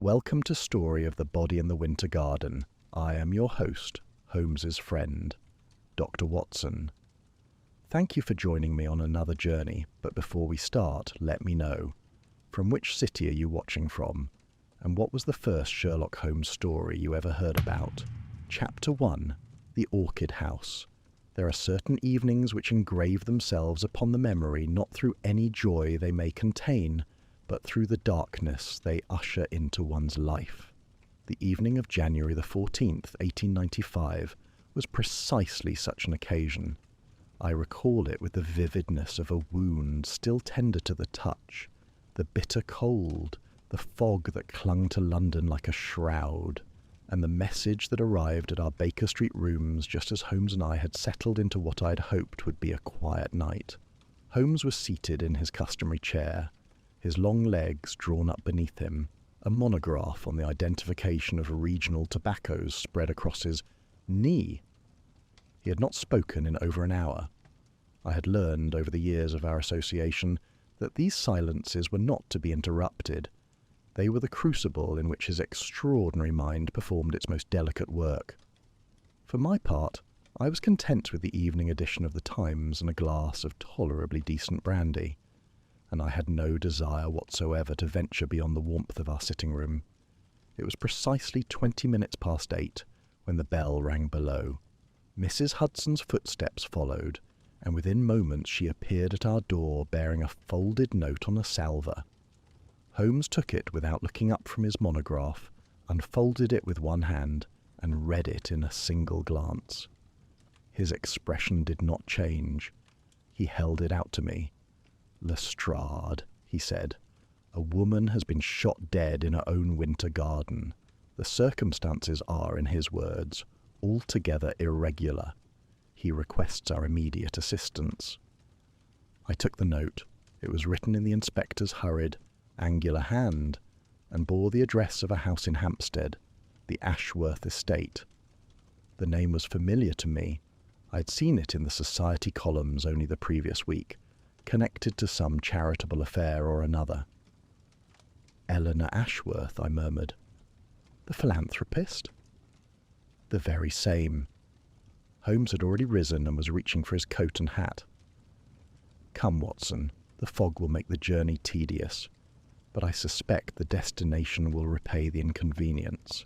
Welcome to Story of the Body in the Winter Garden. I am your host, Holmes's friend, Dr. Watson. Thank you for joining me on another journey, but before we start, let me know. From which city are you watching from? And what was the first Sherlock Holmes story you ever heard about? Chapter 1, The Orchid House. There are certain evenings which engrave themselves upon the memory not through any joy they may contain, but through the darkness they usher into one's life. The evening of January the 14th, 1895, was precisely such an occasion. I recall it with the vividness of a wound still tender to the touch, the bitter cold, the fog that clung to London like a shroud, and the message that arrived at our Baker Street rooms just as Holmes and I had settled into what I'd hoped would be a quiet night. Holmes was seated in his customary chair, his long legs drawn up beneath him, a monograph on the identification of regional tobaccos spread across his knee. He had not spoken in over an hour. I had learned over the years of our association that these silences were not to be interrupted. They were the crucible in which his extraordinary mind performed its most delicate work. For my part, I was content with the evening edition of the Times and a glass of tolerably decent brandy, and I had no desire whatsoever to venture beyond the warmth of our sitting room. It was precisely 20 minutes past 8 when the bell rang below. Mrs. Hudson's footsteps followed, and within moments she appeared at our door bearing a folded note on a salver. Holmes took it without looking up from his monograph, unfolded it with one hand, and read it in a single glance. His expression did not change. He held it out to me. "Lestrade," he said, "a woman has been shot dead in her own winter garden. The circumstances are, in his words, altogether irregular. He requests our immediate assistance." I took the note. It was written in the inspector's hurried, angular hand, and bore the address of a house in Hampstead, the Ashworth Estate. The name was familiar to me. I had seen it in the society columns only the previous week, connected to some charitable affair or another. "Eleanor Ashworth," I murmured. "The philanthropist?" "The very same." Holmes had already risen and was reaching for his coat and hat. "Come, Watson, the fog will make the journey tedious, but I suspect the destination will repay the inconvenience."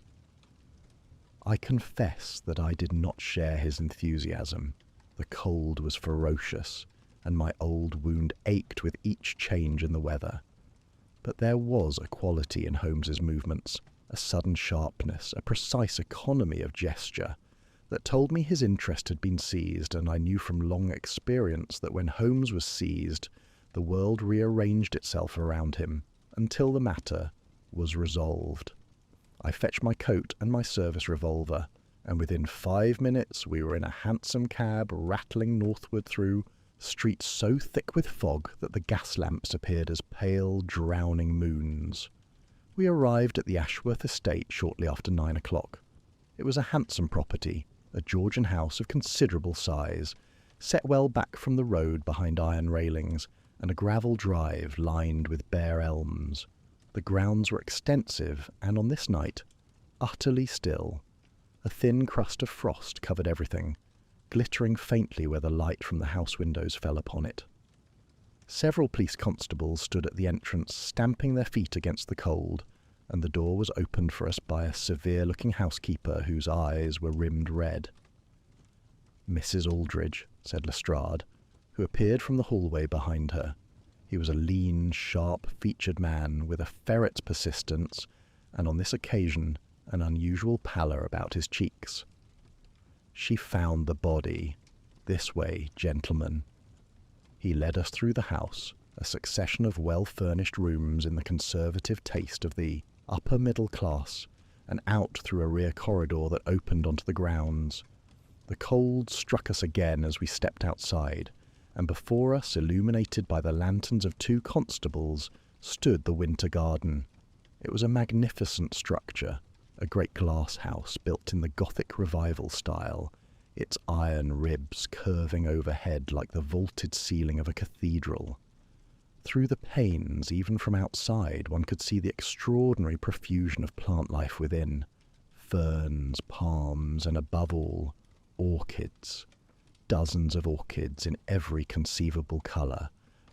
I confess that I did not share his enthusiasm. The cold was ferocious, and my old wound ached with each change in the weather. But there was a quality in Holmes's movements, a sudden sharpness, a precise economy of gesture, that told me his interest had been seized, and I knew from long experience that when Holmes was seized, the world rearranged itself around him, until the matter was resolved. I fetched my coat and my service revolver, and within 5 minutes we were in a hansom cab rattling northward through streets so thick with fog that the gas lamps appeared as pale, drowning moons. We arrived at the Ashworth Estate shortly after 9 o'clock. It was a handsome property, a Georgian house of considerable size, set well back from the road behind iron railings, and a gravel drive lined with bare elms. The grounds were extensive, and on this night, utterly still. A thin crust of frost covered everything, glittering faintly where the light from the house windows fell upon it. Several police constables stood at the entrance, stamping their feet against the cold, and the door was opened for us by a severe-looking housekeeper whose eyes were rimmed red. "Mrs. Aldridge," said Lestrade, who appeared from the hallway behind her. He was a lean, sharp-featured man with a ferret's persistence, and on this occasion an unusual pallor about his cheeks. "She found the body. This way, gentlemen." He led us through the house, a succession of well-furnished rooms in the conservative taste of the upper middle class, and out through a rear corridor that opened onto the grounds. The cold struck us again as we stepped outside, and before us, illuminated by the lanterns of 2 constables, stood the winter garden. It was a magnificent structure, a great glass house built in the Gothic Revival style, its iron ribs curving overhead like the vaulted ceiling of a cathedral. Through the panes, even from outside, one could see the extraordinary profusion of plant life within. Ferns, palms, and above all, orchids. Dozens of orchids in every conceivable colour,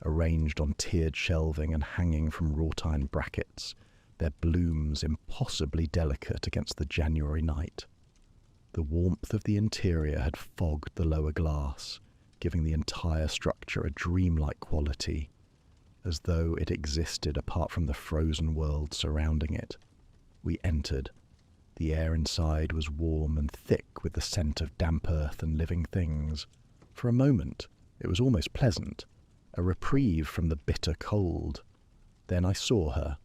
arranged on tiered shelving and hanging from wrought-iron brackets, their blooms impossibly delicate against the January night. The warmth of the interior had fogged the lower glass, giving the entire structure a dreamlike quality, as though it existed apart from the frozen world surrounding it. We entered. The air inside was warm and thick with the scent of damp earth and living things. For a moment, it was almost pleasant, a reprieve from the bitter cold. Then I saw her.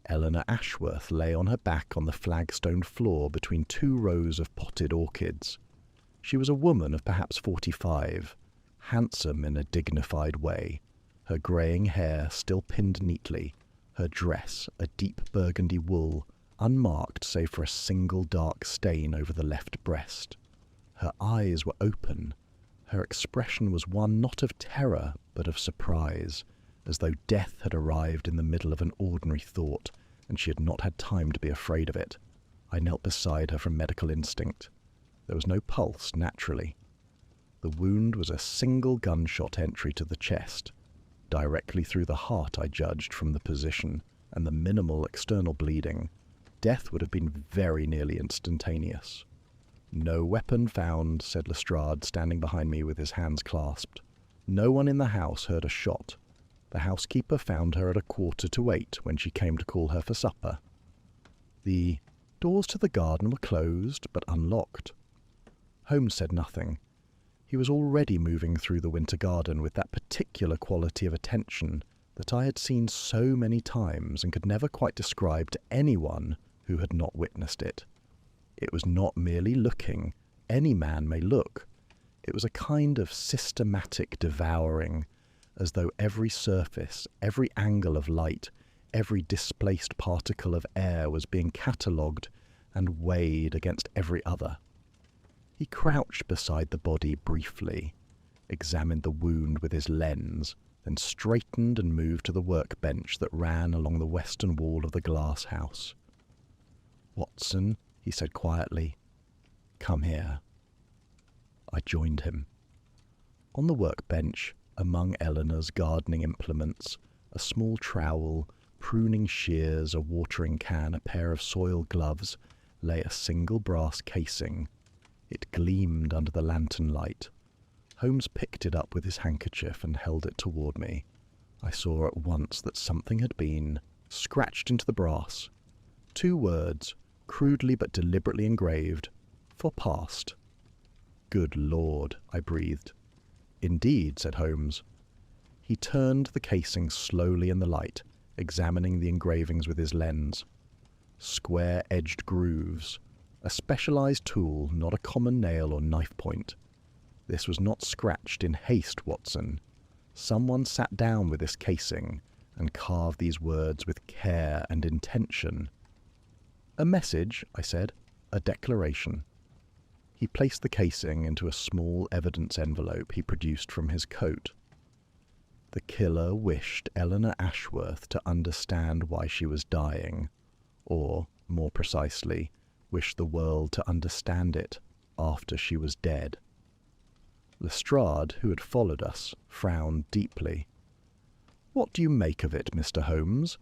Eleanor Ashworth lay on her back on the flagstoned floor between two rows of potted orchids. She was a woman of perhaps 45, handsome in a dignified way, her greying hair still pinned neatly, her dress a deep burgundy wool, unmarked save for a single dark stain over the left breast. Her eyes were open. Her expression was one not of terror, but of surprise, as though death had arrived in the middle of an ordinary thought, and she had not had time to be afraid of it. I knelt beside her from medical instinct. There was no pulse, naturally. The wound was a single gunshot entry to the chest, directly through the heart, I judged from the position, and the minimal external bleeding. Death would have been very nearly instantaneous. "No weapon found," said Lestrade, standing behind me with his hands clasped. "No one in the house heard a shot. The housekeeper found her at 7:45 when she came to call her for supper. The doors to the garden were closed, but unlocked." Holmes said nothing. He was already moving through the winter garden with that particular quality of attention that I had seen so many times and could never quite describe to anyone who had not witnessed it. It was not merely looking. Any man may look. It was a kind of systematic devouring, as though every surface, every angle of light, every displaced particle of air was being catalogued and weighed against every other. He crouched beside the body briefly, examined the wound with his lens, then straightened and moved to the workbench that ran along the western wall of the glass house. "Watson," he said quietly, "come here." I joined him. On the workbench, among Eleanor's gardening implements, a small trowel, pruning shears, a watering can, a pair of soiled gloves, lay a single brass casing. It gleamed under the lantern light. Holmes picked it up with his handkerchief and held it toward me. I saw at once that something had been scratched into the brass. 2 words, crudely but deliberately engraved, "For past." "Good Lord," I breathed. "Indeed," said Holmes. He turned the casing slowly in the light, examining the engravings with his lens. Square-edged grooves. A specialized tool, not a common nail or knife point. This was not scratched in haste, Watson. Someone sat down with this casing and carved these words with care and intention. "A message," I said. "A declaration." He placed the casing into a small evidence envelope he produced from his coat. The killer wished Eleanor Ashworth to understand why she was dying, or, more precisely, wished the world to understand it after she was dead. Lestrade, who had followed us, frowned deeply. "What do you make of it, Mr. Holmes?"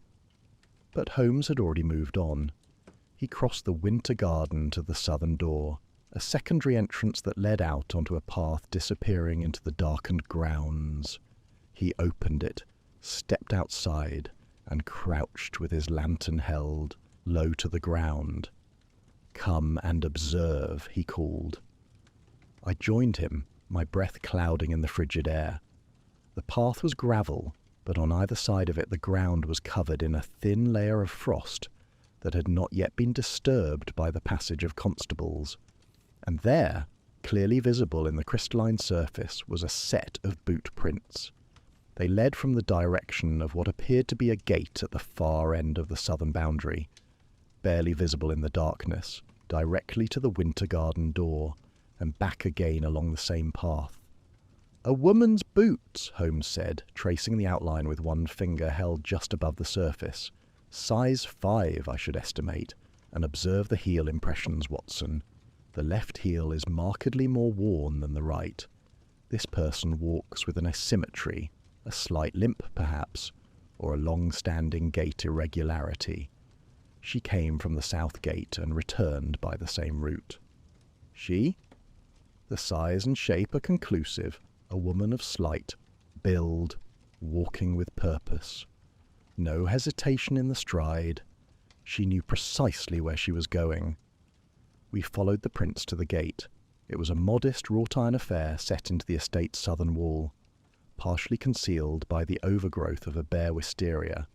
But Holmes had already moved on. He crossed the winter garden to the southern door, a secondary entrance that led out onto a path disappearing into the darkened grounds. He opened it, stepped outside, and crouched with his lantern held, low to the ground. "Come and observe," he called. I joined him, my breath clouding in the frigid air. The path was gravel, but on either side of it the ground was covered in a thin layer of frost that had not yet been disturbed by the passage of constables. And there, clearly visible in the crystalline surface, was a set of boot prints. They led from the direction of what appeared to be a gate at the far end of the southern boundary, barely visible in the darkness, directly to the winter garden door, and back again along the same path. "A woman's boots," Holmes said, tracing the outline with one finger held just above the surface. "Size 5, I should estimate. And observe the heel impressions, Watson. The left heel is markedly more worn than the right. This person walks with an asymmetry, a slight limp perhaps, or a long-standing gait irregularity. She came from the south gate and returned by the same route." "She?" "The size and shape are conclusive. A woman of slight build, walking with purpose. No hesitation in the stride. She knew precisely where she was going." We followed the prints to the gate. It was a modest wrought-iron affair set into the estate's southern wall, partially concealed by the overgrowth of a bare wisteria.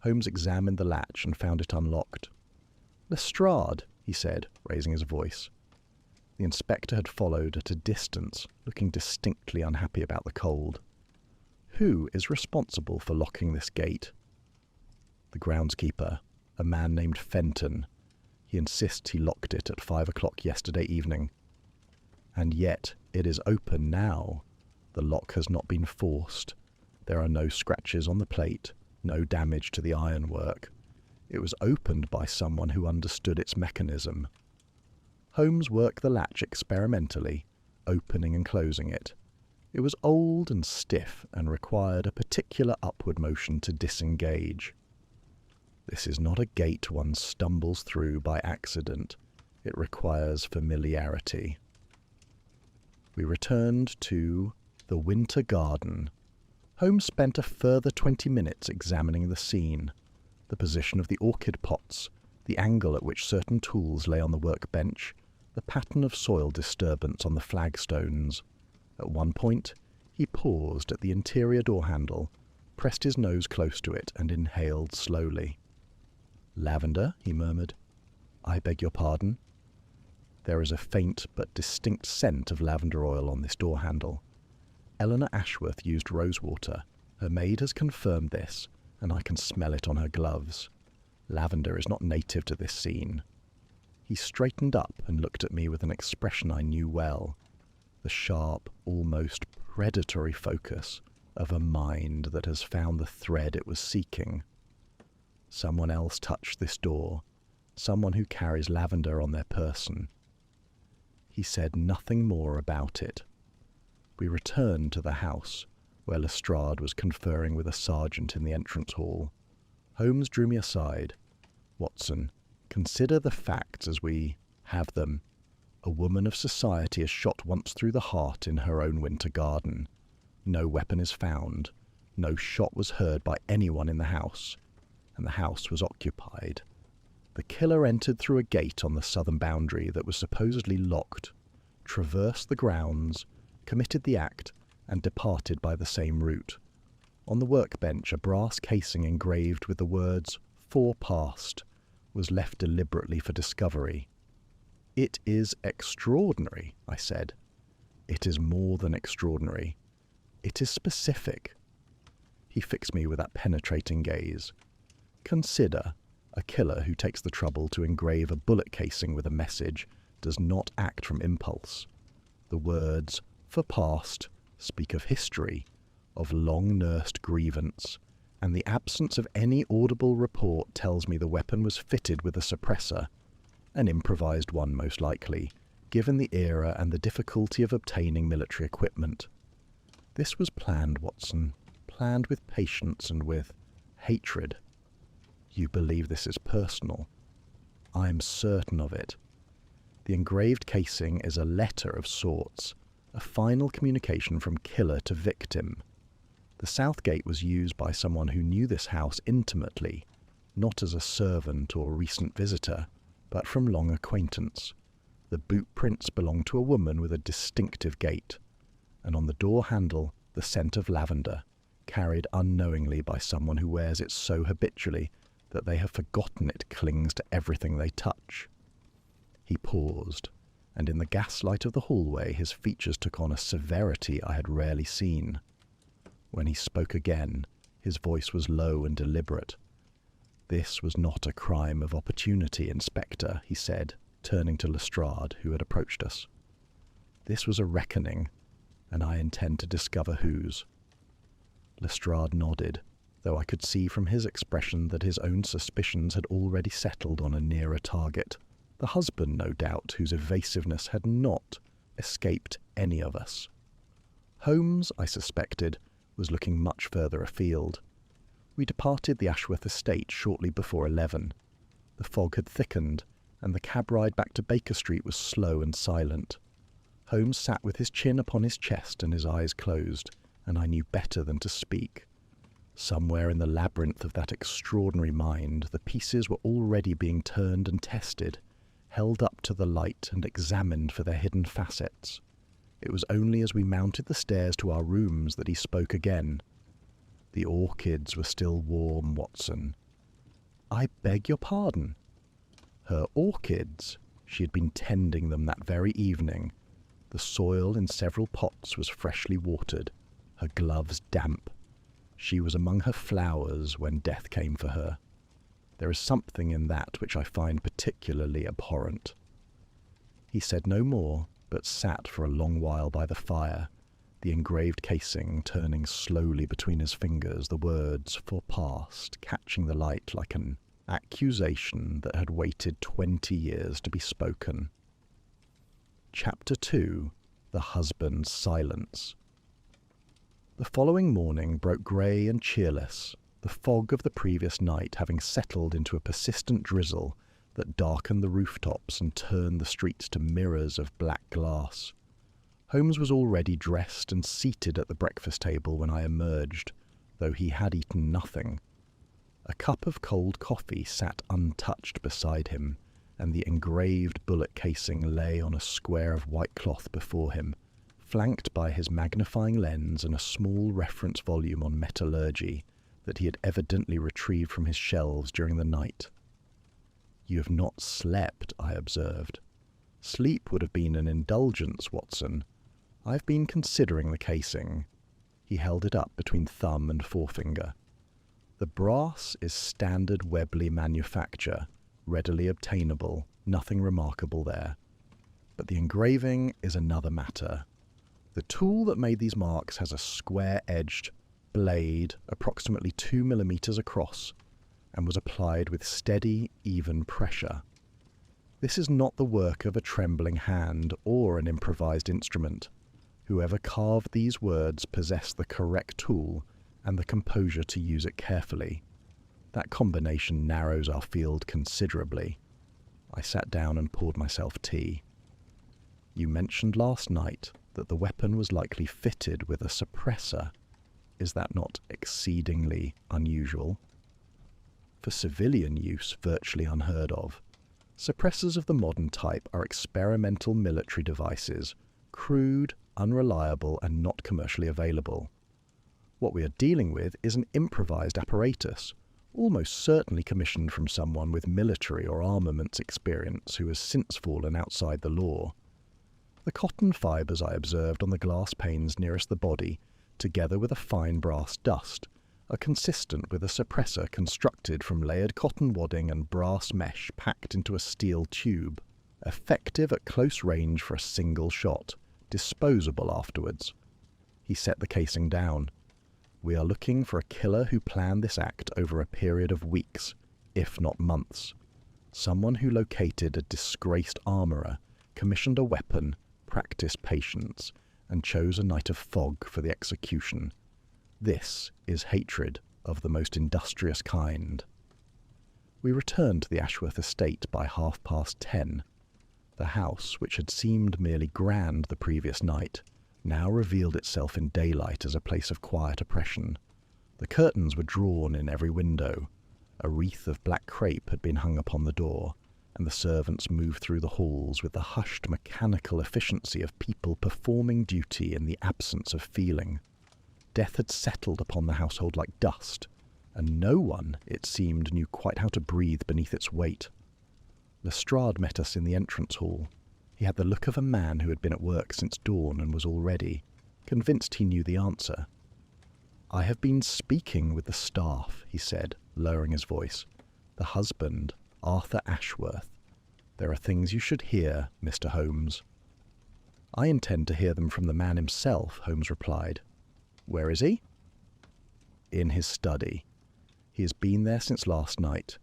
Holmes examined the latch and found it unlocked. "Lestrade," he said, raising his voice. The inspector had followed at a distance, looking distinctly unhappy about the cold. "Who is responsible for locking this gate?" "The groundskeeper, a man named Fenton. He insists he locked it at 5 o'clock yesterday evening. And yet it is open now. The lock has not been forced. There are no scratches on the plate, no damage to the ironwork. It was opened by someone who understood its mechanism." Holmes worked the latch experimentally, opening and closing it. It was old and stiff and required a particular upward motion to disengage. "This is not a gate one stumbles through by accident. It requires familiarity." We returned to the winter garden. Holmes spent a further 20 minutes examining the scene, the position of the orchid pots, the angle at which certain tools lay on the workbench, the pattern of soil disturbance on the flagstones. At one point, he paused at the interior door handle, pressed his nose close to it, and inhaled slowly. "Lavender," he murmured. "I beg your pardon?" There is a faint but distinct scent of lavender oil on this door handle. Eleanor Ashworth used rosewater. Her maid has confirmed this, and I can smell it on her gloves. Lavender is not native to this scene. He straightened up and looked at me with an expression I knew well, the sharp, almost predatory focus of a mind that has found the thread it was seeking. Someone else touched this door, someone who carries lavender on their person. He said nothing more about it. We returned to the house, where Lestrade was conferring with a sergeant in the entrance hall. Holmes drew me aside. "Watson, consider the facts as we have them. A woman of society is shot once through the heart in her own winter garden. No weapon is found. No shot was heard by anyone in the house, and the house was occupied. The killer entered through a gate on the southern boundary that was supposedly locked, traversed the grounds, committed the act, and departed by the same route. On the workbench, a brass casing engraved with the words 'For Past' was left deliberately for discovery. "It is extraordinary," I said. "It is more than extraordinary. It is specific." He fixed me with that penetrating gaze. "Consider, a killer who takes the trouble to engrave a bullet casing with a message does not act from impulse. The words 'For Past' speak of history, of long-nursed grievance, and the absence of any audible report tells me the weapon was fitted with a suppressor, an improvised one most likely, given the era and the difficulty of obtaining military equipment. This was planned, Watson, planned with patience and with hatred. You believe this is personal. I am certain of it. The engraved casing is a letter of sorts, a final communication from killer to victim. The south gate was used by someone who knew this house intimately, not as a servant or recent visitor, but from long acquaintance. The boot prints belong to a woman with a distinctive gait, and on the door handle the scent of lavender, carried unknowingly by someone who wears it so habitually that they have forgotten it clings to everything they touch. He paused, and in the gaslight of the hallway his features took on a severity I had rarely seen. When he spoke again, his voice was low and deliberate. "This was not a crime of opportunity, Inspector," he said, turning to Lestrade, who had approached us. "This was a reckoning, and I intend to discover whose." Lestrade nodded, though I could see from his expression that his own suspicions had already settled on a nearer target. The husband, no doubt, whose evasiveness had not escaped any of us. Holmes, I suspected, was looking much further afield. We departed the Ashworth estate shortly before 11. The fog had thickened, and the cab ride back to Baker Street was slow and silent. Holmes sat with his chin upon his chest and his eyes closed, and I knew better than to speak. Somewhere in the labyrinth of that extraordinary mind, the pieces were already being turned and tested, held up to the light and examined for their hidden facets. It was only as we mounted the stairs to our rooms that he spoke again. "The orchids were still warm, Watson." "I beg your pardon." Her orchids. She had been tending them that very evening. The soil in several pots was freshly watered, her gloves damp. She was among her flowers when death came for her. There is something in that which I find particularly abhorrent. He said no more, but sat for a long while by the fire, the engraved casing turning slowly between his fingers, the words "for past" catching the light like an accusation that had waited 20 years to be spoken. Chapter 2. The Husband's Silence. The following morning broke grey and cheerless, the fog of the previous night having settled into a persistent drizzle that darkened the rooftops and turned the streets to mirrors of black glass. Holmes was already dressed and seated at the breakfast table when I emerged, though he had eaten nothing. A cup of cold coffee sat untouched beside him, and the engraved bullet casing lay on a square of white cloth before him, flanked by his magnifying lens and a small reference volume on metallurgy that he had evidently retrieved from his shelves during the night. "You have not slept," I observed. "Sleep would have been an indulgence, Watson. I've been considering the casing." He held it up between thumb and forefinger. "The brass is standard Webley manufacture, readily obtainable, nothing remarkable there. But the engraving is another matter. The tool that made these marks has a square-edged blade approximately 2 millimeters across and was applied with steady, even pressure. This is not the work of a trembling hand or an improvised instrument. Whoever carved these words possessed the correct tool and the composure to use it carefully. That combination narrows our field considerably." I sat down and poured myself tea. "You mentioned last night that the weapon was likely fitted with a suppressor. Is that not exceedingly unusual?" "For civilian use, virtually unheard of. Suppressors of the modern type are experimental military devices, crude, unreliable, and not commercially available. What we are dealing with is an improvised apparatus, almost certainly commissioned from someone with military or armaments experience who has since fallen outside the law. The cotton fibres I observed on the glass panes nearest the body, together with a fine brass dust, are consistent with a suppressor constructed from layered cotton wadding and brass mesh packed into a steel tube, effective at close range for a single shot, disposable afterwards." He set the casing down. "We are looking for a killer who planned this act over a period of weeks, if not months. Someone who located a disgraced armourer, commissioned a weapon, practiced patience, and chose a night of fog for the execution. This is hatred of the most industrious kind." We returned to the Ashworth estate by 10:30. The house, which had seemed merely grand the previous night, now revealed itself in daylight as a place of quiet oppression. The curtains were drawn in every window. A wreath of black crape had been hung upon the door, and the servants moved through the halls with the hushed mechanical efficiency of people performing duty in the absence of feeling. Death had settled upon the household like dust, and no one, it seemed, knew quite how to breathe beneath its weight. Lestrade met us in the entrance hall. He had the look of a man who had been at work since dawn and was already convinced he knew the answer. "I have been speaking with the staff," he said, lowering his voice. "The husband, Arthur Ashworth. There are things you should hear, Mr. Holmes." I intend to hear them from the man himself, Holmes replied. Where is he? In his study. He has been there since last night.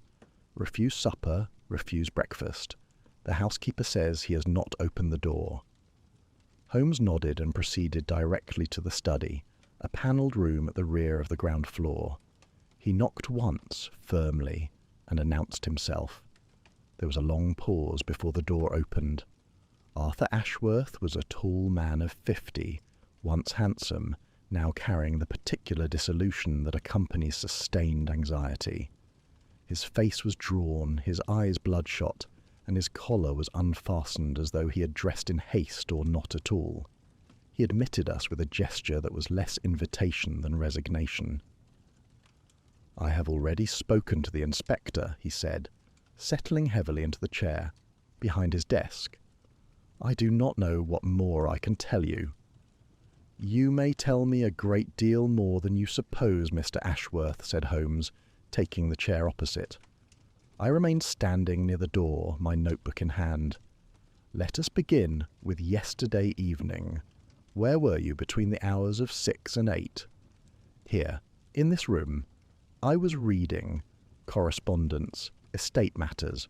Refused supper, refused breakfast. The housekeeper says he has not opened the door. Holmes nodded and proceeded directly to the study, a panelled room at the rear of the ground floor. He knocked once, firmly, and announced himself. There was a long pause before the door opened. Arthur Ashworth was a tall man of 50, once handsome, now carrying the particular dissolution that accompanies sustained anxiety. His face was drawn, his eyes bloodshot, and his collar was unfastened as though he had dressed in haste or not at all. He admitted us with a gesture that was less invitation than resignation. I have already spoken to the inspector, he said, settling heavily into the chair, behind his desk. I do not know what more I can tell you. You may tell me a great deal more than you suppose, Mr. Ashworth, said Holmes, taking the chair opposite. I remained standing near the door, my notebook in hand. Let us begin with yesterday evening. Where were you between the hours of 6 and 8? Here, in this room. I was reading. Correspondence. Estate matters.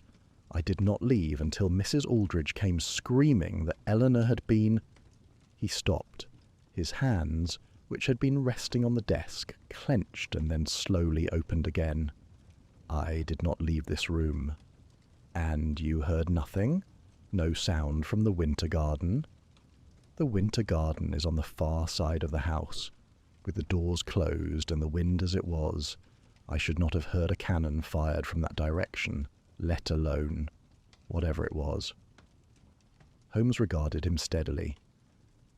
I did not leave until Mrs. Aldridge came screaming that Eleanor had been... He stopped. His hands, which had been resting on the desk, clenched and then slowly opened again. I did not leave this room. And you heard nothing? No sound from the winter garden? The winter garden is on the far side of the house. With the doors closed and the wind as it was, I should not have heard a cannon fired from that direction, let alone whatever it was. Holmes regarded him steadily.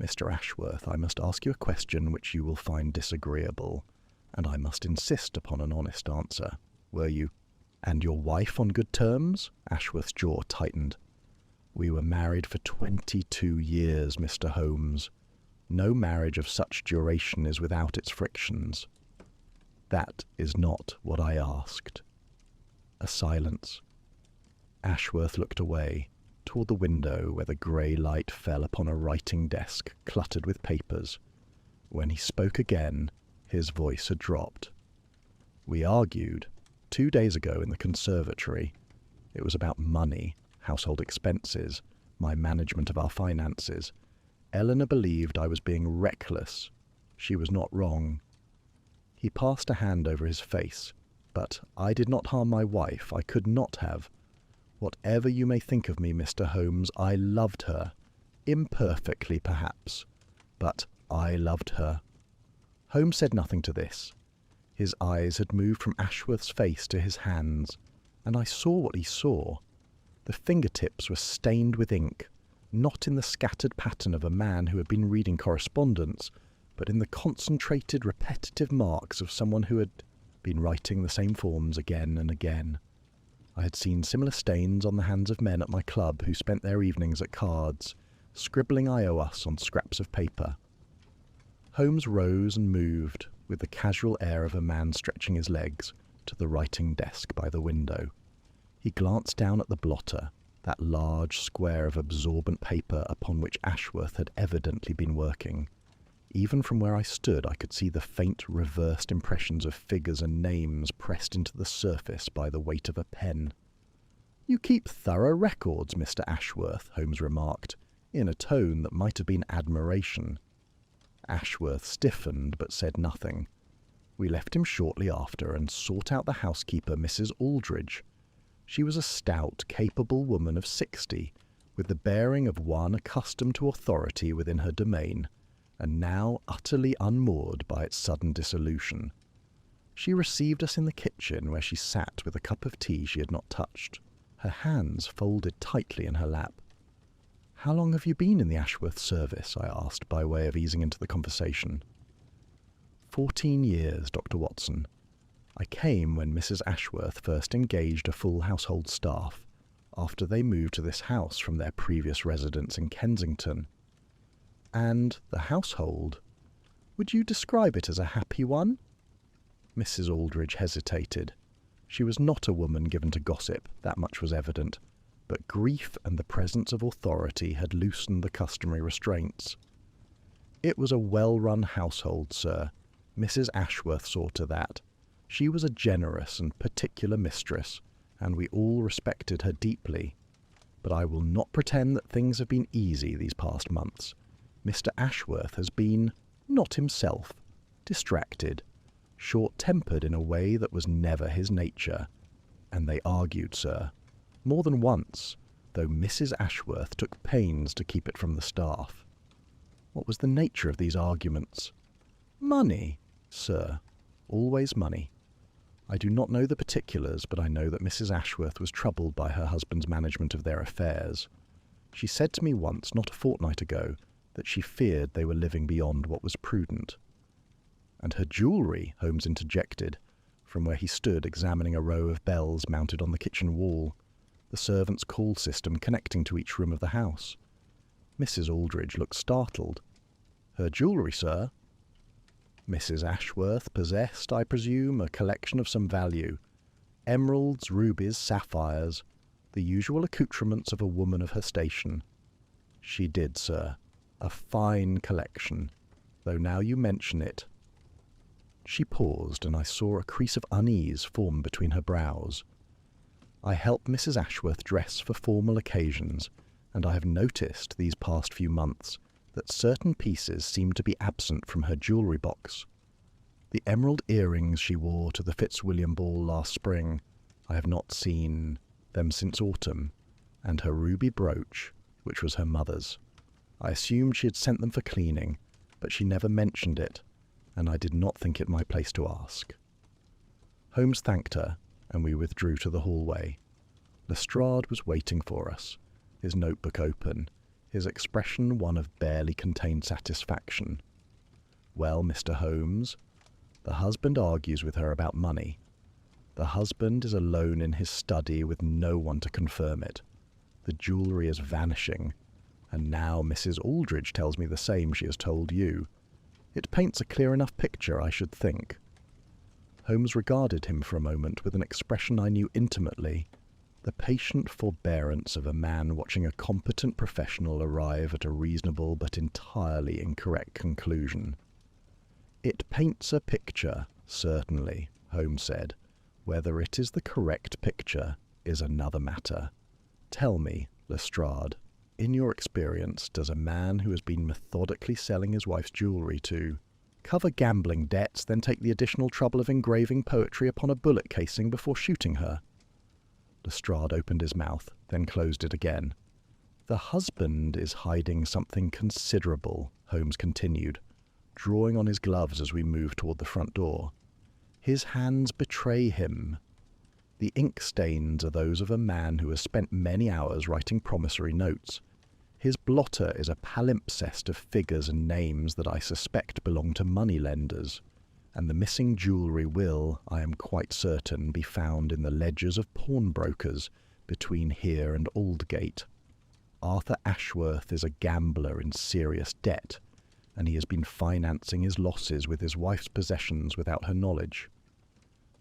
Mr. Ashworth, I must ask you a question which you will find disagreeable, and I must insist upon an honest answer. Were you and your wife on good terms? Ashworth's jaw tightened. We were married for 22 years, Mr. Holmes. No marriage of such duration is without its frictions. That is not what I asked. A silence. Ashworth looked away, toward the window where the grey light fell upon a writing desk cluttered with papers. When he spoke again, his voice had dropped. We argued 2 days ago in the conservatory. It was about money, household expenses, my management of our finances. Eleanor believed I was being reckless. She was not wrong. He passed a hand over his face. But I did not harm my wife. I could not have. Whatever you may think of me, Mr. Holmes, I loved her. Imperfectly, perhaps. But I loved her. Holmes said nothing to this. His eyes had moved from Ashworth's face to his hands, and I saw what he saw. The fingertips were stained with ink, not in the scattered pattern of a man who had been reading correspondence, but in the concentrated, repetitive marks of someone who had been writing the same forms again and again. I had seen similar stains on the hands of men at my club who spent their evenings at cards, scribbling I owe us on scraps of paper. Holmes rose and moved, with the casual air of a man stretching his legs, to the writing desk by the window. He glanced down at the blotter, that large square of absorbent paper upon which Ashworth had evidently been working. Even from where I stood, I could see the faint, reversed impressions of figures and names pressed into the surface by the weight of a pen. "You keep thorough records, Mr. Ashworth," Holmes remarked, in a tone that might have been admiration. Ashworth stiffened but said nothing. We left him shortly after and sought out the housekeeper, Mrs. Aldridge. She was a stout, capable woman of 60, with the bearing of one accustomed to authority within her domain, and now utterly unmoored by its sudden dissolution. She received us in the kitchen, where she sat with a cup of tea she had not touched, her hands folded tightly in her lap. "How long have you been in the Ashworth service?" I asked, by way of easing into the conversation. 14 years, Dr. Watson. I came when Mrs. Ashworth first engaged a full household staff, after they moved to this house from their previous residence in Kensington. And the household? Would you describe it as a happy one? Mrs. Aldridge hesitated. She was not a woman given to gossip, that much was evident, but grief and the presence of authority had loosened the customary restraints. It was a well-run household, sir. Mrs. Ashworth saw to that. She was a generous and particular mistress, and we all respected her deeply. But I will not pretend that things have been easy these past months. Mr. Ashworth has been, not himself, distracted, short-tempered in a way that was never his nature. And they argued, sir, more than once, though Mrs. Ashworth took pains to keep it from the staff. What was the nature of these arguments? Money, sir, always money. I do not know the particulars, but I know that Mrs. Ashworth was troubled by her husband's management of their affairs. She said to me once, not a fortnight ago, that she feared they were living beyond what was prudent. And her jewellery, Holmes interjected, from where he stood examining a row of bells mounted on the kitchen wall, the servants' call system connecting to each room of the house. Mrs. Aldridge looked startled. Her jewellery, sir? Mrs. Ashworth possessed, I presume, a collection of some value. Emeralds, rubies, sapphires, the usual accoutrements of a woman of her station. She did, sir. A fine collection, though now you mention it. She paused, and I saw a crease of unease form between her brows. I help Mrs. Ashworth dress for formal occasions, and I have noticed these past few months that certain pieces seem to be absent from her jewellery box. The emerald earrings she wore to the Fitzwilliam ball last spring, I have not seen them since autumn, and her ruby brooch, which was her mother's. I assumed she had sent them for cleaning, but she never mentioned it, and I did not think it my place to ask. Holmes thanked her, and we withdrew to the hallway. Lestrade was waiting for us, his notebook open, his expression one of barely contained satisfaction. Well, Mr. Holmes, the husband argues with her about money. The husband is alone in his study with no one to confirm it. The jewellery is vanishing, and now Mrs. Aldridge tells me the same she has told you. It paints a clear enough picture, I should think. Holmes regarded him for a moment with an expression I knew intimately, the patient forbearance of a man watching a competent professional arrive at a reasonable but entirely incorrect conclusion. It paints a picture, certainly, Holmes said. Whether it is the correct picture is another matter. Tell me, Lestrade, in your experience, does a man who has been methodically selling his wife's jewellery to cover gambling debts, then take the additional trouble of engraving poetry upon a bullet casing before shooting her? Lestrade opened his mouth, then closed it again. The husband is hiding something considerable, Holmes continued, drawing on his gloves as we moved toward the front door. His hands betray him. The ink stains are those of a man who has spent many hours writing promissory notes. His blotter is a palimpsest of figures and names that I suspect belong to moneylenders, and the missing jewellery will, I am quite certain, be found in the ledgers of pawnbrokers between here and Aldgate. Arthur Ashworth is a gambler in serious debt, and he has been financing his losses with his wife's possessions without her knowledge.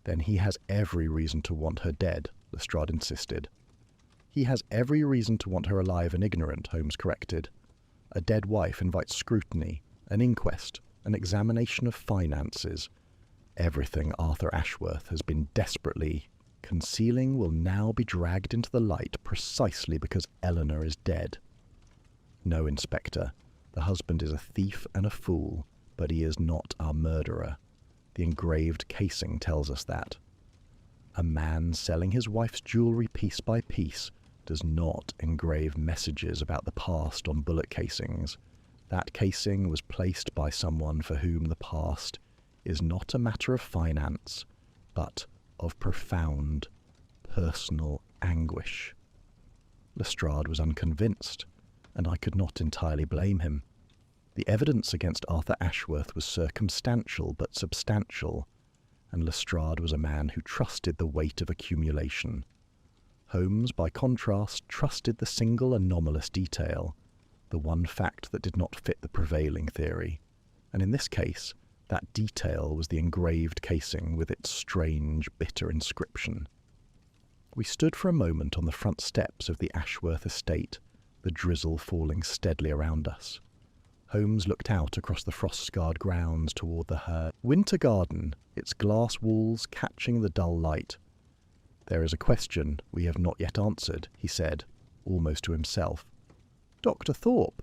Then he has every reason to want her dead, Lestrade insisted. He has every reason to want her alive and ignorant, Holmes corrected. A dead wife invites scrutiny, an inquest, an examination of finances. Everything Arthur Ashworth has been desperately concealing will now be dragged into the light precisely because Eleanor is dead. No, Inspector, the husband is a thief and a fool, but he is not our murderer. The engraved casing tells us that. A man selling his wife's jewellery piece by piece does not engrave messages about the past on bullet casings. That casing was placed by someone for whom the past is not a matter of finance, but of profound personal anguish. Lestrade was unconvinced, and I could not entirely blame him. The evidence against Arthur Ashworth was circumstantial but substantial, and Lestrade was a man who trusted the weight of accumulation. Holmes, by contrast, trusted the single anomalous detail, the one fact that did not fit the prevailing theory, and in this case, that detail was the engraved casing with its strange, bitter inscription. We stood for a moment on the front steps of the Ashworth estate, the drizzle falling steadily around us. Holmes looked out across the frost-scarred grounds toward the winter garden, its glass walls catching the dull light. "There is a question we have not yet answered," he said, almost to himself. "Dr. Thorpe?"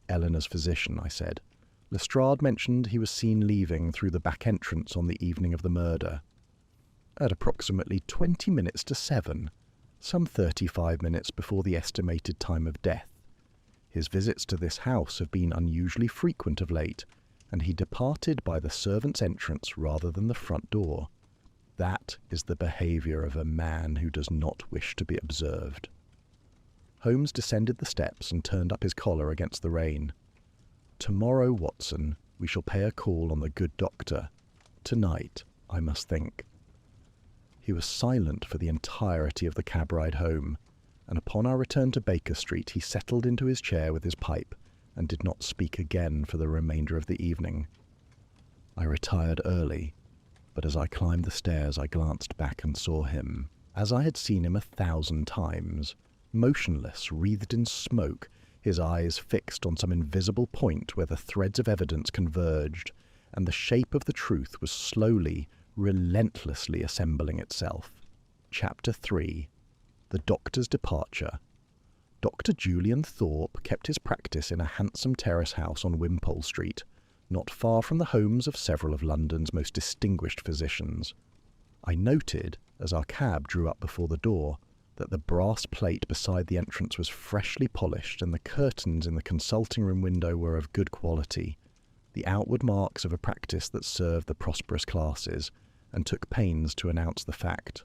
"Eleanor's physician," I said. "Lestrade mentioned he was seen leaving through the back entrance on the evening of the murder. At approximately 20 minutes to 7, some 35 minutes before the estimated time of death. His visits to this house have been unusually frequent of late, and he departed by the servants' entrance rather than the front door. That is the behaviour of a man who does not wish to be observed." Holmes descended the steps and turned up his collar against the rain. "Tomorrow, Watson, we shall pay a call on the good doctor. Tonight, I must think." He was silent for the entirety of the cab ride home, and upon our return to Baker Street he settled into his chair with his pipe and did not speak again for the remainder of the evening. I retired early, but as I climbed the stairs I glanced back and saw him, as I had seen him 1,000 times, motionless, wreathed in smoke, his eyes fixed on some invisible point where the threads of evidence converged, and the shape of the truth was slowly, relentlessly assembling itself. Chapter 3. The Doctor's Departure. Dr. Julian Thorpe kept his practice in a handsome terrace house on Wimpole Street, not far from the homes of several of London's most distinguished physicians. I noted, as our cab drew up before the door, that the brass plate beside the entrance was freshly polished and the curtains in the consulting room window were of good quality, the outward marks of a practice that served the prosperous classes, and took pains to announce the fact.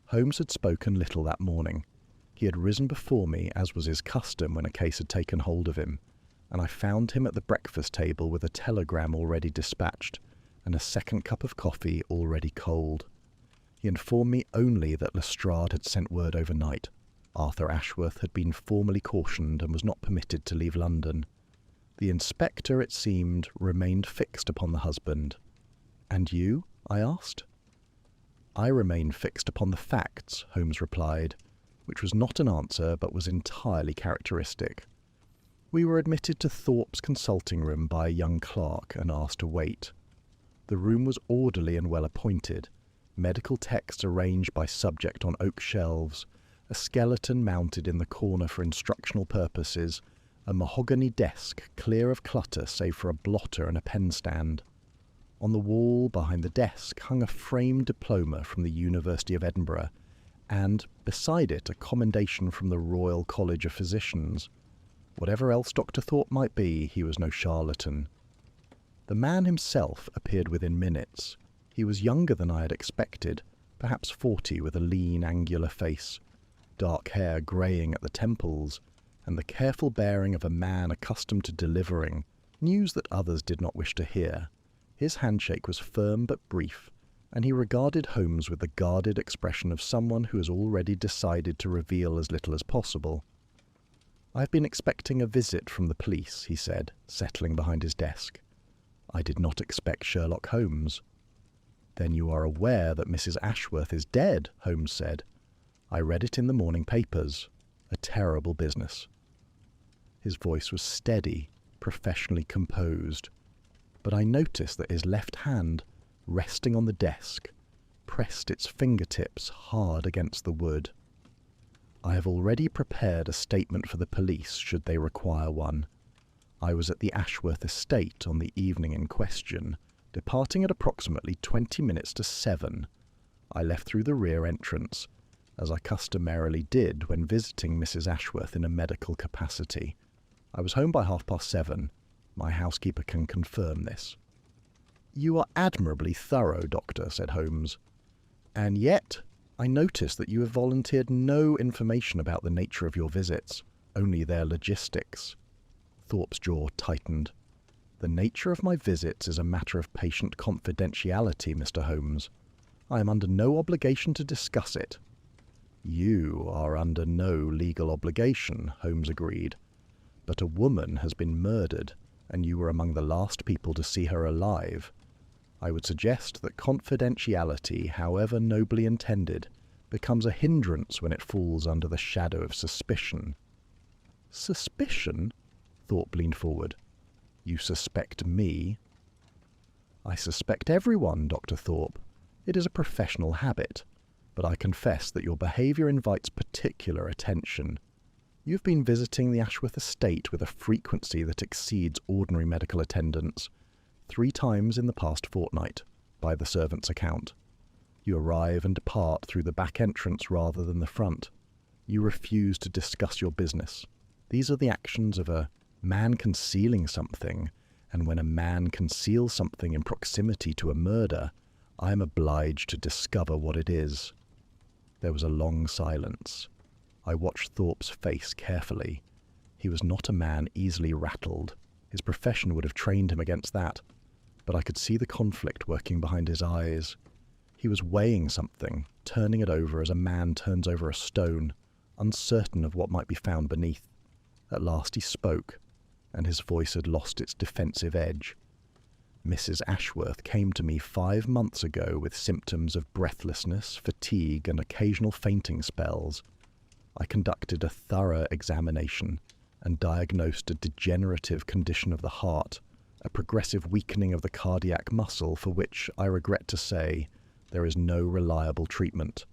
Holmes had spoken little that morning. He had risen before me, as was his custom when a case had taken hold of him, and I found him at the breakfast table with a telegram already dispatched, and a second cup of coffee already cold. He informed me only that Lestrade had sent word overnight. Arthur Ashworth had been formally cautioned and was not permitted to leave London. The inspector, it seemed, remained fixed upon the husband. "And you?" I asked. "I remain fixed upon the facts," Holmes replied, which was not an answer but was entirely characteristic. We were admitted to Thorpe's consulting room by a young clerk and asked to wait. The room was orderly and well appointed, medical texts arranged by subject on oak shelves, a skeleton mounted in the corner for instructional purposes, a mahogany desk clear of clutter save for a blotter and a pen stand. On the wall behind the desk hung a framed diploma from the University of Edinburgh, and, beside it, a commendation from the Royal College of Physicians. Whatever else Dr. Thorpe might be, he was no charlatan. The man himself appeared within minutes. He was younger than I had expected, perhaps 40, with a lean, angular face, dark hair greying at the temples, and the careful bearing of a man accustomed to delivering news that others did not wish to hear. His handshake was firm but brief, and he regarded Holmes with the guarded expression of someone who has already decided to reveal as little as possible. "I have been expecting a visit from the police," he said, settling behind his desk. "I did not expect Sherlock Holmes." "Then you are aware that Mrs. Ashworth is dead," Holmes said. "I read it in the morning papers. A terrible business." His voice was steady, professionally composed, but I noticed that his left hand, resting on the desk, pressed its fingertips hard against the wood. "I have already prepared a statement for the police should they require one. I was at the Ashworth estate on the evening in question, departing at approximately 20 minutes to 7. I left through the rear entrance, as I customarily did when visiting Mrs. Ashworth in a medical capacity. I was home by 7:30. My housekeeper can confirm this." "You are admirably thorough, Doctor," said Holmes. "And yet I notice that you have volunteered no information about the nature of your visits, only their logistics." Thorpe's jaw tightened. "The nature of my visits is a matter of patient confidentiality, Mr. Holmes. I am under no obligation to discuss it." "You are under no legal obligation," Holmes agreed. "But a woman has been murdered, and you were among the last people to see her alive. I would suggest that confidentiality, however nobly intended, becomes a hindrance when it falls under the shadow of suspicion. Suspicion? Thorpe leaned forward. You suspect me? I suspect everyone, Dr. Thorpe. It is a professional habit, but I confess that your behaviour invites particular attention. You've been visiting the Ashworth estate with a frequency that exceeds ordinary medical attendance 3 times in the past fortnight, by the servant's account. You arrive and depart through the back entrance rather than the front. You refuse to discuss your business. These are the actions of a man concealing something, and when a man conceals something in proximity to a murder, I am obliged to discover what it is. There was a long silence. I watched Thorpe's face carefully. He was not a man easily rattled. His profession would have trained him against that, but I could see the conflict working behind his eyes. He was weighing something, turning it over as a man turns over a stone, uncertain of what might be found beneath. At last he spoke, and his voice had lost its defensive edge. Mrs. Ashworth came to me 5 months ago with symptoms of breathlessness, fatigue, and occasional fainting spells. I conducted a thorough examination and diagnosed a degenerative condition of the heart, a progressive weakening of the cardiac muscle for which, I regret to say, there is no reliable treatment.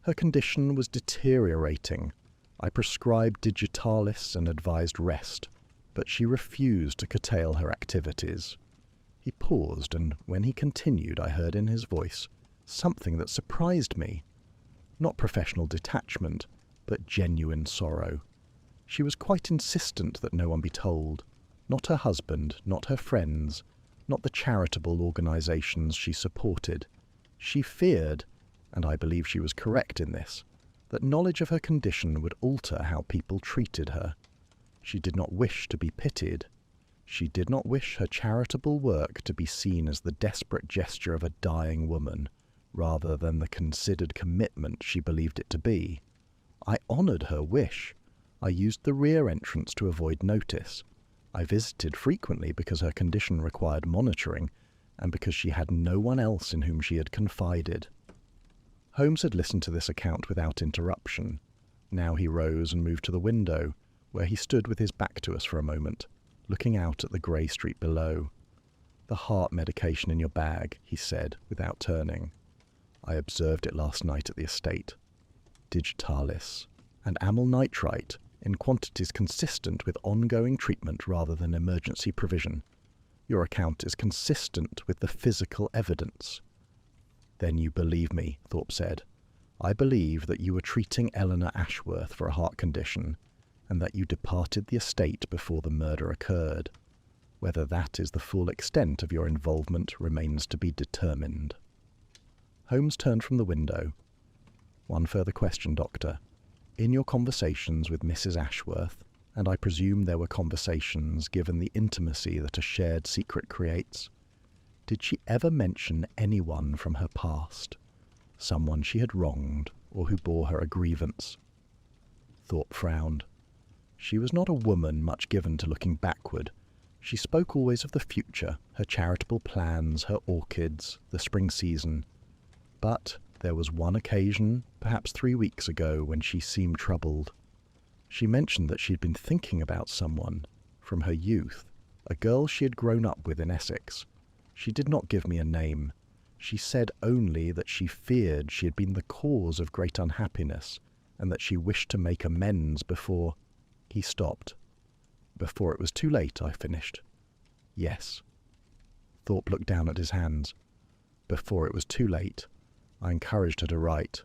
Her condition was deteriorating. I prescribed digitalis and advised rest, but she refused to curtail her activities. He paused, and when he continued, I heard in his voice something that surprised me. Not professional detachment, but genuine sorrow. She was quite insistent that no one be told. Not her husband, not her friends, not the charitable organisations she supported. She feared, and I believe she was correct in this, that knowledge of her condition would alter how people treated her. She did not wish to be pitied. She did not wish her charitable work to be seen as the desperate gesture of a dying woman, rather than the considered commitment she believed it to be. I honoured her wish. I used the rear entrance to avoid notice. I visited frequently because her condition required monitoring, and because she had no one else in whom she had confided. Holmes had listened to this account without interruption. Now he rose and moved to the window, where he stood with his back to us for a moment, looking out at the grey street below. "The heart medication in your bag," he said, without turning. "I observed it last night at the estate. Digitalis and amyl nitrite in quantities consistent with ongoing treatment rather than emergency provision. Your account is consistent with the physical evidence." "Then you believe me," Thorpe said. "I believe that you were treating Eleanor Ashworth for a heart condition, and that you departed the estate before the murder occurred. Whether that is the full extent of your involvement remains to be determined." Holmes turned from the window. "One further question, Doctor. In your conversations with Mrs. Ashworth, and I presume there were conversations given the intimacy that a shared secret creates, did she ever mention anyone from her past? Someone she had wronged, or who bore her a grievance?" Thorpe frowned. She was not a woman much given to looking backward. She spoke always of the future, her charitable plans, her orchids, the spring season. But there was one occasion, perhaps 3 weeks ago, when she seemed troubled. She mentioned that she had been thinking about someone, from her youth, a girl she had grown up with in Essex. She did not give me a name. She said only that she feared she had been the cause of great unhappiness, and that she wished to make amends before... He stopped. "Before it was too late," I finished. "Yes." Thorpe looked down at his hands. "Before it was too late. I encouraged her to write.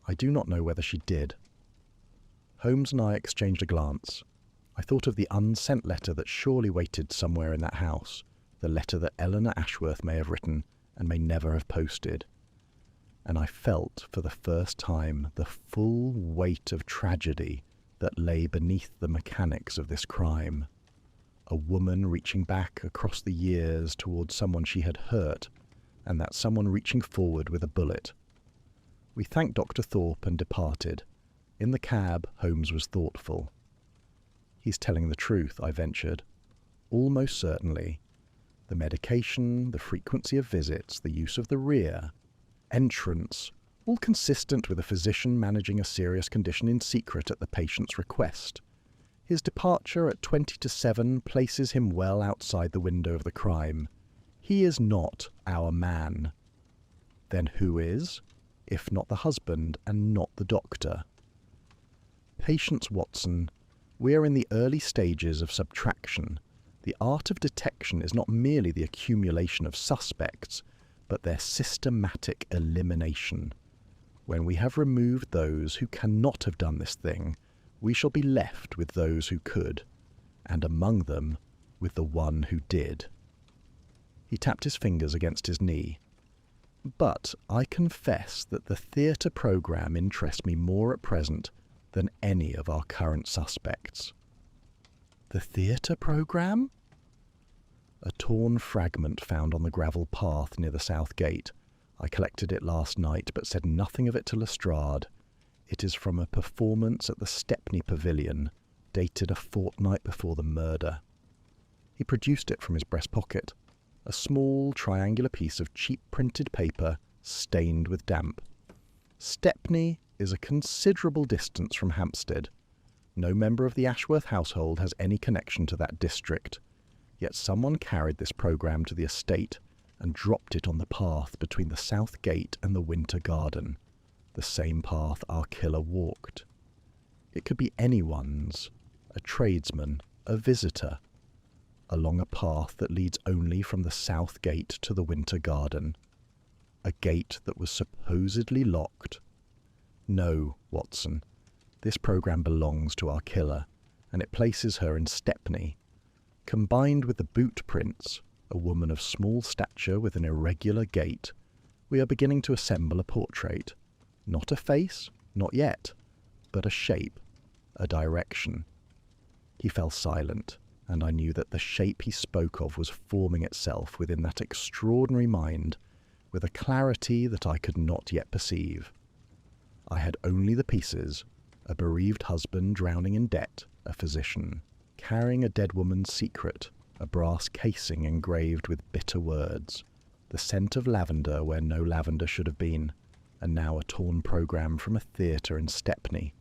I do not know whether she did." Holmes and I exchanged a glance. I thought of the unsent letter that surely waited somewhere in that house, the letter that Eleanor Ashworth may have written and may never have posted. And I felt, for the first time, the full weight of tragedy that lay beneath the mechanics of this crime. A woman reaching back across the years towards someone she had hurt, and that someone reaching forward with a bullet. We thanked Dr. Thorpe and departed. In the cab, Holmes was thoughtful. "He's telling the truth," I ventured. "Almost certainly. The medication, the frequency of visits, the use of the rear, entrance, all consistent with a physician managing a serious condition in secret at the patient's request. His departure at 7:20 places him well outside the window of the crime. He is not our man. Then who is, if not the husband and not the doctor? Patience, Watson, we are in the early stages of subtraction. The art of detection is not merely the accumulation of suspects, but their systematic elimination. When we have removed those who cannot have done this thing, we shall be left with those who could, and among them with the one who did. He tapped his fingers against his knee. But I confess that the theatre programme interests me more at present than any of our current suspects. The theatre programme? A torn fragment found on the gravel path near the south gate. I collected it last night, but said nothing of it to Lestrade. It is from a performance at the Stepney Pavilion, dated a fortnight before the murder. He produced it from his breast pocket, a small triangular piece of cheap printed paper stained with damp. Stepney is a considerable distance from Hampstead. No member of the Ashworth household has any connection to that district, yet someone carried this programme to the estate and dropped it on the path between the south gate and the winter garden, the same path our killer walked. It could be anyone's, a tradesman, a visitor, along a path that leads only from the south gate to the winter garden, a gate that was supposedly locked. No, Watson, this programme belongs to our killer, and it places her in Stepney. Combined with the boot prints, a woman of small stature with an irregular gait, we are beginning to assemble a portrait. Not a face, not yet, but a shape, a direction. He fell silent, and I knew that the shape he spoke of was forming itself within that extraordinary mind with a clarity that I could not yet perceive. I had only the pieces: a bereaved husband drowning in debt, a physician, carrying a dead woman's secret, a brass casing engraved with bitter words, the scent of lavender where no lavender should have been, and now a torn programme from a theatre in Stepney.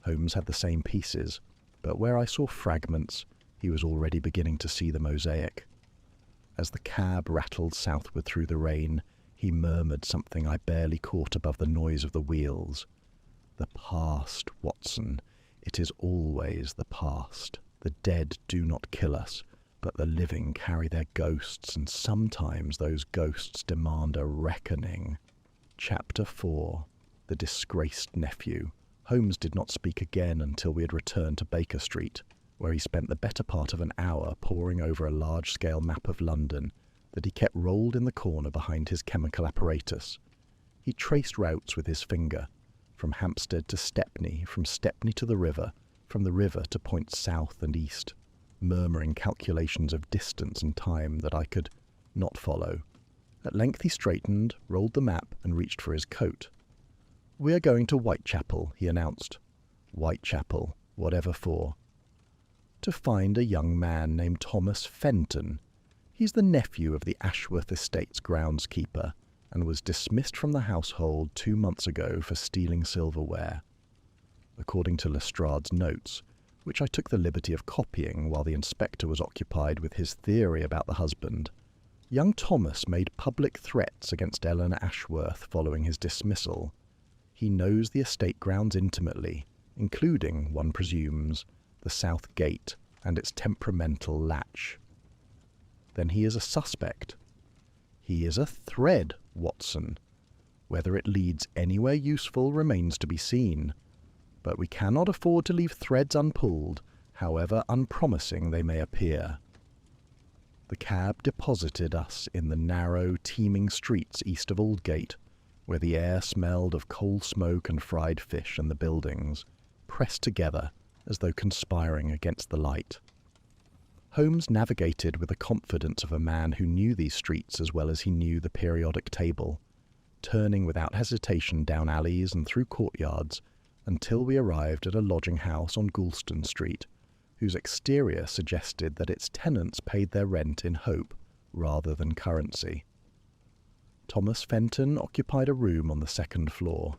Holmes had the same pieces, but where I saw fragments, he was already beginning to see the mosaic. As the cab rattled southward through the rain, he murmured something I barely caught above the noise of the wheels. The past, Watson. It is always the past. The dead do not kill us, but the living carry their ghosts, and sometimes those ghosts demand a reckoning. Chapter 4. The Disgraced Nephew. Holmes did not speak again until we had returned to Baker Street, where he spent the better part of an hour poring over a large-scale map of London that he kept rolled in the corner behind his chemical apparatus. He traced routes with his finger, from Hampstead to Stepney, from Stepney to the river, from the river to points south and east, murmuring calculations of distance and time that I could not follow. At length he straightened, rolled the map, and reached for his coat. "We are going to Whitechapel," he announced. "Whitechapel, whatever for?" "To find a young man named Thomas Fenton. He's the nephew of the Ashworth Estate's groundskeeper, and was dismissed from the household 2 months ago for stealing silverware." According to Lestrade's notes, which I took the liberty of copying while the inspector was occupied with his theory about the husband, young Thomas made public threats against Eleanor Ashworth following his dismissal. He knows the estate grounds intimately, including, one presumes, the south gate and its temperamental latch. Then he is a suspect. He is a thread, Watson. Whether it leads anywhere useful remains to be seen. But we cannot afford to leave threads unpulled, however unpromising they may appear. The cab deposited us in the narrow, teeming streets east of Aldgate, where the air smelled of coal smoke and fried fish, and the buildings, pressed together as though conspiring against the light. Holmes navigated with the confidence of a man who knew these streets as well as he knew the periodic table, turning without hesitation down alleys and through courtyards until we arrived at a lodging-house on Goulston Street, whose exterior suggested that its tenants paid their rent in hope rather than currency. Thomas Fenton occupied a room on the second floor,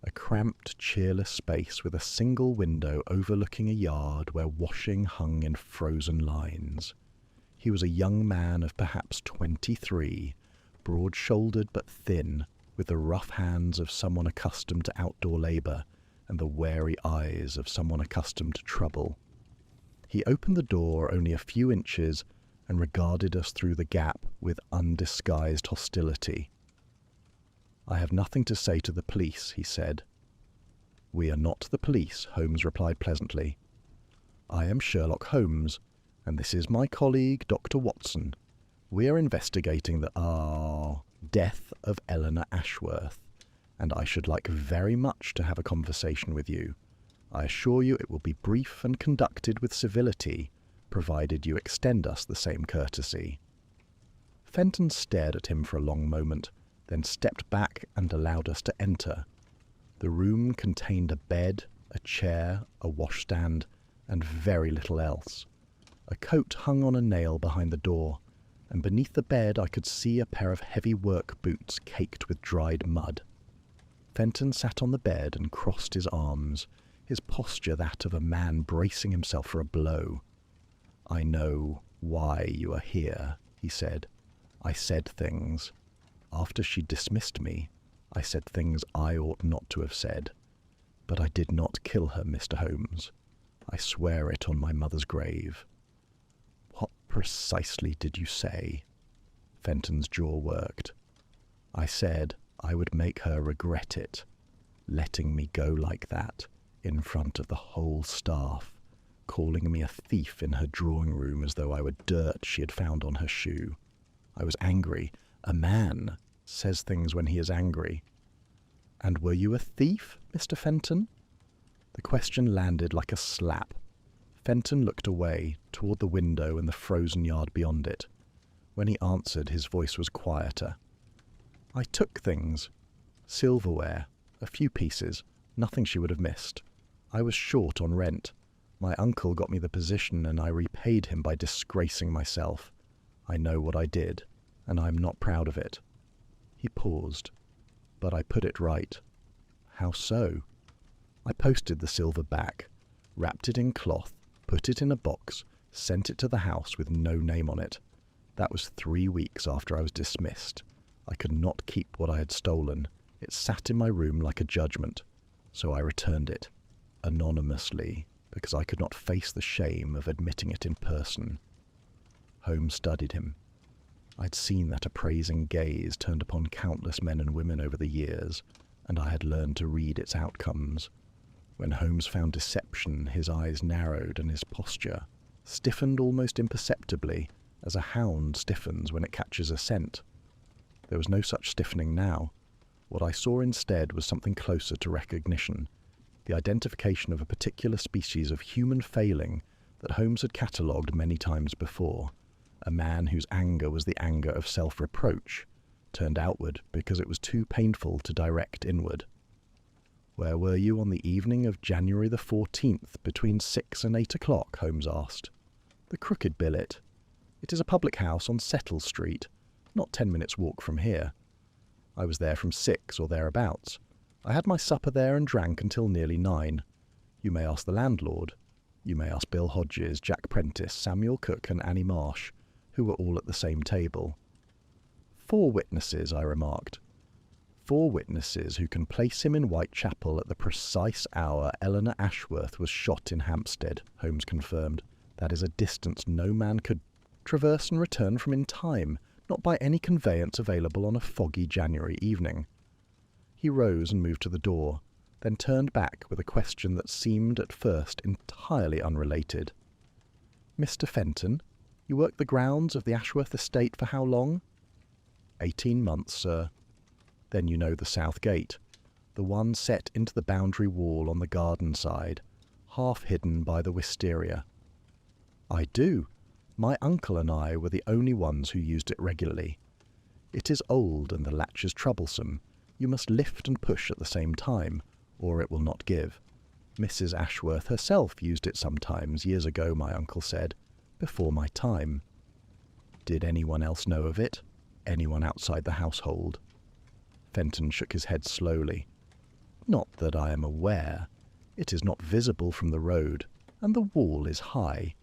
a cramped, cheerless space with a single window overlooking a yard where washing hung in frozen lines. He was a young man of perhaps 23, broad-shouldered but thin, with the rough hands of someone accustomed to outdoor labour and the wary eyes of someone accustomed to trouble. He opened the door only a few inches and regarded us through the gap with undisguised hostility. "I have nothing to say to the police," he said. "We are not the police," Holmes replied pleasantly. "I am Sherlock Holmes, and this is my colleague, Dr. Watson. We are investigating the death of Eleanor Ashworth, and I should like very much to have a conversation with you. I assure you it will be brief and conducted with civility, provided you extend us the same courtesy." Fenton stared at him for a long moment, then stepped back and allowed us to enter. The room contained a bed, a chair, a washstand, and very little else. A coat hung on a nail behind the door, and beneath the bed I could see a pair of heavy work boots caked with dried mud. Fenton sat on the bed and crossed his arms, his posture that of a man bracing himself for a blow. "I know why you are here," he said. "I said things. After she dismissed me, I said things I ought not to have said. But I did not kill her, Mr. Holmes. I swear it on my mother's grave." "What precisely did you say?" Fenton's jaw worked. "I said I would make her regret it, letting me go like that, in front of the whole staff, calling me a thief in her drawing room as though I were dirt she had found on her shoe. I was angry. A man says things when he is angry." "And were you a thief, Mr. Fenton?" The question landed like a slap. Fenton looked away, toward the window and the frozen yard beyond it. When he answered, his voice was quieter. "I took things. Silverware. A few pieces. Nothing she would have missed. I was short on rent. My uncle got me the position, and I repaid him by disgracing myself. I know what I did, and I am not proud of it." He paused. "But I put it right." "How so?" "I posted the silver back, wrapped it in cloth, put it in a box, sent it to the house with no name on it. That was 3 weeks after I was dismissed. I could not keep what I had stolen. It sat in my room like a judgment. So I returned it, anonymously, because I could not face the shame of admitting it in person." Holmes studied him. I'd seen that appraising gaze turned upon countless men and women over the years, and I had learned to read its outcomes. When Holmes found deception, his eyes narrowed and his posture stiffened almost imperceptibly, as a hound stiffens when it catches a scent. There was no such stiffening now. What I saw instead was something closer to recognition, the identification of a particular species of human failing that Holmes had catalogued many times before. A man whose anger was the anger of self-reproach, turned outward because it was too painful to direct inward. "Where were you on the evening of January the 14th, between 6 and 8 o'clock?" Holmes asked. "The Crooked Billet. It is a public house on Settle Street, not 10 minutes' walk from here. I was there from 6 or thereabouts. I had my supper there and drank until nearly 9. You may ask the landlord. You may ask Bill Hodges, Jack Prentice, Samuel Cook, and Annie Marsh, who were all at the same table." "4 witnesses," I remarked. "4 witnesses who can place him in Whitechapel at the precise hour Eleanor Ashworth was shot in Hampstead," Holmes confirmed. "That is a distance no man could traverse and return from in time, not by any conveyance available on a foggy January evening." He rose and moved to the door, then turned back with a question that seemed at first entirely unrelated. "Mr. Fenton, you worked the grounds of the Ashworth estate for how long?" 18 months, sir." "Then you know the south gate, the one set into the boundary wall on the garden side, half hidden by the wisteria?" "I do. My uncle and I were the only ones who used it regularly. It is old and the latch is troublesome. You must lift and push at the same time, or it will not give. Mrs. Ashworth herself used it sometimes, years ago, my uncle said, before my time." "Did anyone else know of it?" anyone outside the household. Fenton shook his head slowly. Not that I am aware. It is not visible from the road, and the wall is high.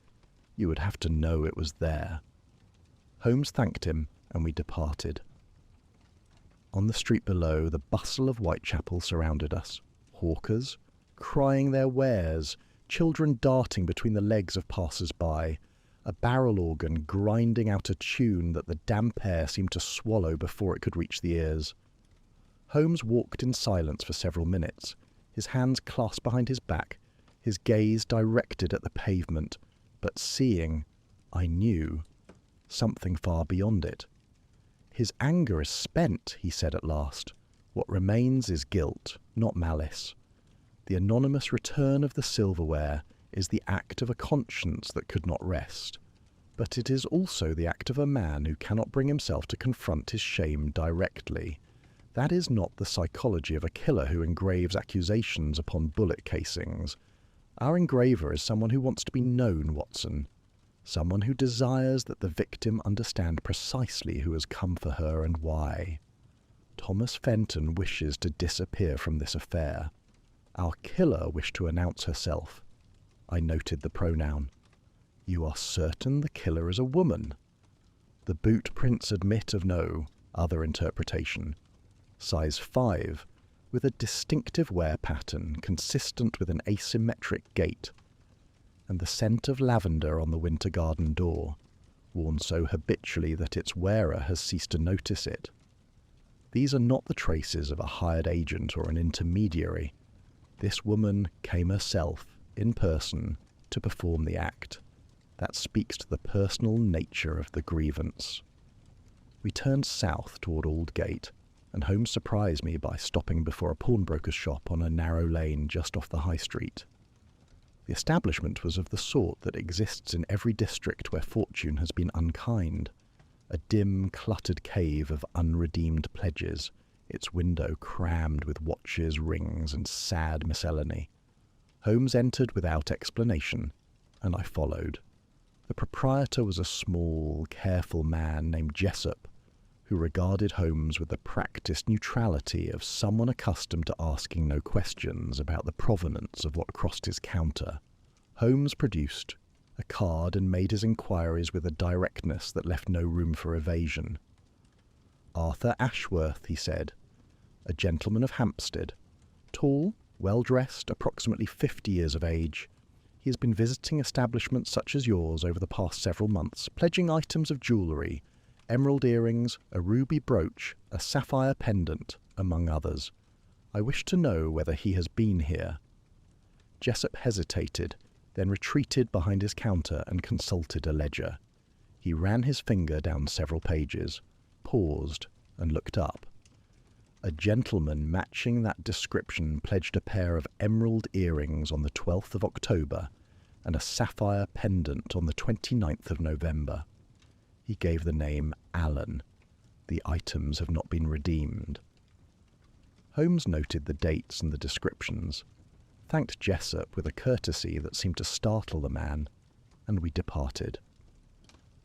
You would have to know it was there. Holmes thanked him, and we departed. On the street below, the bustle of Whitechapel surrounded us. Hawkers, crying their wares, children darting between the legs of passers-by, a barrel organ grinding out a tune that the damp air seemed to swallow before it could reach the ears. Holmes walked in silence for several minutes, his hands clasped behind his back, his gaze directed at the pavement, but seeing, I knew, something far beyond it. His anger is spent, he said at last. What remains is guilt, not malice. The anonymous return of the silverware is the act of a conscience that could not rest, but it is also the act of a man who cannot bring himself to confront his shame directly. That is not the psychology of a killer who engraves accusations upon bullet casings. Our engraver is someone who wants to be known, Watson. Someone who desires that the victim understand precisely who has come for her and why. Thomas Fenton wishes to disappear from this affair. Our killer wished to announce herself. I noted the pronoun. You are certain the killer is a woman? The boot prints admit of no other interpretation. Size 5, with a distinctive wear pattern consistent with an asymmetric gait, and the scent of lavender on the winter garden door, worn so habitually that its wearer has ceased to notice it. These are not the traces of a hired agent or an intermediary. This woman came herself, in person, to perform the act. That speaks to the personal nature of the grievance. We turned south toward Aldgate, and Holmes surprised me by stopping before a pawnbroker's shop on a narrow lane just off the high street. The establishment was of the sort that exists in every district where fortune has been unkind, a dim, cluttered cave of unredeemed pledges, its window crammed with watches, rings, and sad miscellany. Holmes entered without explanation, and I followed. The proprietor was a small, careful man named Jessup, who regarded Holmes with the practised neutrality of someone accustomed to asking no questions about the provenance of what crossed his counter. Holmes produced a card and made his inquiries with a directness that left no room for evasion. Arthur Ashworth, he said, a gentleman of Hampstead, tall, well-dressed, approximately 50 years of age. He has been visiting establishments such as yours over the past several months, pledging items of jewellery, emerald earrings, a ruby brooch, a sapphire pendant, among others. I wish to know whether he has been here. Jessup hesitated, then retreated behind his counter and consulted a ledger. He ran his finger down several pages, paused, and looked up. A gentleman matching that description pledged a pair of emerald earrings on the 12th of October and a sapphire pendant on the 29th of November. He gave the name Allen. The items have not been redeemed. Holmes noted the dates and the descriptions, thanked Jessup with a courtesy that seemed to startle the man, and we departed.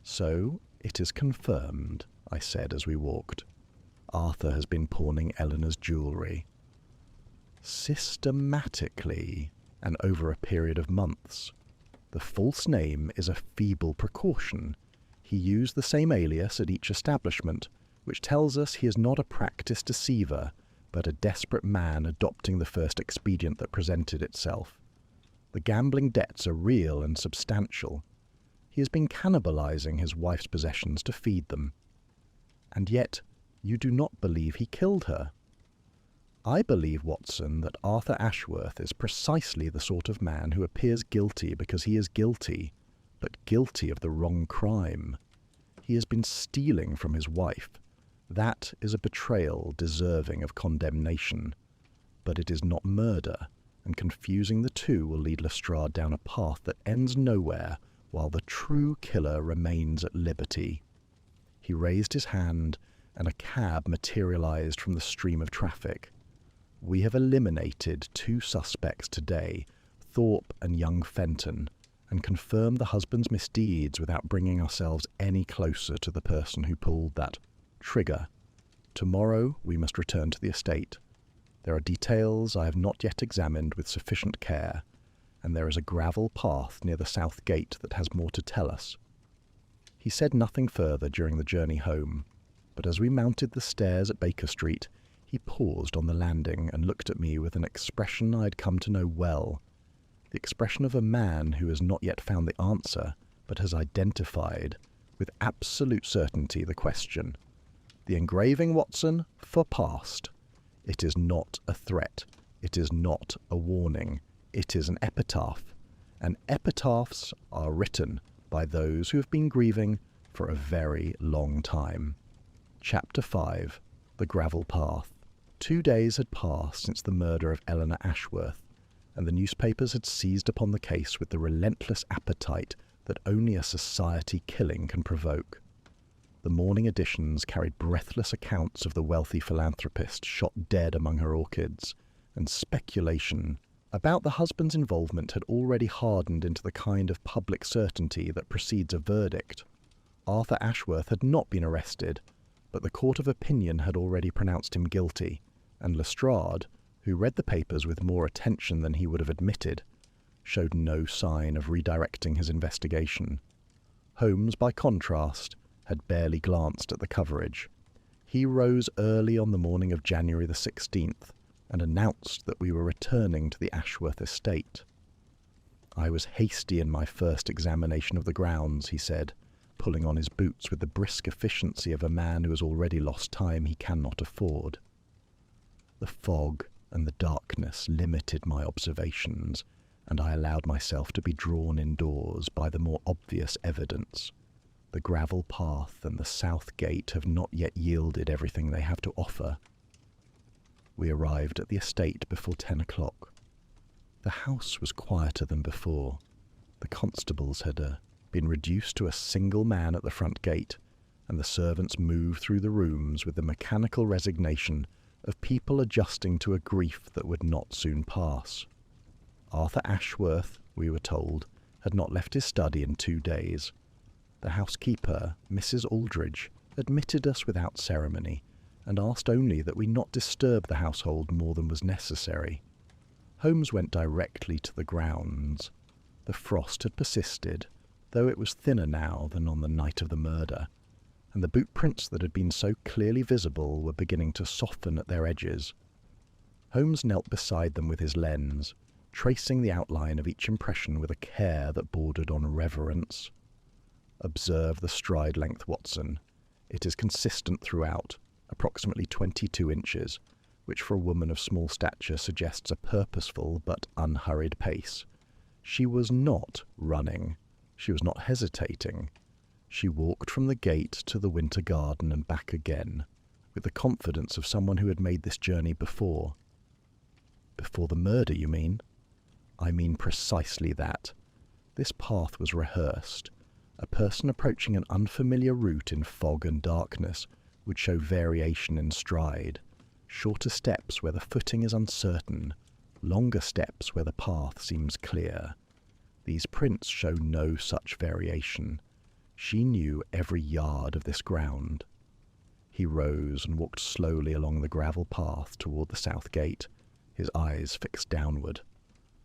So it is confirmed, I said as we walked. Arthur has been pawning Eleanor's jewellery. Systematically, and over a period of months. The false name is a feeble precaution. He used the same alias at each establishment, which tells us he is not a practised deceiver, but a desperate man adopting the first expedient that presented itself. The gambling debts are real and substantial. He has been cannibalizing his wife's possessions to feed them. And yet, you do not believe he killed her. I believe, Watson, that Arthur Ashworth is precisely the sort of man who appears guilty because he is guilty, but guilty of the wrong crime. He has been stealing from his wife. That is a betrayal deserving of condemnation. But it is not murder, and confusing the two will lead Lestrade down a path that ends nowhere while the true killer remains at liberty. He raised his hand, and a cab materialized from the stream of traffic. We have eliminated 2 suspects today, Thorpe and young Fenton, and confirmed the husband's misdeeds without bringing ourselves any closer to the person who pulled that Trigger. Tomorrow we must return to the estate. There are details I have not yet examined with sufficient care, and there is a gravel path near the south gate that has more to tell us. He said nothing further during the journey home, but as we mounted the stairs at Baker Street, he paused on the landing and looked at me with an expression I had come to know well, the expression of a man who has not yet found the answer, but has identified, with absolute certainty, the question. The engraving, Watson, for past. It is not a threat. It is not a warning. It is an epitaph. And epitaphs are written by those who have been grieving for a very long time. Chapter 5. The Gravel Path. 2 days had passed since the murder of Eleanor Ashworth, and the newspapers had seized upon the case with the relentless appetite that only a society killing can provoke. The morning editions carried breathless accounts of the wealthy philanthropist shot dead among her orchids, and speculation about the husband's involvement had already hardened into the kind of public certainty that precedes a verdict. Arthur Ashworth had not been arrested, but the court of opinion had already pronounced him guilty, and Lestrade, who read the papers with more attention than he would have admitted, showed no sign of redirecting his investigation. Holmes, by contrast, had barely glanced at the coverage. He rose early on the morning of January the 16th and announced that we were returning to the Ashworth estate. I was hasty in my first examination of the grounds, he said, pulling on his boots with the brisk efficiency of a man who has already lost time he cannot afford. The fog and the darkness limited my observations, and I allowed myself to be drawn indoors by the more obvious evidence. The gravel path and the south gate have not yet yielded everything they have to offer. We arrived at the estate before 10 o'clock. The house was quieter than before. The constables had been reduced to a single man at the front gate, and the servants moved through the rooms with the mechanical resignation of people adjusting to a grief that would not soon pass. Arthur Ashworth, we were told, had not left his study in 2 days. The housekeeper, Mrs. Aldridge, admitted us without ceremony, and asked only that we not disturb the household more than was necessary. Holmes went directly to the grounds. The frost had persisted, though it was thinner now than on the night of the murder, and the boot prints that had been so clearly visible were beginning to soften at their edges. Holmes knelt beside them with his lens, tracing the outline of each impression with a care that bordered on reverence. Observe the stride length, Watson. It is consistent throughout, approximately 22 inches, which for a woman of small stature suggests a purposeful but unhurried pace. She was not running. She was not hesitating. She walked from the gate to the winter garden and back again, with the confidence of someone who had made this journey before. Before the murder, you mean? I mean precisely that. This path was rehearsed. A person approaching an unfamiliar route in fog and darkness would show variation in stride, shorter steps where the footing is uncertain, longer steps where the path seems clear. These prints show no such variation. She knew every yard of this ground. He rose and walked slowly along the gravel path toward the south gate, his eyes fixed downward.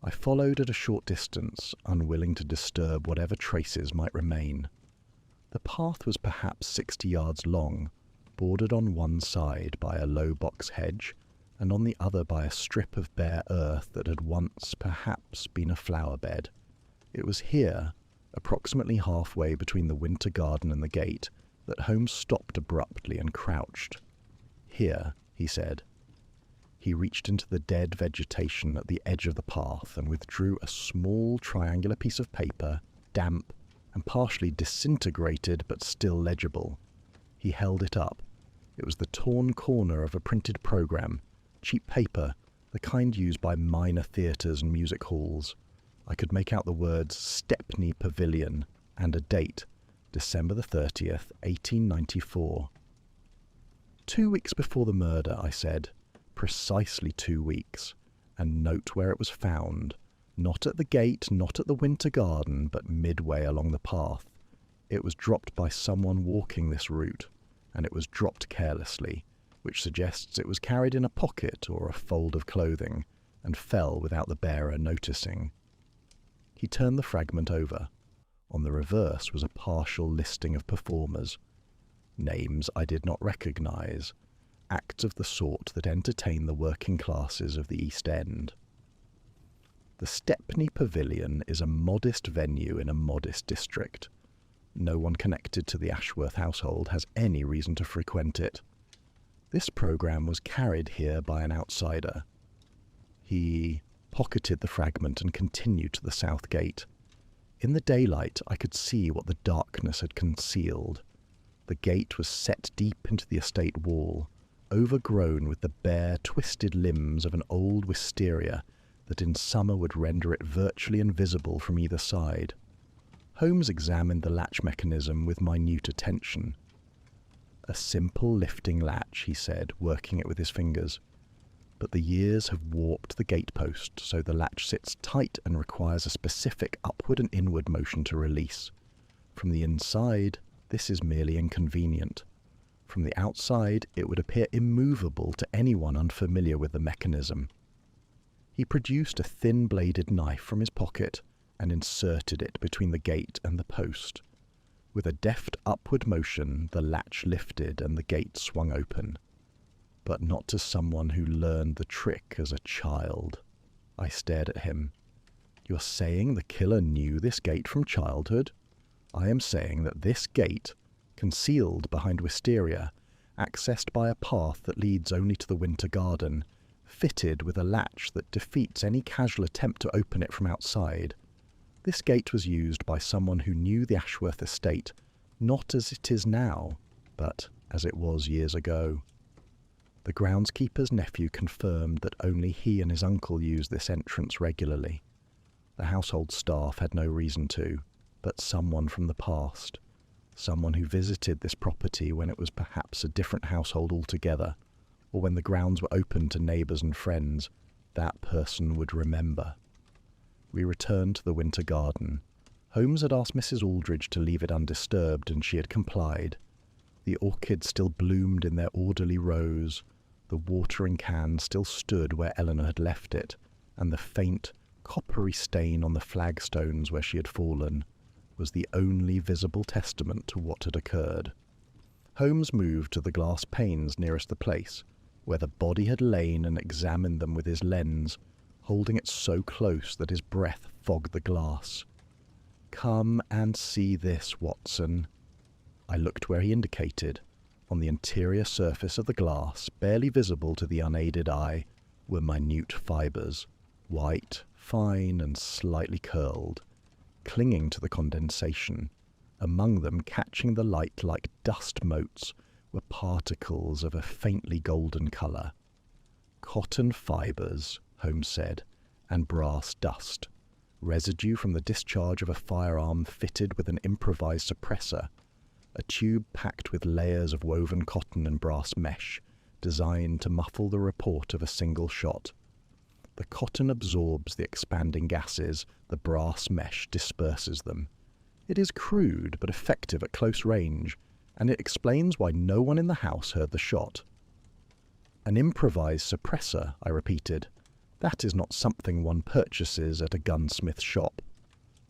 I followed at a short distance, unwilling to disturb whatever traces might remain. The path was perhaps 60 yards long, bordered on one side by a low box hedge, and on the other by a strip of bare earth that had once perhaps been a flower bed. It was here, approximately halfway between the winter garden and the gate, that Holmes stopped abruptly and crouched. "Here," he said. He reached into the dead vegetation at the edge of the path and withdrew a small triangular piece of paper, damp and partially disintegrated but still legible. He held it up. It was the torn corner of a printed programme, cheap paper, the kind used by minor theatres and music halls. I could make out the words Stepney Pavilion and a date, December the 30th, 1894. 2 weeks before the murder, I said. Precisely 2 weeks, and note where it was found, not at the gate, not at the winter garden, but midway along the path. It was dropped by someone walking this route. and it was dropped carelessly, which suggests it was carried in a pocket or a fold of clothing, and fell without the bearer noticing. He turned the fragment over. On the reverse was a partial listing of performers. Names I did not recognise, acts of the sort that entertain the working classes of the East End. The Stepney Pavilion is a modest venue in a modest district. No one connected to the Ashworth household has any reason to frequent it. This programme was carried here by an outsider. He pocketed the fragment and continued to the south gate. In the daylight I could see what the darkness had concealed. The gate was set deep into the estate wall, overgrown with the bare, twisted limbs of an old wisteria that in summer would render it virtually invisible from either side. Holmes examined the latch mechanism with minute attention. "A simple lifting latch," he said, working it with his fingers. "But the years have warped the gatepost so the latch sits tight and requires a specific upward and inward motion to release. From the inside, this is merely inconvenient. From the outside, it would appear immovable to anyone unfamiliar with the mechanism." He produced a thin-bladed knife from his pocket and inserted it between the gate and the post. With a deft upward motion, the latch lifted and the gate swung open. But not to someone who learned the trick as a child. I stared at him. "You're saying the killer knew this gate from childhood?" "I am saying that this gate, concealed behind wisteria, accessed by a path that leads only to the winter garden, fitted with a latch that defeats any casual attempt to open it from outside. This gate was used by someone who knew the Ashworth estate, not as it is now, but as it was years ago." The groundskeeper's nephew confirmed that only he and his uncle used this entrance regularly. The household staff had no reason to, but someone from the past, someone who visited this property when it was perhaps a different household altogether, or when the grounds were open to neighbours and friends, that person would remember. We returned to the winter garden. Holmes had asked Mrs. Aldridge to leave it undisturbed, and she had complied. The orchids still bloomed in their orderly rows, the watering can still stood where Eleanor had left it, and the faint, coppery stain on the flagstones where she had fallen was the only visible testament to what had occurred. Holmes moved to the glass panes nearest the place, where the body had lain, and examined them with his lens, holding it so close that his breath fogged the glass. "Come and see this, Watson." I looked where he indicated. On the interior surface of the glass, barely visible to the unaided eye, were minute fibres, white, fine, and slightly curled, clinging to the condensation. Among them, catching the light like dust motes, were particles of a faintly golden colour. "Cotton fibres," Holmes said, "and brass dust. Residue from the discharge of a firearm fitted with an improvised suppressor. A tube packed with layers of woven cotton and brass mesh, designed to muffle the report of a single shot. The cotton absorbs the expanding gases, the brass mesh disperses them. It is crude but effective at close range, and it explains why no one in the house heard the shot." "An improvised suppressor," I repeated. "That is not something one purchases at a gunsmith shop."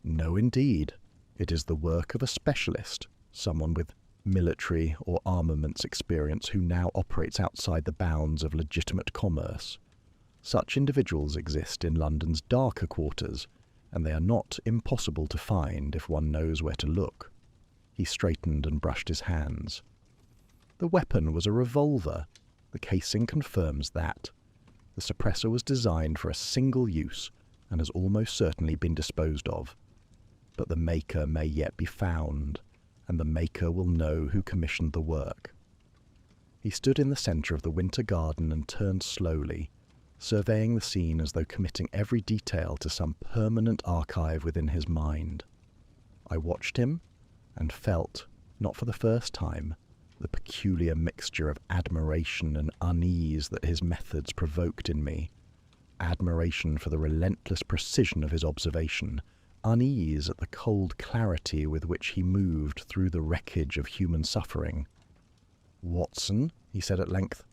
"No, indeed. It is the work of a specialist, someone with military or armaments experience who now operates outside the bounds of legitimate commerce. Such individuals exist in London's darker quarters, and they are not impossible to find if one knows where to look." He straightened and brushed his hands. "The weapon was a revolver. The casing confirms that. The suppressor was designed for a single use, and has almost certainly been disposed of. But the maker may yet be found, and the maker will know who commissioned the work." He stood in the centre of the winter garden and turned slowly, surveying the scene as though committing every detail to some permanent archive within his mind. I watched him, and felt, not for the first time, the peculiar mixture of admiration and unease that his methods provoked in me. Admiration for the relentless precision of his observation, unease at the cold clarity with which he moved through the wreckage of human suffering. "Watson," he said at length,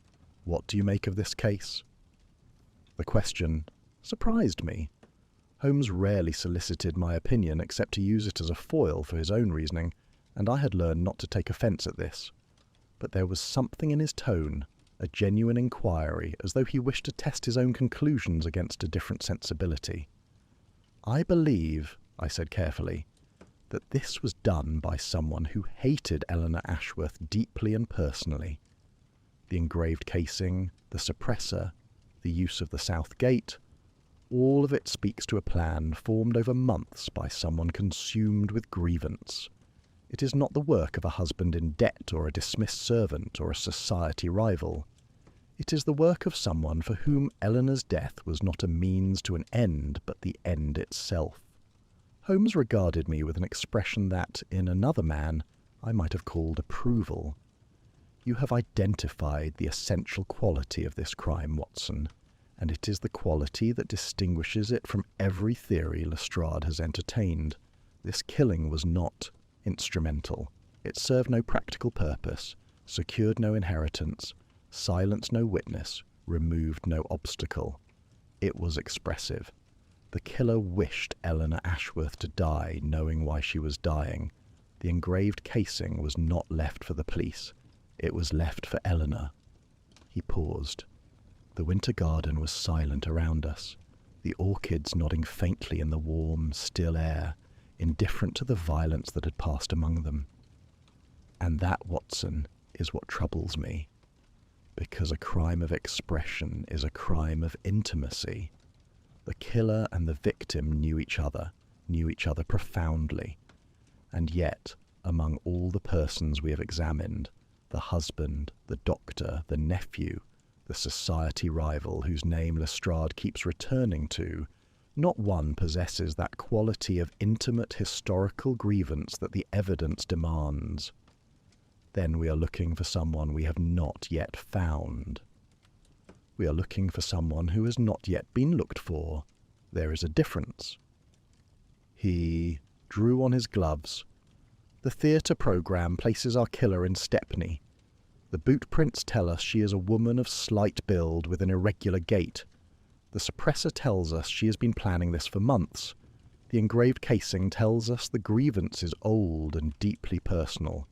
"what do you make of this case?" The question surprised me. Holmes rarely solicited my opinion except to use it as a foil for his own reasoning, and I had learned not to take offence at this. But there was something in his tone, a genuine inquiry, as though he wished to test his own conclusions against a different sensibility. "I believe," I said carefully, "that this was done by someone who hated Eleanor Ashworth deeply and personally. The engraved casing, the suppressor, the use of the south gate, all of it speaks to a plan formed over months by someone consumed with grievance. It is not the work of a husband in debt or a dismissed servant or a society rival. It is the work of someone for whom Eleanor's death was not a means to an end, but the end itself." Holmes regarded me with an expression that, in another man, I might have called approval. "You have identified the essential quality of this crime, Watson, and it is the quality that distinguishes it from every theory Lestrade has entertained. This killing was not instrumental. It served no practical purpose, secured no inheritance, silenced no witness, removed no obstacle. It was expressive. The killer wished Eleanor Ashworth to die, knowing why she was dying. The engraved casing was not left for the police. It was left for Eleanor." He paused. The winter garden was silent around us, the orchids nodding faintly in the warm, still air, indifferent to the violence that had passed among them. "And that, Watson, is what troubles me, because a crime of expression is a crime of intimacy. The killer and the victim knew each other profoundly, and yet, among all the persons we have examined, the husband, the doctor, the nephew, the society rival whose name Lestrade keeps returning to, not one possesses that quality of intimate historical grievance that the evidence demands. Then we are looking for someone we have not yet found. We are looking for someone who has not yet been looked for. There is a difference." He drew on his gloves. "The theatre programme places our killer in Stepney. The boot prints tell us she is a woman of slight build with an irregular gait. The suppressor tells us she has been planning this for months. The engraved casing tells us the grievance is old and deeply personal.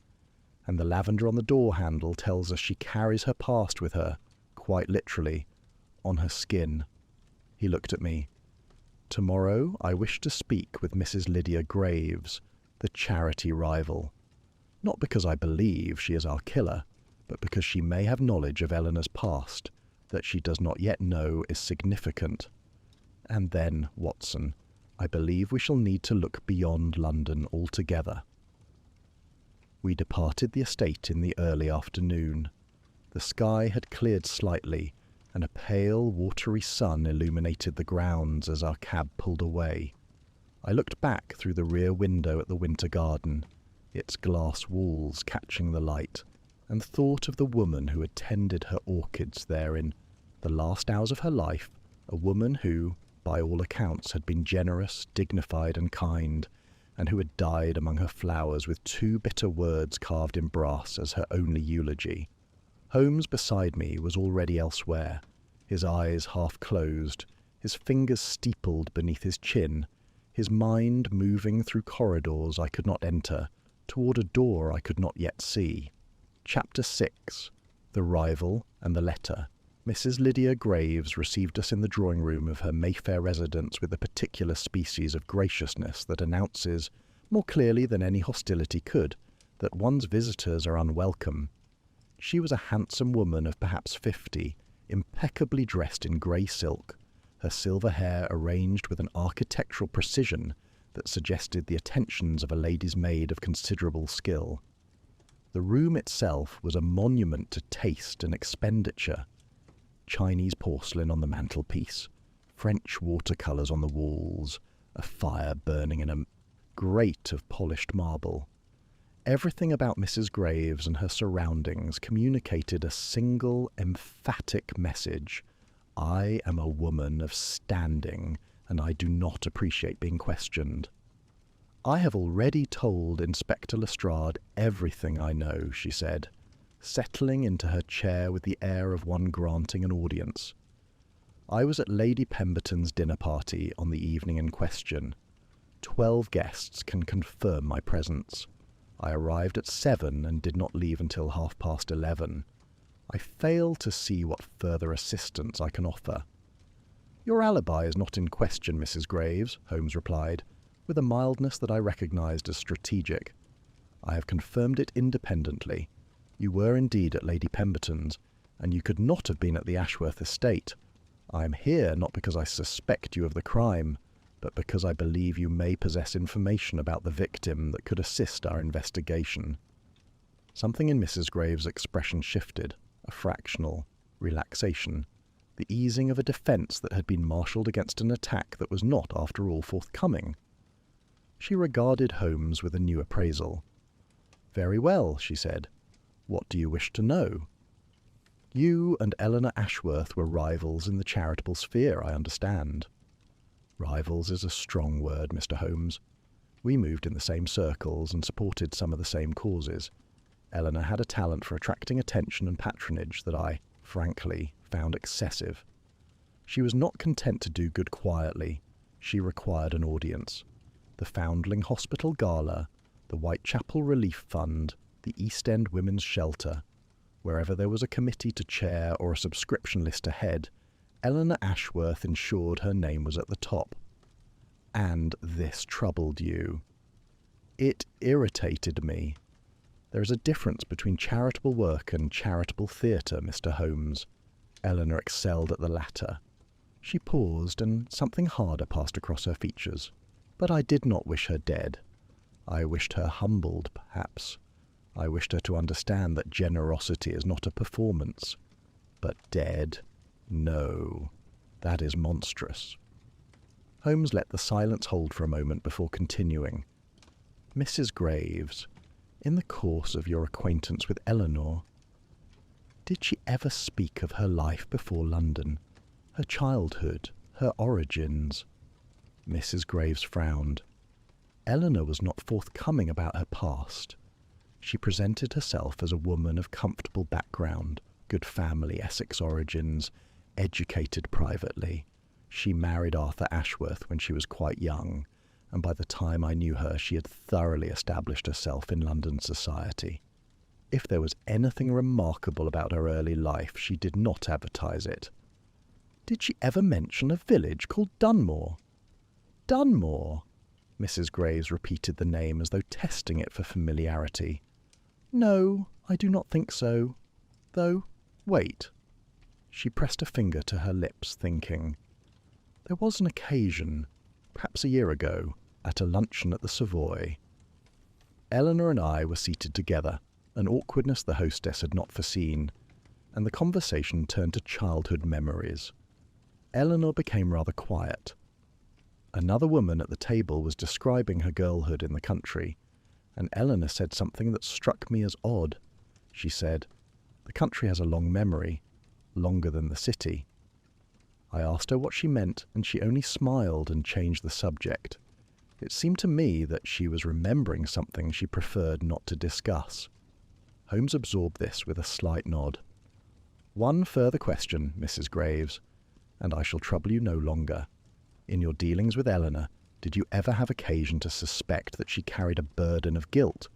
And the lavender on the door handle tells us she carries her past with her, quite literally, on her skin." He looked at me. "Tomorrow I wish to speak with Mrs. Lydia Graves, the charity rival. Not because I believe she is our killer, but because she may have knowledge of Eleanor's past that she does not yet know is significant. And then, Watson, I believe we shall need to look beyond London altogether." We departed the estate in the early afternoon. The sky had cleared slightly, and a pale, watery sun illuminated the grounds as our cab pulled away. I looked back through the rear window at the winter garden, its glass walls catching the light, and thought of the woman who had tended her orchids there in the last hours of her life, a woman who, by all accounts, had been generous, dignified, and kind, and who had died among her flowers with 2 bitter words carved in brass as her only eulogy. Holmes beside me was already elsewhere, his eyes half closed, his fingers steepled beneath his chin, his mind moving through corridors I could not enter, toward a door I could not yet see. Chapter 6. The Rival and the Letter. Mrs. Lydia Graves received us in the drawing-room of her Mayfair residence with a particular species of graciousness that announces, more clearly than any hostility could, that one's visitors are unwelcome. She was a handsome woman of perhaps 50, impeccably dressed in grey silk, her silver hair arranged with an architectural precision that suggested the attentions of a lady's maid of considerable skill. The room itself was a monument to taste and expenditure. Chinese porcelain on the mantelpiece, French watercolours on the walls, a fire burning in a grate of polished marble. Everything about Mrs. Graves and her surroundings communicated a single emphatic message. I am a woman of standing, and I do not appreciate being questioned. "I have already told Inspector Lestrade everything I know," she said, settling into her chair with the air of one granting an audience. I was at Lady Pemberton's dinner party on the evening in question. 12 guests can confirm my presence. I arrived at 7 and did not leave until 11:30. I fail to see what further assistance I can offer. "Your alibi is not in question, Mrs. Graves," Holmes replied, with a mildness that I recognised as strategic. "I have confirmed it independently. You were indeed at Lady Pemberton's, and you could not have been at the Ashworth estate. I am here not because I suspect you of the crime, but because I believe you may possess information about the victim that could assist our investigation." Something in Mrs. Graves' expression shifted, a fractional relaxation, the easing of a defence that had been marshalled against an attack that was not, after all, forthcoming. She regarded Holmes with a new appraisal. "Very well," she said. "What do you wish to know?" "You and Eleanor Ashworth were rivals in the charitable sphere, I understand." "Rivals is a strong word, Mr. Holmes. We moved in the same circles and supported some of the same causes. Eleanor had a talent for attracting attention and patronage that I, frankly, found excessive. She was not content to do good quietly. She required an audience. The Foundling Hospital Gala, the Whitechapel Relief Fund, the East End Women's Shelter. Wherever there was a committee to chair or a subscription list ahead, Eleanor Ashworth ensured her name was at the top. And this troubled you. It irritated me. There is a difference between charitable work and charitable theatre, Mr. Holmes. Eleanor excelled at the latter. She paused, and something harder passed across her features. But I did not wish her dead. I wished her humbled, perhaps. I wished her to understand that generosity is not a performance. But dead? No. That is monstrous. Holmes let the silence hold for a moment before continuing. "Mrs. Graves, in the course of your acquaintance with Eleanor, did she ever speak of her life before London, her childhood, her origins?" Mrs. Graves frowned. Eleanor was not forthcoming about her past. She presented herself as a woman of comfortable background, good family, Essex origins, educated privately. She married Arthur Ashworth when she was quite young, and by the time I knew her she had thoroughly established herself in London society. If there was anything remarkable about her early life, she did not advertise it. "Did she ever mention a village called Dunmore?" "Dunmore?" Mrs. Graves repeated the name as though testing it for familiarity. "No, I do not think so. Though, wait." She pressed a finger to her lips, thinking. "There was an occasion, perhaps a year ago, at a luncheon at the Savoy. Eleanor and I were seated together, an awkwardness the hostess had not foreseen, and the conversation turned to childhood memories. Eleanor became rather quiet. Another woman at the table was describing her girlhood in the country, and Eleanor said something that struck me as odd. She said, 'The country has a long memory, longer than the city.' I asked her what she meant, and she only smiled and changed the subject. It seemed to me that she was remembering something she preferred not to discuss." Holmes absorbed this with a slight nod. "One further question, Mrs. Graves, and I shall trouble you no longer. In your dealings with Eleanor, did you ever have occasion to suspect that she carried a burden of guilt,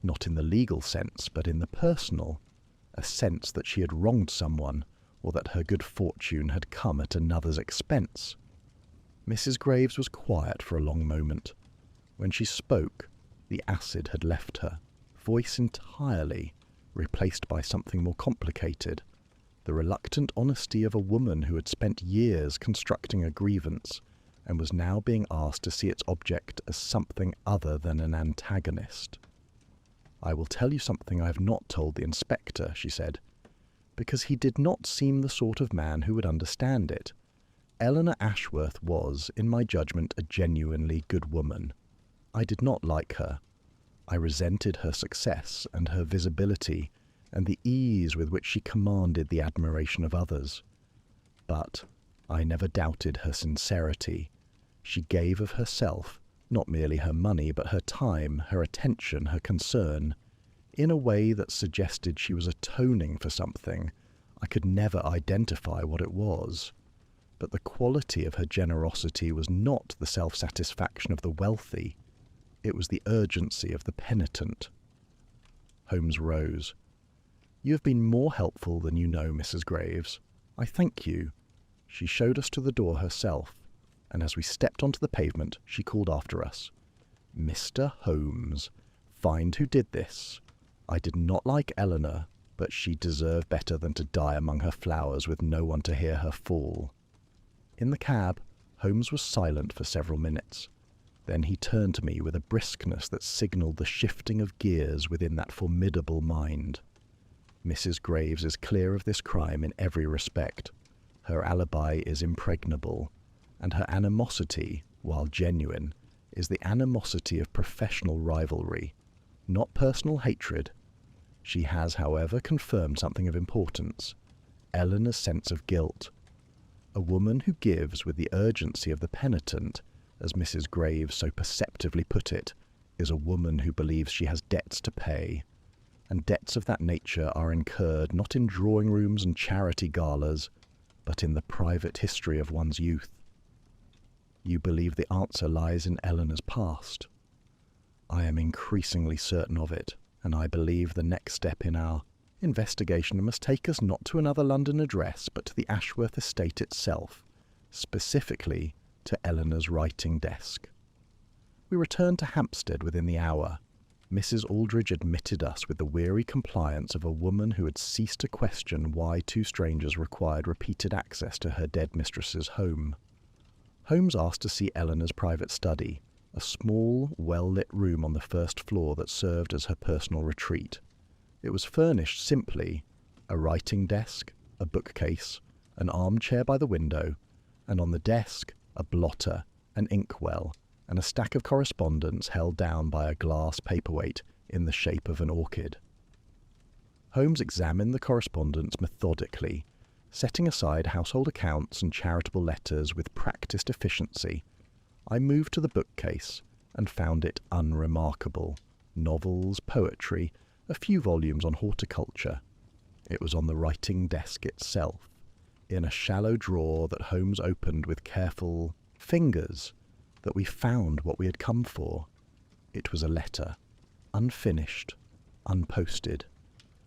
not in the legal sense, but in the personal, a sense that she had wronged someone, or that her good fortune had come at another's expense?" Mrs. Graves was quiet for a long moment. When she spoke, the acid had left her, voice entirely, replaced by something more complicated, the reluctant honesty of a woman who had spent years constructing a grievance, and was now being asked to see its object as something other than an antagonist. "I will tell you something I have not told the inspector," she said, "because he did not seem the sort of man who would understand it. Eleanor Ashworth was, in my judgment, a genuinely good woman. I did not like her. I resented her success and her visibility and the ease with which she commanded the admiration of others. But I never doubted her sincerity. She gave of herself, not merely her money, but her time, her attention, her concern. in a way that suggested she was atoning for something. I could never identify what it was. But the quality of her generosity was not the self-satisfaction of the wealthy. It was the urgency of the penitent. Holmes rose. "You have been more helpful than you know, Mrs. Graves. I thank you." She showed us to the door herself, and as we stepped onto the pavement, she called after us, "Mr. Holmes, find who did this. I did not like Eleanor, but she deserved better than to die among her flowers with no one to hear her fall." In the cab, Holmes was silent for several minutes. Then he turned to me with a briskness that signalled the shifting of gears within that formidable mind. "Mrs. Graves is clear of this crime in every respect. Her alibi is impregnable, and her animosity, while genuine, is the animosity of professional rivalry, not personal hatred. She has, however, confirmed something of importance: Eleanor's sense of guilt. A woman who gives with the urgency of the penitent, as Mrs. Graves so perceptively put it, is a woman who believes she has debts to pay, and debts of that nature are incurred not in drawing-rooms and charity galas, but in the private history of one's youth. You believe the answer lies in Eleanor's past. I am increasingly certain of it, and I believe the next step in our investigation must take us not to another London address, but to the Ashworth estate itself, specifically to Eleanor's writing desk. We returned to Hampstead within the hour. Mrs. Aldridge admitted us with the weary compliance of a woman who had ceased to question why two strangers required repeated access to her dead mistress's home. Holmes asked to see Eleanor's private study, a small, well-lit room on the first floor that served as her personal retreat. It was furnished simply: a writing desk, a bookcase, an armchair by the window, and on the desk a blotter, an inkwell, and a stack of correspondence held down by a glass paperweight in the shape of an orchid. Holmes examined the correspondence methodically, setting aside household accounts and charitable letters with practised efficiency. I moved to the bookcase and found it unremarkable. Novels, poetry, a few volumes on horticulture. It was on the writing desk itself, in a shallow drawer that Holmes opened with careful fingers, that we found what we had come for. It was a letter, unfinished, unposted,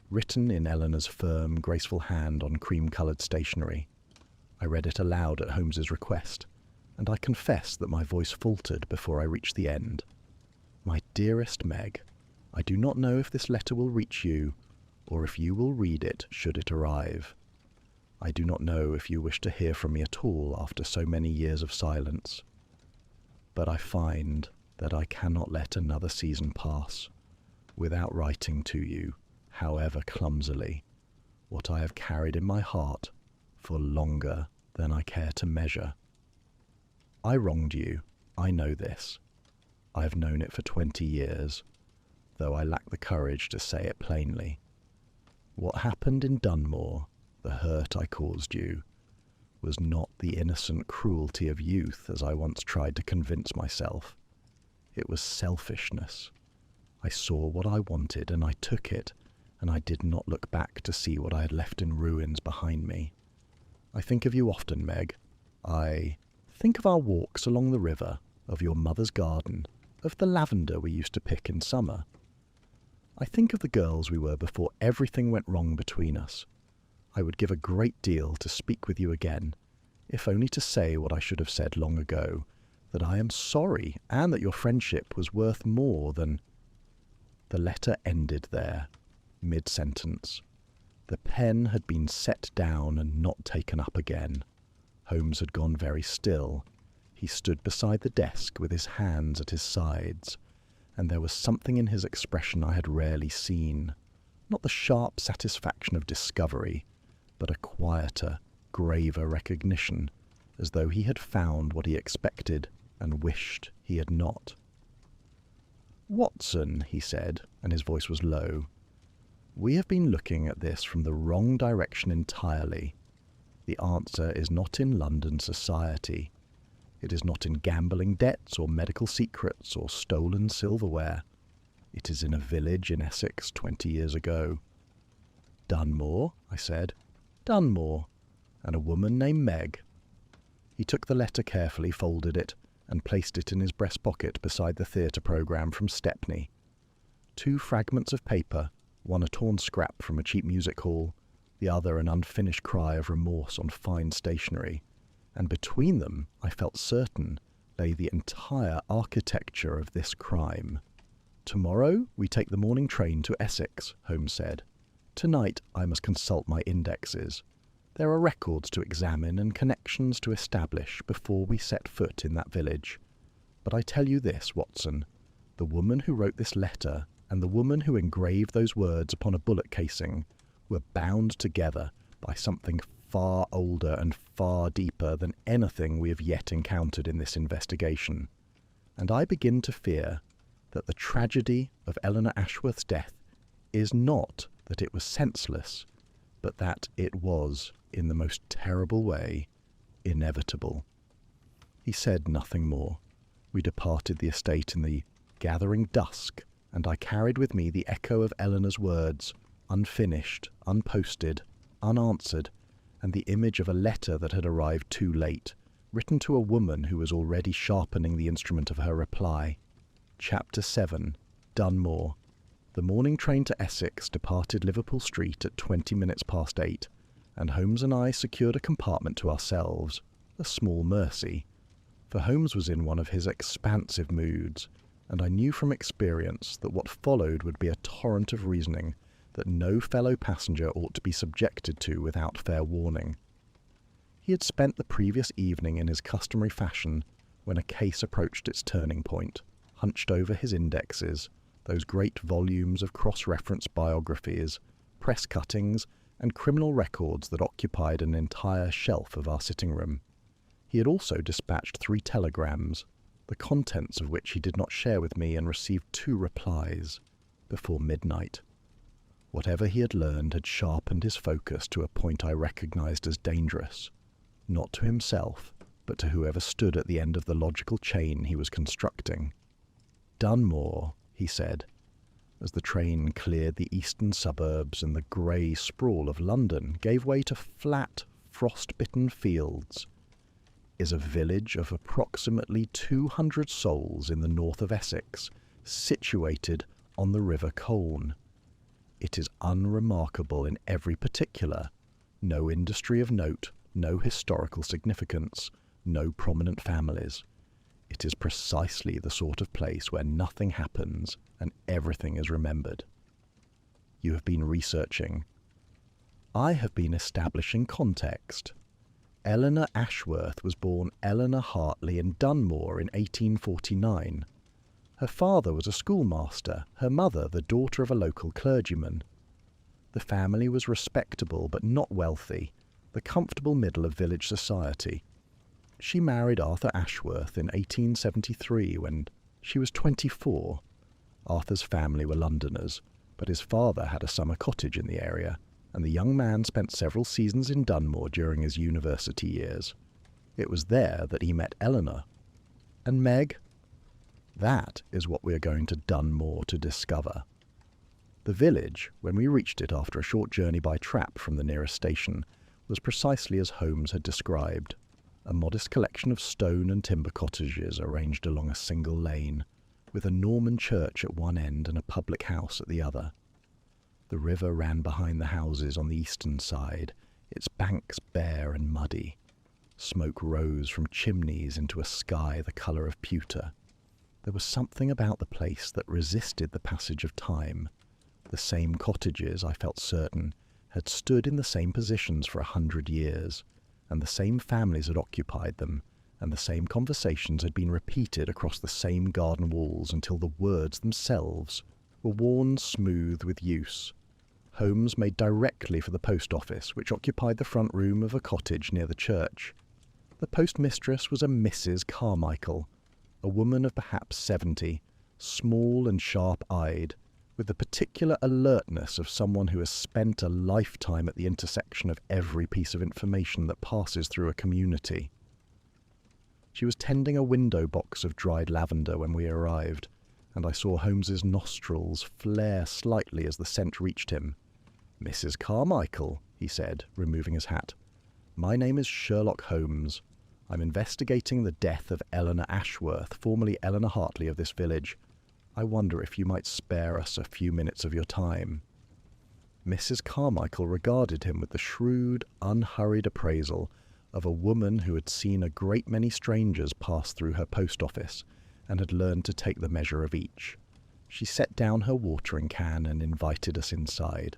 written in Eleanor's firm, graceful hand on cream-coloured stationery. I read it aloud at Holmes's request, and I confess that my voice faltered before I reached the end. "My dearest Meg, I do not know if this letter will reach you, or if you will read it should it arrive. I do not know if you wish to hear from me at all after so many years of silence. But I find that I cannot let another season pass without writing to you, however clumsily, what I have carried in my heart for longer than I care to measure. I wronged you, I know this. I have known it for 20 years, though I lack the courage to say it plainly. What happened in Dunmore, the hurt I caused you, was not the innocent cruelty of youth as I once tried to convince myself. It was selfishness. I saw what I wanted and I took it, and I did not look back to see what I had left in ruins behind me. I think of you often, Meg. I think of our walks along the river, of your mother's garden, of the lavender we used to pick in summer. I think of the girls we were before everything went wrong between us. I would give a great deal to speak with you again, if only to say what I should have said long ago, that I am sorry, and that your friendship was worth more than—" The letter ended there, mid-sentence. The pen had been set down and not taken up again. Holmes had gone very still. He stood beside the desk with his hands at his sides, and there was something in his expression I had rarely seen. Not the sharp satisfaction of discovery, but a quieter, graver recognition, as though he had found what he expected and wished he had not. "Watson," he said, and his voice was low, "we have been looking at this from the wrong direction entirely. The answer is not in London society. It is not in gambling debts or medical secrets or stolen silverware. It is in a village in Essex 20 years ago. Dunmore, I said. Dunmore. And a woman named Meg. He took the letter carefully, folded it, and placed it in his breast pocket beside the theatre programme from Stepney. 2 fragments of paper, one a torn scrap from a cheap music hall, the other an unfinished cry of remorse on fine stationery, and between them, I felt certain, lay the entire architecture of this crime. "Tomorrow we take the morning train to Essex," Holmes said. "Tonight I must consult my indexes. There are records to examine and connections to establish before we set foot in that village. But I tell you this, Watson, the woman who wrote this letter and the woman who engraved those words upon a bullet casing were bound together by something far older and far deeper than anything we have yet encountered in this investigation. And I begin to fear that the tragedy of Eleanor Ashworth's death is not that it was senseless, but that it was, in the most terrible way, inevitable." He said nothing more. We departed the estate in the gathering dusk, and I carried with me the echo of Eleanor's words, unfinished, unposted, unanswered, and the image of a letter that had arrived too late, written to a woman who was already sharpening the instrument of her reply. Chapter 7. Dunmore. The morning train to Essex departed Liverpool Street at 20 minutes past 8, and Holmes and I secured a compartment to ourselves, a small mercy, for Holmes was in one of his expansive moods, and I knew from experience that what followed would be a torrent of reasoning that no fellow passenger ought to be subjected to without fair warning. He had spent the previous evening in his customary fashion when a case approached its turning point, hunched over his indexes, those great volumes of cross-reference biographies, press cuttings, and criminal records that occupied an entire shelf of our sitting-room. He had also dispatched 3 telegrams, the contents of which he did not share with me, and received 2 replies before midnight. Whatever he had learned had sharpened his focus to a point I recognized as dangerous, not to himself, but to whoever stood at the end of the logical chain he was constructing. "Dunmore," he said, as the train cleared the eastern suburbs and the grey sprawl of London gave way to flat, frost-bitten fields, "is a village of approximately 200 souls in the north of Essex, situated on the River Colne. It is unremarkable in every particular, no industry of note, no historical significance, no prominent families. It is precisely the sort of place where nothing happens and everything is remembered." You have been researching. I have been establishing context. Eleanor Ashworth was born Eleanor Hartley in Dunmore in 1849. Her father was a schoolmaster, her mother the daughter of a local clergyman. The family was respectable but not wealthy, the comfortable middle of village society. She married Arthur Ashworth in 1873 when she was 24. Arthur's family were Londoners, but his father had a summer cottage in the area, and the young man spent several seasons in Dunmore during his university years. It was there that he met Eleanor. And Meg? That is what we are going to Dunmore to discover. The village, when we reached it after a short journey by trap from the nearest station, was precisely as Holmes had described, a modest collection of stone and timber cottages arranged along a single lane, with a Norman church at one end and a public house at the other. The river ran behind the houses on the eastern side, its banks bare and muddy. Smoke rose from chimneys into a sky the colour of pewter. There was something about the place that resisted the passage of time. The same cottages, I felt certain, had stood in the same positions for 100 years, and the same families had occupied them, and the same conversations had been repeated across the same garden walls until the words themselves were worn smooth with use. Holmes made directly for the post office, which occupied the front room of a cottage near the church. The postmistress was a Mrs. Carmichael, a woman of perhaps 70, small and sharp-eyed, with the particular alertness of someone who has spent a lifetime at the intersection of every piece of information that passes through a community. She was tending a window box of dried lavender when we arrived, and I saw Holmes's nostrils flare slightly as the scent reached him. "Mrs. Carmichael," he said, removing his hat. "My name is Sherlock Holmes. I'm investigating the death of Eleanor Ashworth, formerly Eleanor Hartley of this village. I wonder if you might spare us a few minutes of your time." Mrs. Carmichael regarded him with the shrewd, unhurried appraisal of a woman who had seen a great many strangers pass through her post office and had learned to take the measure of each. She set down her watering can and invited us inside.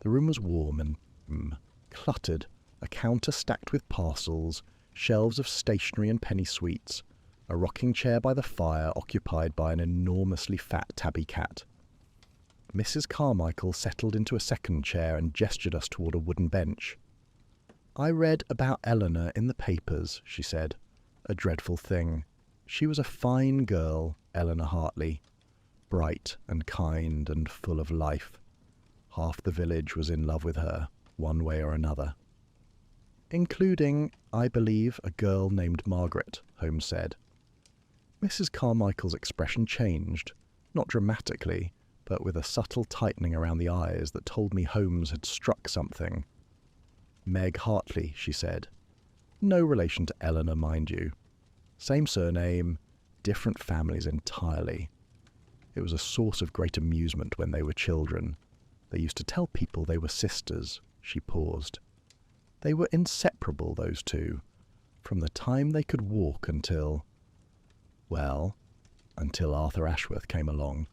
The room was warm and cluttered, a counter stacked with parcels, shelves of stationery and penny sweets, a rocking chair by the fire occupied by an enormously fat tabby cat. Mrs. Carmichael settled into a second chair and gestured us toward a wooden bench. "I read about Eleanor in the papers," she said. "A dreadful thing. She was a fine girl, Eleanor Hartley, bright and kind and full of life. Half the village was in love with her, one way or another." "Including, I believe, a girl named Margaret," Holmes said. Mrs. Carmichael's expression changed, not dramatically, but with a subtle tightening around the eyes that told me Holmes had struck something. "Meg Hartley," she said. "No relation to Eleanor, mind you. Same surname, different families entirely. It was a source of great amusement when they were children. They used to tell people they were sisters." She paused. "They were inseparable, those two, from the time they could walk until Arthur Ashworth came along."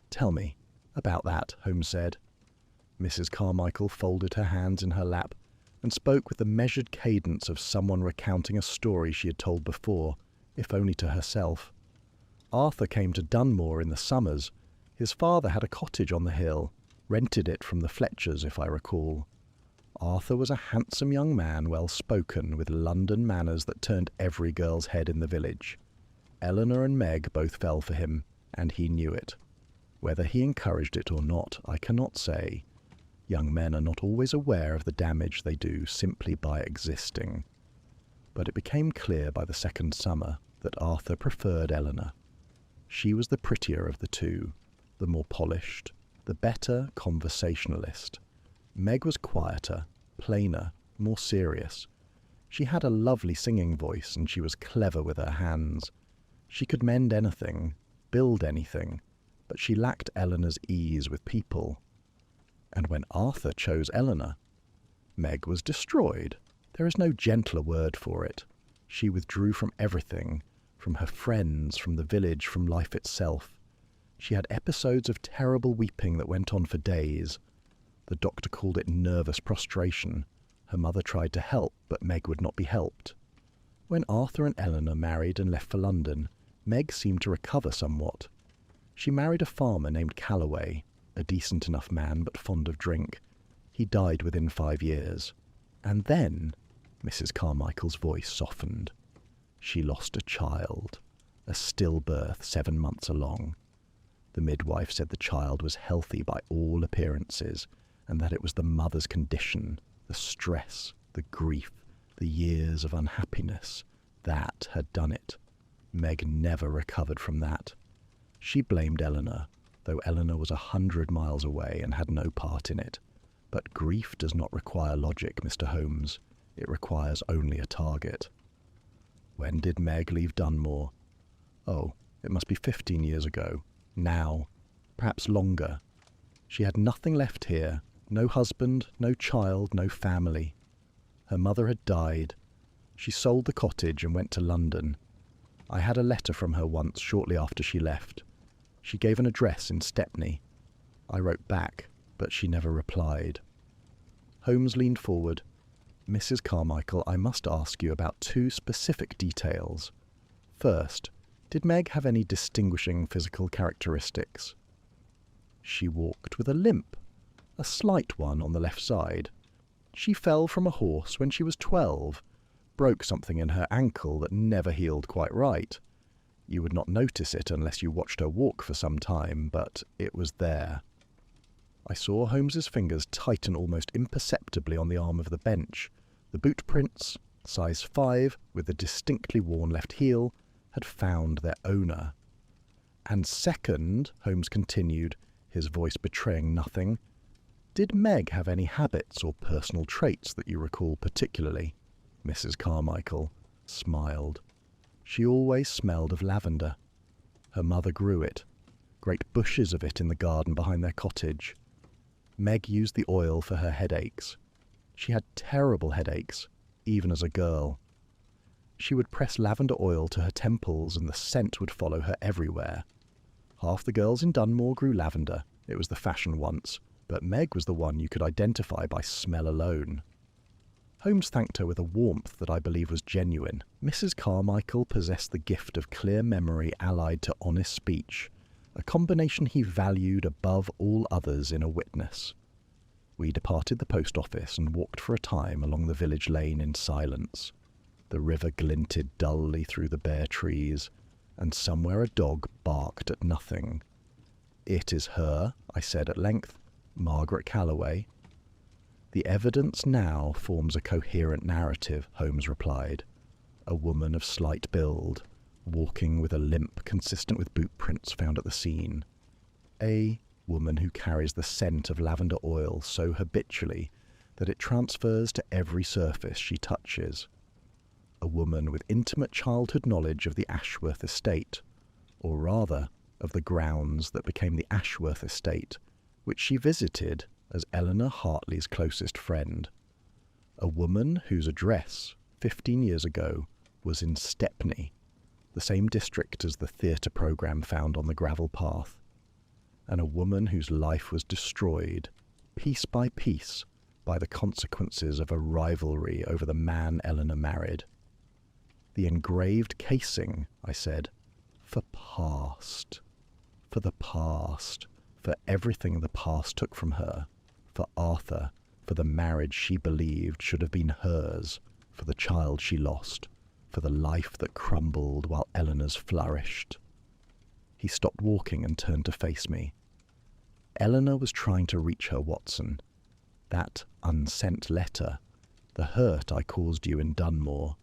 "Tell me about that," Holmes said. Mrs. Carmichael folded her hands in her lap and spoke with the measured cadence of someone recounting a story she had told before, if only to herself. "Arthur came to Dunmore in the summers. His father had a cottage on the hill, rented it from the Fletchers, if I recall. Arthur was a handsome young man, well-spoken, with London manners that turned every girl's head in the village. Eleanor and Meg both fell for him, and he knew it. Whether he encouraged it or not, I cannot say. Young men are not always aware of the damage they do simply by existing. But it became clear by the second summer that Arthur preferred Eleanor. She was the prettier of the two, the more polished, the better conversationalist. Meg was quieter, plainer, more serious. She had a lovely singing voice, and she was clever with her hands. She could mend anything, build anything, but she lacked Eleanor's ease with people. And when Arthur chose Eleanor, Meg was destroyed. There is no gentler word for it. She withdrew from everything, from her friends, from the village, from life itself. She had episodes of terrible weeping that went on for days. The doctor called it nervous prostration. Her mother tried to help, but Meg would not be helped. When Arthur and Eleanor married and left for London, Meg seemed to recover somewhat. She married a farmer named Calloway, a decent enough man but fond of drink. He died within 5 years. And then, Mrs. Carmichael's voice softened, she lost a child, a stillbirth 7 months along. The midwife said the child was healthy by all appearances, and that it was the mother's condition, the stress, the grief, the years of unhappiness, that had done it. Meg never recovered from that. She blamed Eleanor, though Eleanor was 100 miles away and had no part in it. But grief does not require logic, Mr. Holmes. It requires only a target. When did Meg leave Dunmore? Oh, it must be 15 years ago. Now. Perhaps longer. She had nothing left here. No husband, no child, no family. Her mother had died. She sold the cottage and went to London. I had a letter from her once shortly after she left. She gave an address in Stepney. I wrote back, but she never replied. Holmes leaned forward. "Mrs. Carmichael, I must ask you about 2 specific details. First, did Meg have any distinguishing physical characteristics?" "She walked with a limp, a slight one on the left side. She fell from a horse when she was 12, broke something in her ankle that never healed quite right. You would not notice it unless you watched her walk for some time, but it was there." I saw Holmes's fingers tighten almost imperceptibly on the arm of the bench. The boot prints, size 5, with the distinctly worn left heel, had found their owner. And second, Holmes continued, his voice betraying nothing, did Meg have any habits or personal traits that you recall particularly? Mrs. Carmichael smiled. She always smelled of lavender. Her mother grew it, great bushes of it in the garden behind their cottage. Meg used the oil for her headaches. She had terrible headaches, even as a girl. She would press lavender oil to her temples and the scent would follow her everywhere. Half the girls in Dunmore grew lavender. It was the fashion once, but Meg was the one you could identify by smell alone. Holmes thanked her with a warmth that I believe was genuine. Mrs. Carmichael possessed the gift of clear memory allied to honest speech, a combination he valued above all others in a witness. We departed the post office and walked for a time along the village lane in silence. The river glinted dully through the bare trees, and somewhere a dog barked at nothing. "It is her," I said at length, "Margaret Calloway." "The evidence now forms a coherent narrative," Holmes replied. "A woman of slight build, walking with a limp consistent with boot prints found at the scene. A woman who carries the scent of lavender oil so habitually that it transfers to every surface she touches. A woman with intimate childhood knowledge of the Ashworth estate, or rather, of the grounds that became the Ashworth estate, which she visited as Eleanor Hartley's closest friend. A woman whose address, 15 years ago, was in Stepney, the same district as the theatre programme found on the gravel path. And a woman whose life was destroyed, piece by piece, by the consequences of a rivalry over the man Eleanor married. The engraved casing," I said, "for past. For the past. For everything the past took from her. For Arthur. For the marriage she believed should have been hers. For the child she lost. For the life that crumbled while Eleanor's flourished." He stopped walking and turned to face me. "Eleanor was trying to reach her, Watson. That unsent letter, the hurt I caused you in Dunmore.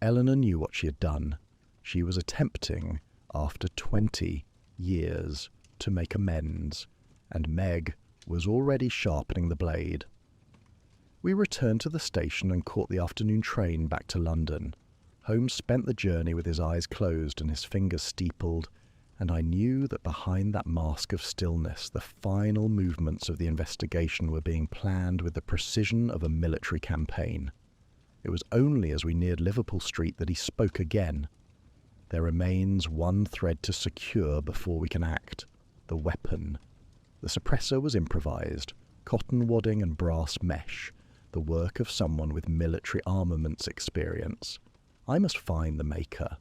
Eleanor knew what she had done. She was attempting, after 20 years, to make amends, and Meg was already sharpening the blade." We returned to the station and caught the afternoon train back to London. Holmes spent the journey with his eyes closed and his fingers steepled, and I knew that behind that mask of stillness the final movements of the investigation were being planned with the precision of a military campaign. It was only as we neared Liverpool Street that he spoke again. "There remains one thread to secure before we can act. The weapon. The suppressor was improvised, cotton wadding and brass mesh, the work of someone with military armaments experience. I must find the maker.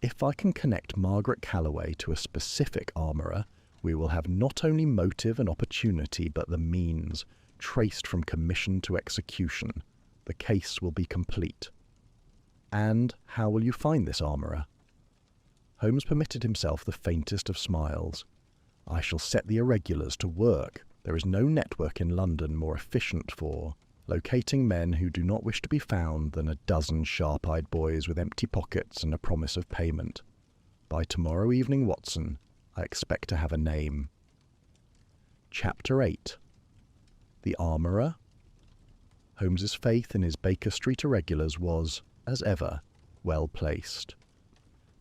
If I can connect Margaret Calloway to a specific armourer, we will have not only motive and opportunity, but the means, traced from commission to execution. The case will be complete." "And how will you find this armourer?" Holmes permitted himself the faintest of smiles. "I shall set the irregulars to work. There is no network in London more efficient for locating men who do not wish to be found than a dozen sharp-eyed boys with empty pockets and a promise of payment. By tomorrow evening, Watson, I expect to have a name." Chapter 8. The Armourer. Holmes's faith in his Baker Street irregulars was, as ever, well placed.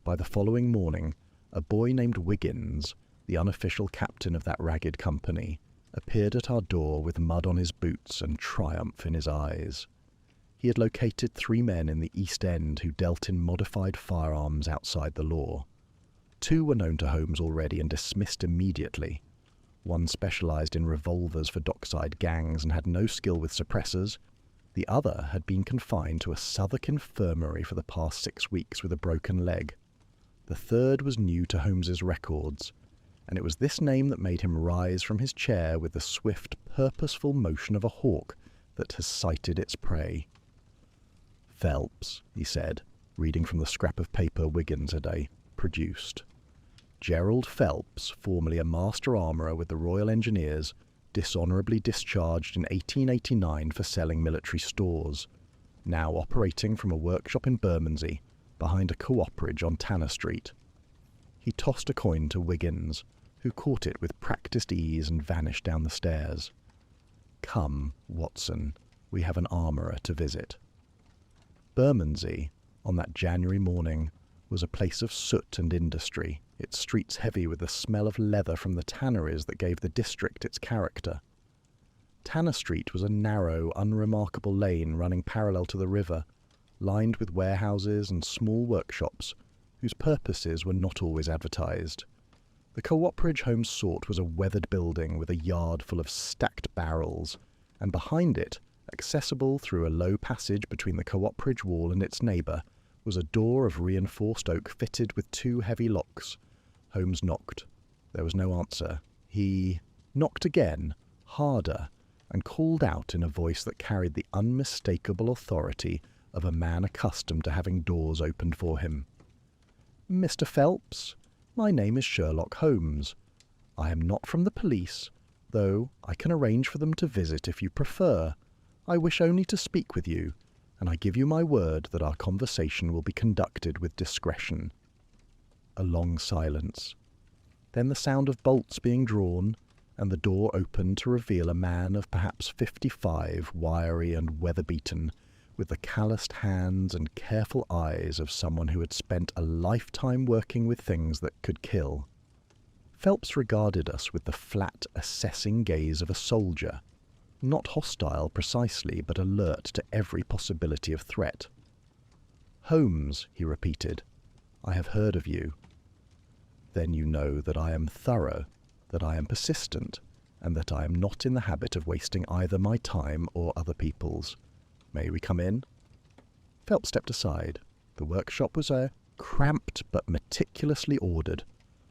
By the following morning, a boy named Wiggins, the unofficial captain of that ragged company, appeared at our door with mud on his boots and triumph in his eyes. He had located 3 men in the East End who dealt in modified firearms outside the law. 2 were known to Holmes already and dismissed immediately. One specialised in revolvers for dockside gangs and had no skill with suppressors. The other had been confined to a Southwark infirmary for the past 6 weeks with a broken leg. The third was new to Holmes's records, and it was this name that made him rise from his chair with the swift, purposeful motion of a hawk that has sighted its prey. "Phelps," he said, reading from the scrap of paper Wiggins had produced. "Gerald Phelps, formerly a master armourer with the Royal Engineers, dishonourably discharged in 1889 for selling military stores, now operating from a workshop in Bermondsey, behind a cooperage on Tanner Street." He tossed a coin to Wiggins, who caught it with practised ease and vanished down the stairs. "Come, Watson, we have an armourer to visit." Bermondsey, on that January morning, was a place of soot and industry, its streets heavy with the smell of leather from the tanneries that gave the district its character. Tanner Street was a narrow, unremarkable lane running parallel to the river, lined with warehouses and small workshops, whose purposes were not always advertised. The cooperage Holmes sought was a weathered building with a yard full of stacked barrels, and behind it, accessible through a low passage between the cooperage wall and its neighbour, was a door of reinforced oak fitted with 2 heavy locks. Holmes knocked. There was no answer. He knocked again, harder, and called out in a voice that carried the unmistakable authority of a man accustomed to having doors opened for him. "Mr. Phelps, my name is Sherlock Holmes. I am not from the police, though I can arrange for them to visit if you prefer. I wish only to speak with you, and I give you my word that our conversation will be conducted with discretion." A long silence. Then the sound of bolts being drawn, and the door opened to reveal a man of perhaps 55, wiry and weather-beaten, with the calloused hands and careful eyes of someone who had spent a lifetime working with things that could kill. Phelps regarded us with the flat, assessing gaze of a soldier, not hostile precisely, but alert to every possibility of threat. "Holmes," he repeated, "I have heard of you. Then you know that I am thorough, that I am persistent, and that I am not in the habit of wasting either my time or other people's. May we come in?" Phelps stepped aside. The workshop was cramped but meticulously ordered,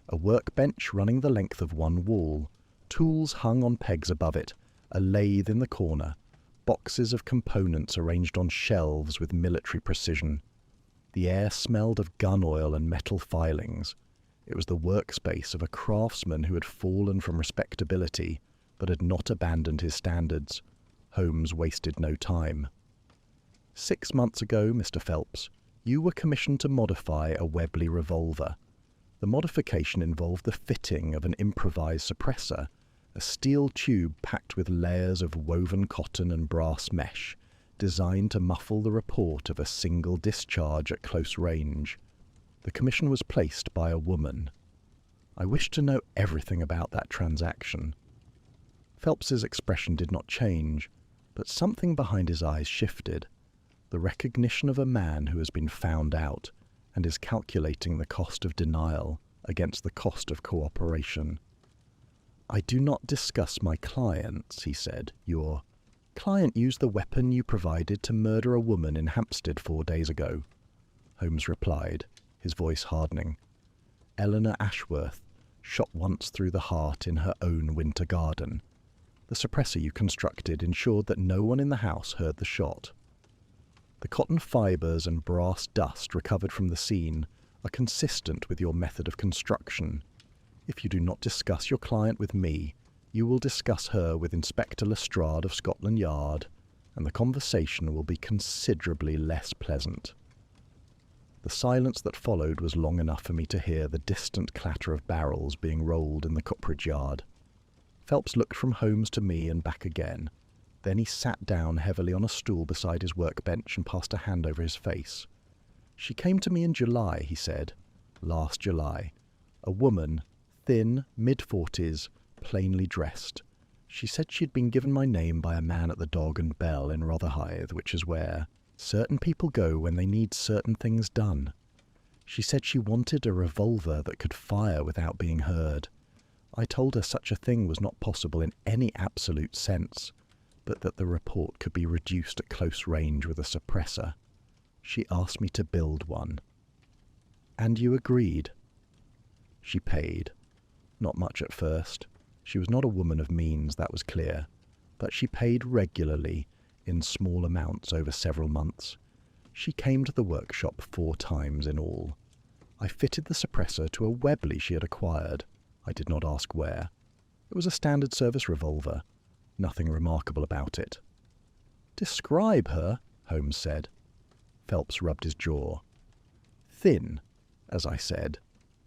a workbench running the length of one wall, tools hung on pegs above it, a lathe in the corner, boxes of components arranged on shelves with military precision. The air smelled of gun oil and metal filings. It was the workspace of a craftsman who had fallen from respectability, but had not abandoned his standards. Holmes wasted no time. "6 months ago, Mr. Phelps, you were commissioned to modify a Webley revolver. The modification involved the fitting of an improvised suppressor, a steel tube packed with layers of woven cotton and brass mesh, designed to muffle the report of a single discharge at close range. The commission was placed by a woman. I wished to know everything about that transaction." Phelps's expression did not change, but something behind his eyes shifted. The recognition of a man who has been found out and is calculating the cost of denial against the cost of cooperation. "I do not discuss my clients," he said. "Your client used the weapon you provided to murder a woman in Hampstead 4 days ago," Holmes replied, his voice hardening. "Eleanor Ashworth, shot once through the heart in her own winter garden. The suppressor you constructed ensured that no one in the house heard the shot. The cotton fibres and brass dust recovered from the scene are consistent with your method of construction. If you do not discuss your client with me, you will discuss her with Inspector Lestrade of Scotland Yard, and the conversation will be considerably less pleasant." The silence that followed was long enough for me to hear the distant clatter of barrels being rolled in the copperage yard. Phelps looked from Holmes to me and back again. Then he sat down heavily on a stool beside his workbench and passed a hand over his face. "She came to me in July," he said. "Last July. A woman, thin, mid-40s, plainly dressed. She said she had been given my name by a man at the Dog and Bell in Rotherhithe, which is where certain people go when they need certain things done. She said she wanted a revolver that could fire without being heard. I told her such a thing was not possible in any absolute sense, but that the report could be reduced at close range with a suppressor. She asked me to build one." "And you agreed?" "She paid. Not much at first. She was not a woman of means, that was clear, but she paid regularly, in small amounts over several months. She came to the workshop 4 times in all. I fitted the suppressor to a Webley she had acquired. I did not ask where. It was a standard service revolver. Nothing remarkable about it." "Describe her," Holmes said. Phelps rubbed his jaw. "Thin, as I said.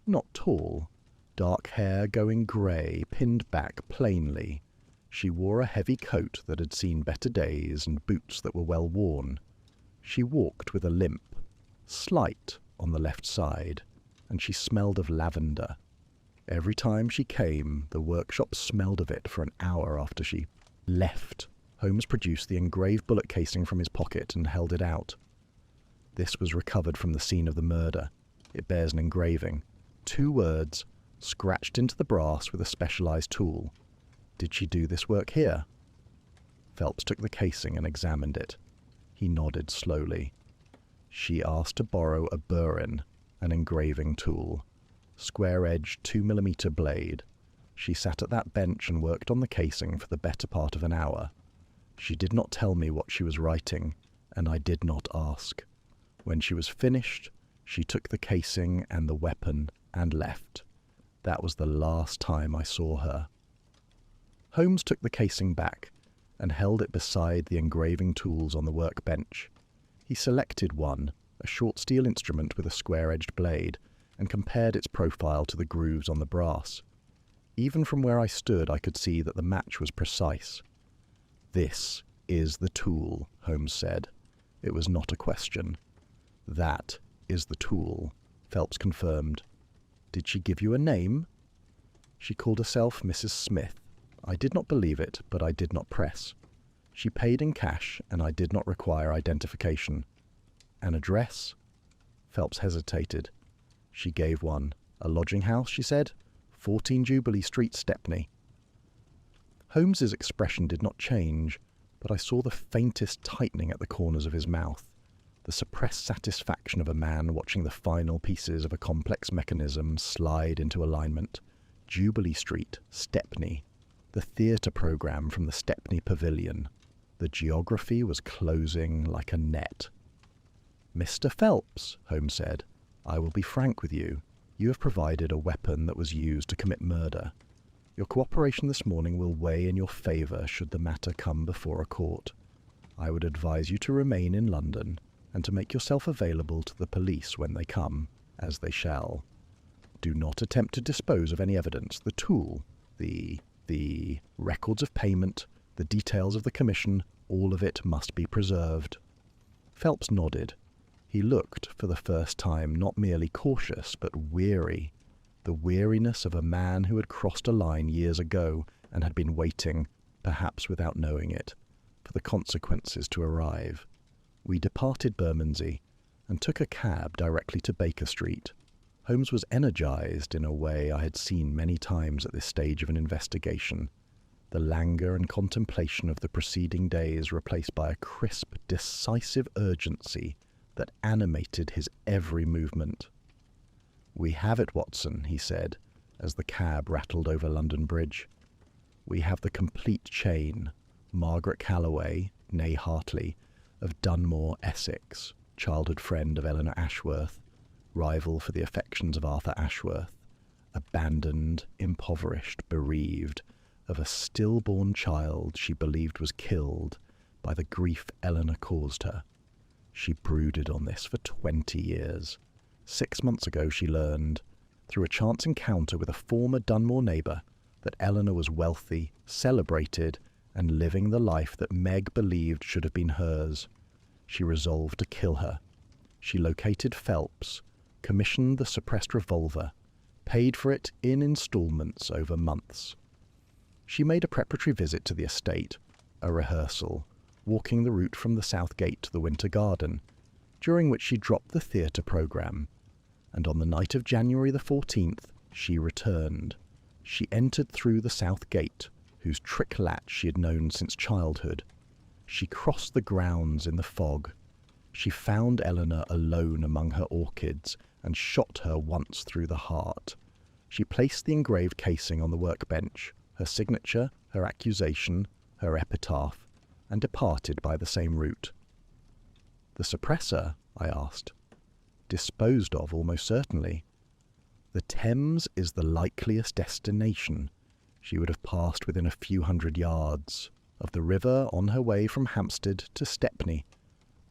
Not tall, dark hair going grey, pinned back plainly. She wore a heavy coat that had seen better days and boots that were well worn. She walked with a limp, slight on the left side, and she smelled of lavender. Every time she came, the workshop smelled of it for an hour after she left. Holmes produced the engraved bullet casing from his pocket and held it out. This was recovered from the scene of the murder. It bears an engraving. 2 words, scratched into the brass with a specialized tool. Did she do this work here? Phelps took the casing and examined it. He nodded slowly. She asked to borrow a burin, an engraving tool. Square-edged 2mm blade. She sat at that bench and worked on the casing for the better part of an hour. She did not tell me what she was writing, and I did not ask. When she was finished, she took the casing and the weapon and left. That was the last time I saw her. Holmes took the casing back and held it beside the engraving tools on the workbench. He selected one, a short steel instrument with a square-edged blade, and compared its profile to the grooves on the brass. Even from where I stood, I could see that the match was precise. "This is the tool," Holmes said. It was not a question. "That is the tool," Phelps confirmed. "Did she give you a name?" "She called herself Mrs. Smith. I did not believe it, but I did not press. She paid in cash, and I did not require identification." "An address?" Phelps hesitated. She gave one. "A lodging house," she said. 14 Jubilee Street, Stepney. Holmes's expression did not change, but I saw the faintest tightening at the corners of his mouth, the suppressed satisfaction of a man watching the final pieces of a complex mechanism slide into alignment. Jubilee Street, Stepney. The theatre programme from the Stepney Pavilion. The geography was closing like a net. "Mr. Phelps," Holmes said, "I will be frank with you. You have provided a weapon that was used to commit murder. Your cooperation this morning will weigh in your favour should the matter come before a court. I would advise you to remain in London and to make yourself available to the police when they come, as they shall. Do not attempt to dispose of any evidence. The tool, the records of payment, the details of the commission, all of it must be preserved." Phelps nodded. He looked, for the first time, not merely cautious, but weary. The weariness of a man who had crossed a line years ago and had been waiting, perhaps without knowing it, for the consequences to arrive. We departed Bermondsey and took a cab directly to Baker Street. Holmes was energized in a way I had seen many times at this stage of an investigation. The languor and contemplation of the preceding days replaced by a crisp, decisive urgency that animated his every movement. "We have it, Watson," he said, as the cab rattled over London Bridge. "We have the complete chain. Margaret Calloway, née Hartley, of Dunmore, Essex, childhood friend of Eleanor Ashworth, rival for the affections of Arthur Ashworth, abandoned, impoverished, bereaved, of a stillborn child she believed was killed by the grief Eleanor caused her. She brooded on this for 20 years. 6 months ago she learned, through a chance encounter with a former Dunmore neighbour, that Eleanor was wealthy, celebrated, and living the life that Meg believed should have been hers. She resolved to kill her. She located Phelps, commissioned the suppressed revolver, paid for it in instalments over months. She made a preparatory visit to the estate, a rehearsal, walking the route from the South Gate to the Winter Garden, during which she dropped the theatre programme, and on the night of January the 14th she returned. She entered through the South Gate, whose trick latch she had known since childhood. She crossed the grounds in the fog. She found Eleanor alone among her orchids and shot her once through the heart. She placed the engraved casing on the workbench, her signature, her accusation, her epitaph, and departed by the same route. "The suppressor?" I asked. "Disposed of, almost certainly. The Thames is the likeliest destination. She would have passed within a few hundred yards of the river on her way from Hampstead to Stepney,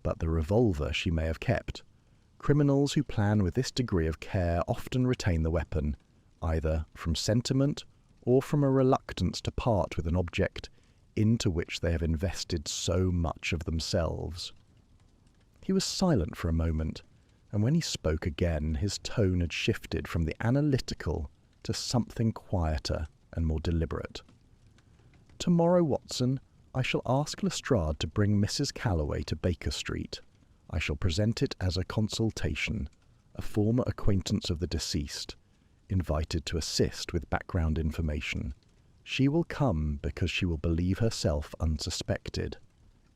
but the revolver she may have kept. Criminals who plan with this degree of care often retain the weapon, either from sentiment or from a reluctance to part with an object into which they have invested so much of themselves. He was silent for a moment, and when he spoke again, his tone had shifted from the analytical to something quieter and more deliberate. "Tomorrow, Watson, I shall ask Lestrade to bring Mrs. Calloway to Baker Street. I shall present it as a consultation, a former acquaintance of the deceased, invited to assist with background information. She will come because she will believe herself unsuspected.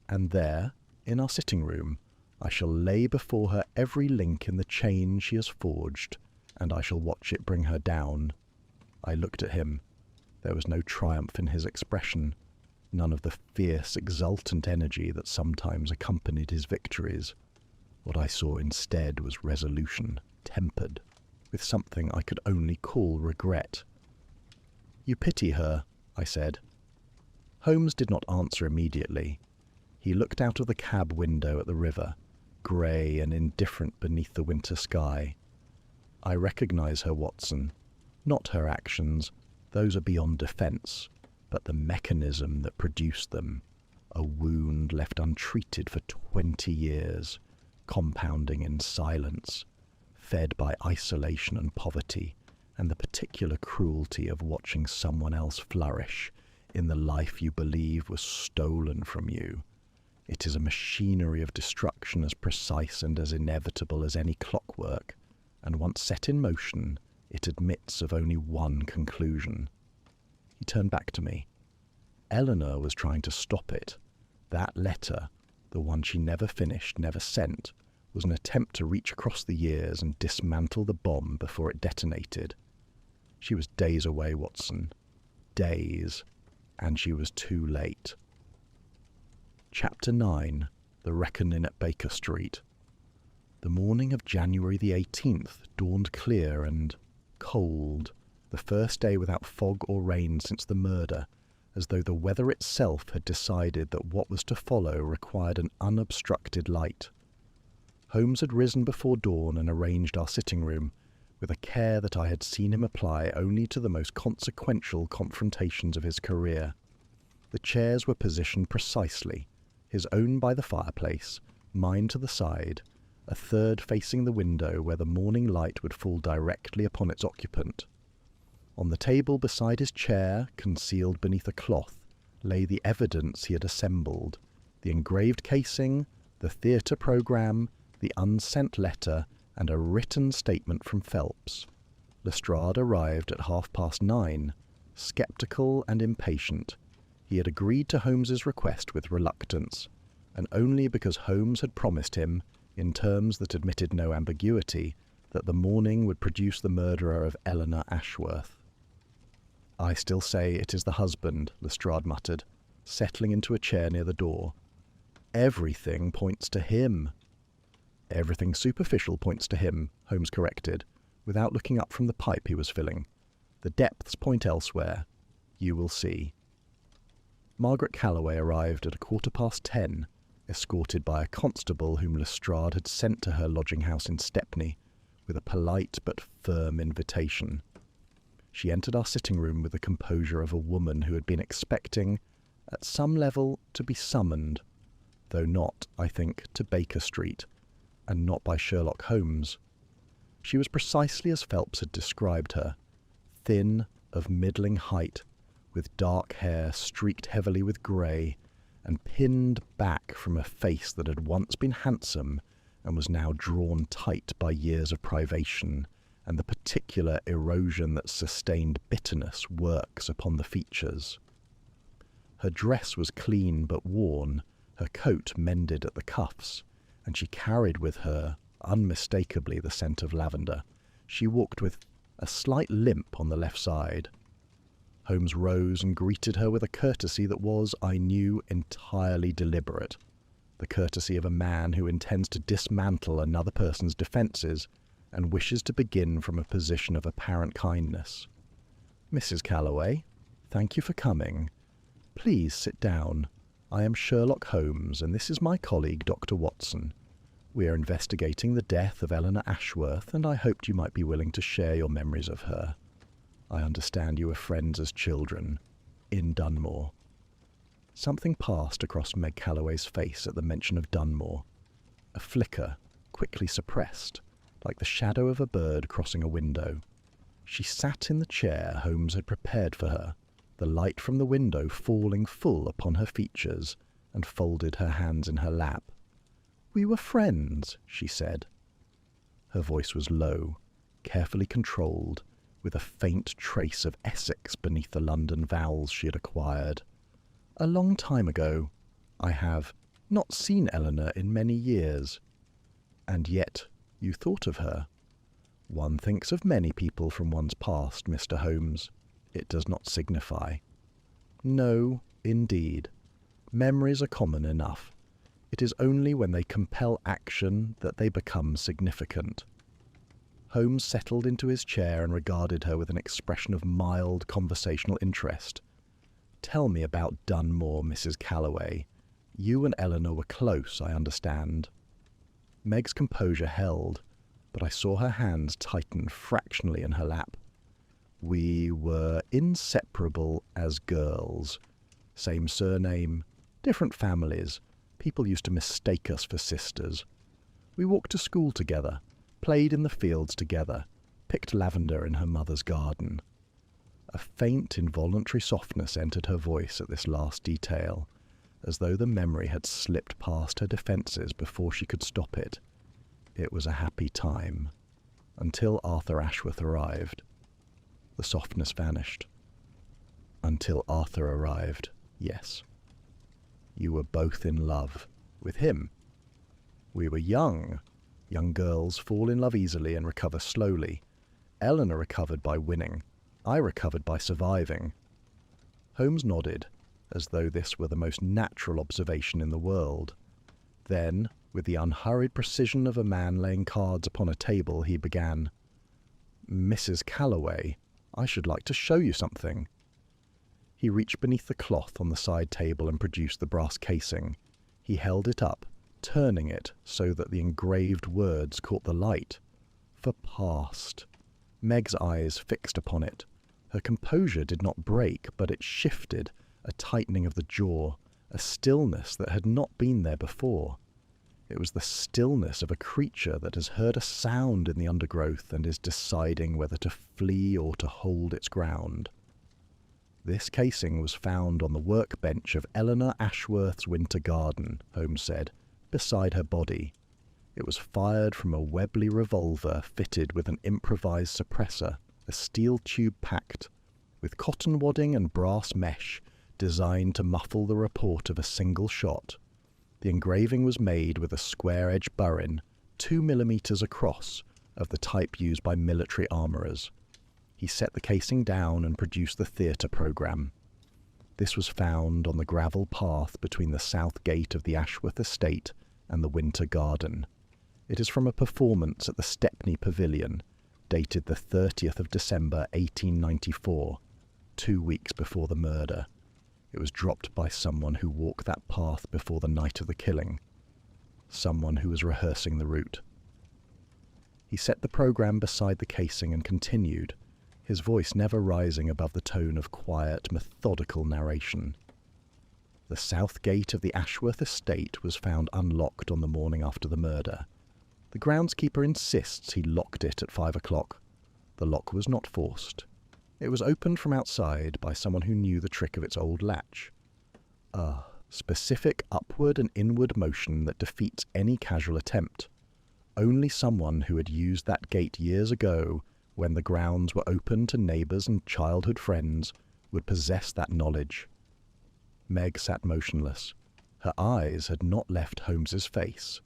And there, in our sitting room, I shall lay before her every link in the chain she has forged, and I shall watch it bring her down." I looked at him. There was no triumph in his expression, none of the fierce, exultant energy that sometimes accompanied his victories. What I saw instead was resolution, tempered with something I could only call regret. "You pity her," I said. Holmes did not answer immediately. He looked out of the cab window at the river, grey and indifferent beneath the winter sky. "I recognise her, Watson. Not her actions, those are beyond defence, but the mechanism that produced them. A wound left untreated for 20 years, compounding in silence, fed by isolation and poverty, and the particular cruelty of watching someone else flourish in the life you believe was stolen from you. It is a machinery of destruction as precise and as inevitable as any clockwork, and once set in motion, it admits of only one conclusion." He turned back to me. "Eleanor was trying to stop it. That letter, the one she never finished, never sent, was an attempt to reach across the years and dismantle the bomb before it detonated. She was days away, Watson. Days. And she was too late." Chapter 9. The Reckoning at Baker Street. The morning of January the 18th dawned clear and cold, the first day without fog or rain since the murder, as though the weather itself had decided that what was to follow required an unobstructed light. Holmes had risen before dawn and arranged our sitting room, with a care that I had seen him apply only to the most consequential confrontations of his career. The chairs were positioned precisely, his own by the fireplace, mine to the side, a third facing the window where the morning light would fall directly upon its occupant. On the table beside his chair, concealed beneath a cloth, lay the evidence he had assembled, the engraved casing, the theatre programme, the unsent letter, and a written statement from Phelps. Lestrade arrived at 9:30, sceptical and impatient. He had agreed to Holmes's request with reluctance, and only because Holmes had promised him, in terms that admitted no ambiguity, that the morning would produce the murderer of Eleanor Ashworth. "I still say it is the husband," Lestrade muttered, settling into a chair near the door. "Everything points to him." "Everything superficial points to him," Holmes corrected, without looking up from the pipe he was filling. "The depths point elsewhere. You will see." Margaret Calloway arrived at 10:15, escorted by a constable whom Lestrade had sent to her lodging-house in Stepney, with a polite but firm invitation. She entered our sitting-room with the composure of a woman who had been expecting, at some level, to be summoned, though not, I think, to Baker Street, and not by Sherlock Holmes. She was precisely as Phelps had described her, thin, of middling height, with dark hair streaked heavily with grey, and pinned back from a face that had once been handsome and was now drawn tight by years of privation, and the particular erosion that sustained bitterness works upon the features. Her dress was clean but worn, her coat mended at the cuffs, and she carried with her, unmistakably, the scent of lavender. She walked with a slight limp on the left side. Holmes rose and greeted her with a courtesy that was, I knew, entirely deliberate, the courtesy of a man who intends to dismantle another person's defences and wishes to begin from a position of apparent kindness. "Mrs. Calloway, thank you for coming. Please sit down. I am Sherlock Holmes, and this is my colleague, Dr. Watson. We are investigating the death of Eleanor Ashworth, and I hoped you might be willing to share your memories of her. I understand you were friends as children, in Dunmore." Something passed across Meg Calloway's face at the mention of Dunmore. A flicker, quickly suppressed, like the shadow of a bird crossing a window. She sat in the chair Holmes had prepared for her, the light from the window falling full upon her features, and folded her hands in her lap. "We were friends," she said. Her voice was low, carefully controlled, with a faint trace of Essex beneath the London vowels she had acquired. "A long time ago. I have not seen Eleanor in many years." "And yet you thought of her." "One thinks of many people from one's past, Mr. Holmes. It does not signify." "No, indeed. Memories are common enough. It is only when they compel action that they become significant." Holmes settled into his chair and regarded her with an expression of mild conversational interest. "Tell me about Dunmore, Mrs. Calloway. You and Eleanor were close, I understand." Meg's composure held, but I saw her hands tighten fractionally in her lap. "We were inseparable as girls. Same surname, different families. People used to mistake us for sisters. We walked to school together, played in the fields together, picked lavender in her mother's garden." A faint, involuntary softness entered her voice at this last detail, as though the memory had slipped past her defences before she could stop it. It was a happy time, until Arthur Ashworth arrived. The softness vanished. "Until Arthur arrived, yes. You were both in love with him. We were young. Young girls fall in love easily and recover slowly. Eleanor recovered by winning. I recovered by surviving." Holmes nodded, as though this were the most natural observation in the world. Then, with the unhurried precision of a man laying cards upon a table, he began, "Mrs. Calloway, I should like to show you something." He reached beneath the cloth on the side table and produced the brass casing. He held it up, turning it so that the engraved words caught the light. "For past." Meg's eyes fixed upon it. Her composure did not break, but it shifted, a tightening of the jaw, a stillness that had not been there before. It was the stillness of a creature that has heard a sound in the undergrowth and is deciding whether to flee or to hold its ground. "This casing was found on the workbench of Eleanor Ashworth's winter garden," Holmes said, "beside her body. It was fired from a Webley revolver fitted with an improvised suppressor, a steel tube packed, with cotton wadding and brass mesh, designed to muffle the report of a single shot. The engraving was made with a square-edged burin, 2 millimeters across, of the type used by military armourers." He set the casing down and produced the theatre programme. "This was found on the gravel path between the south gate of the Ashworth estate and the winter garden. It is from a performance at the Stepney Pavilion, dated the 30th of December 1894, 2 weeks before the murder. It was dropped by someone who walked that path before the night of the killing. Someone who was rehearsing the route." He set the programme beside the casing and continued, his voice never rising above the tone of quiet, methodical narration. "The south gate of the Ashworth estate was found unlocked on the morning after the murder. The groundskeeper insists he locked it at 5 o'clock. The lock was not forced. It was opened from outside by someone who knew the trick of its old latch. A specific upward and inward motion that defeats any casual attempt. Only someone who had used that gate years ago, when the grounds were open to neighbours and childhood friends, would possess that knowledge." Meg sat motionless. Her eyes had not left Holmes's face.